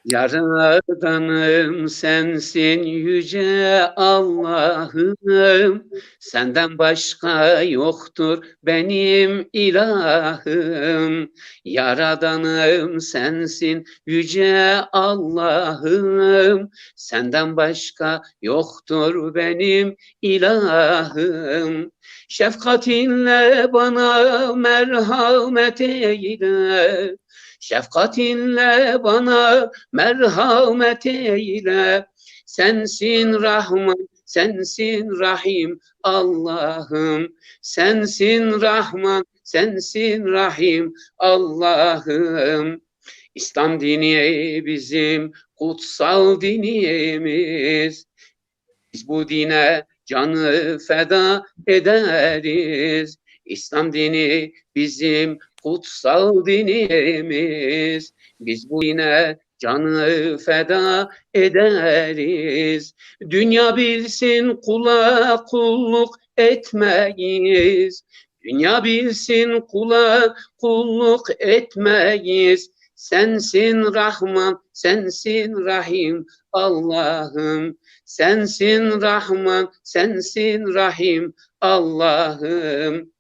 Yaradanım sensin yüce Allah'ım, senden başka yoktur benim ilahım. Yaradanım sensin yüce Allah'ım, senden başka yoktur benim ilahım. Şefkatinle bana merhamet eyle, şefkatinle bana merhamet eyle. Sensin Rahman, sensin Rahim Allah'ım. Sensin Rahman, sensin Rahim Allah'ım. İslam dini bizim kutsal dinimiz. Biz bu dine canı feda ederiz. İslam dini bizim kutsal dinimiz. Biz bu dine canı feda ederiz. Dünya bilsin kula kulluk etmeyiz. Dünya bilsin kula kulluk etmeyiz. Sensin Rahman, sensin Rahim Allah'ım. Sensin Rahman, sensin Rahim Allah'ım.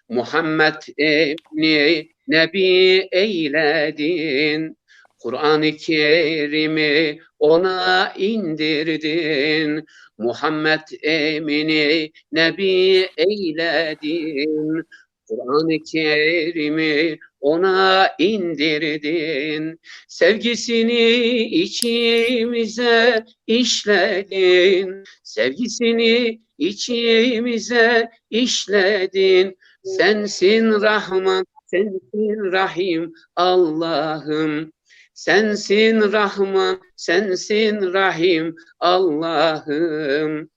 Muhammed ebni Nebi eyledin. Kur'an-ı Kerim'i ona indirdin. Muhammed emini Nebi eyledin. Kur'an-ı Kerim'i ona indirdin. Sevgisini içimize işledin. Sevgisini içimize işledin. Sensin Rahman, sensin Rahim Allah'ım. Sensin Rahman, sensin Rahim Allah'ım.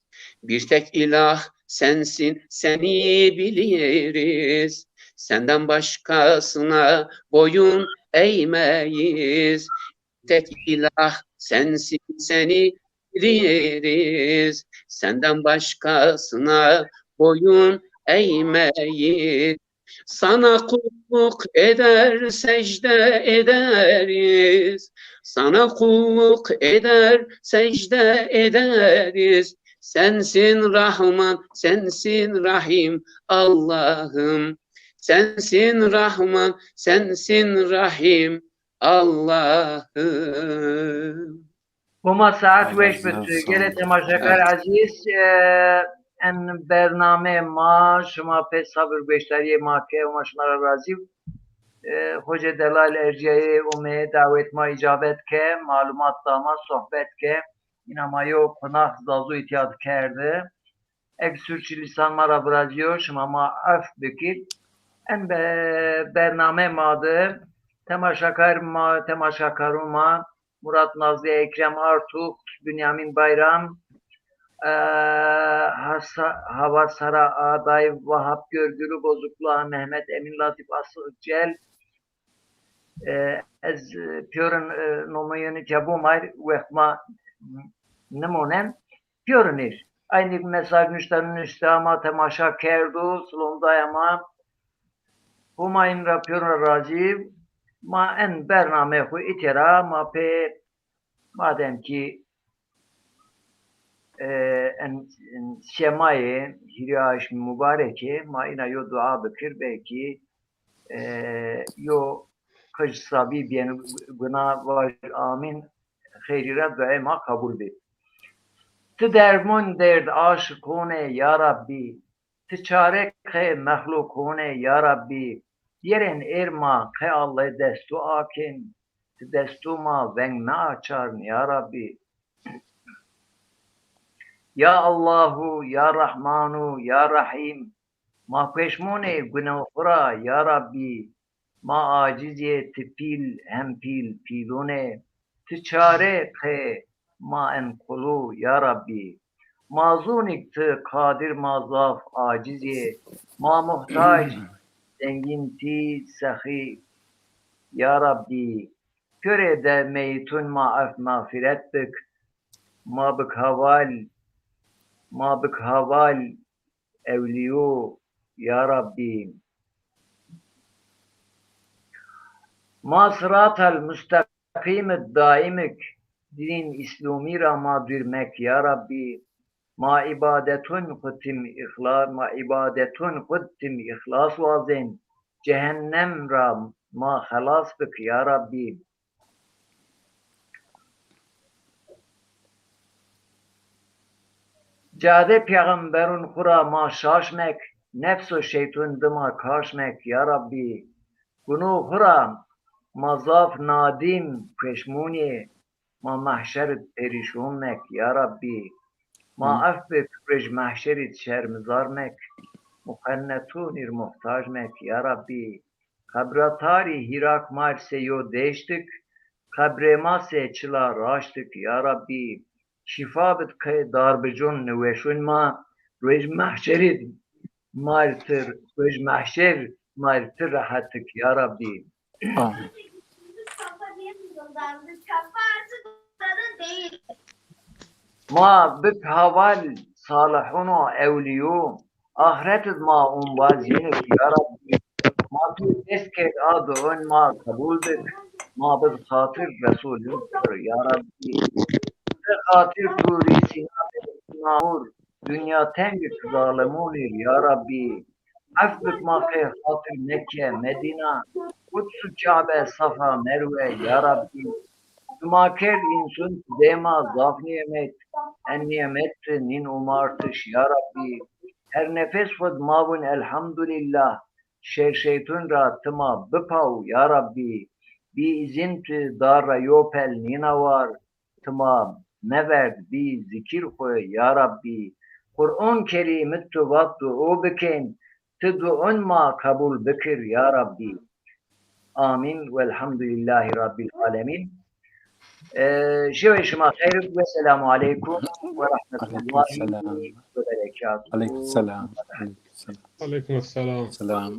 Bir tek ilah sensin, seni biliriz. Senden başkasına boyun eğmeyiz. Tek ilah sensin, seni biliriz. Senden başkasına boyun eğmeyiz. Sana kulluk eder, secde ederiz. Sana kulluk eder, secde ederiz. Sensin Rahman, sensin Rahim Allah'ım. Sensin Rahman, sensin Rahim Allah'ım. Huma saat Allah veş razı bitti. olsun. Gele temaşakar aziz en bername ma şuma pe sabır beştariye ma ke ma şunlara razı. Hoca Delal Erciye'ye umeye davet ma icabet ke malumat dama sohbet ke inamayo pınah zazu ihtiyat kerdi. Ek sürçülisan mara brazio şuma ma af bükil. En bername madı temaşakaruma Murat Nazlı Ekrem Artuk, Bünyamin Bayram, Havasara Aday, Vahap Görgülü Bozukluğa, Mehmet Emin Latif Asılcel, Ez Pörün Nomayını Kabumay, Vehma Nemonen, Pörünir. Aynı mesaj nüşterinin üstü ama temaşa kerdu, Slondayama, Humayun Rapörün Raciv, ma en bername xu itira ma pe madem ki en şemaye hiriyaş mübareki ma ina yo dua bikir belki yo kış sabi bien gına var amin hayrira dua ma kabul be tu dermun derd aşıkone ya Rabbi tu çare khe mahlukone ya Rabbi Yeren erma ke Allah destu akin destu ma ven me açar ya Rabbi. Ya Allahu ya Rahmanu ya Rahim ma peşmone günahura ya Rabbi ma aciziyet pil hem pilune çare ke ma en kulu ya Rabbi. Mazun tı kadir mazaf acizi. Ma muhtaç zengin ti sahi. Ya Rabbi köre de meytun maaf mağfiret bik. Ma bik haval evliyo ya Rabbi. Ma sıratel müstakim daimik din İslami ra ma dürmek ya Rabbi. Ma ibadetun kuttim ihlas vazin. Cehennem ra ma halas bik ya Rabbi. Cade peygamberun kura ma şaşmek, nefs o şeytun dıma karşmek ya Rabbi. Bunu kura mazaf nadim peşmuni, ma mahşer perişunmek ya Rabbi. Ma affet rej mahşerit şermizarmek, mukannetunir muhtajmek ya Rabbi. Kabratari hirak marse yo değiştik, kabrema se çıla raştık ya Rabbi. Şifa bit kay darbicun nüveşun ma rej mahşerit martır, rej mahşer martır rahattık ya Rabbi. Amin. Ma bik haval salihun evliyo ahiret ma umbaz yenik ya Rabbi. Ma tu esket adın ma kabul bik. Ma bik hatır Resulün ya Rabbi. Hatir turi sinamur dünya tengik zalimunir ya Rabbi. Affet ma hatir Mekke, Medina, Kudüs Kabe, Safa, Merve ya Rabbi. Tümaker insun dema zaf nimet, en nimet nin umartış ya Rabbi. Her nefes fod mavun elhamdülillah, şeytun ra tıma bıpav ya Rabbi. Bi izin tü darra yopel nina var, tıma meverd bi zikir koy ya Rabbi. Kur'an kerimit tü vattu o bikin, tüdü'ün ma kabul bikir ya Rabbi. Amin velhamdülillahi Rabbil alemin. شوي شما خير والسلام عليكم ورحمة الله Aleykümselam. وبركاته. Aleykümselam. Aleyküm selam. Selam.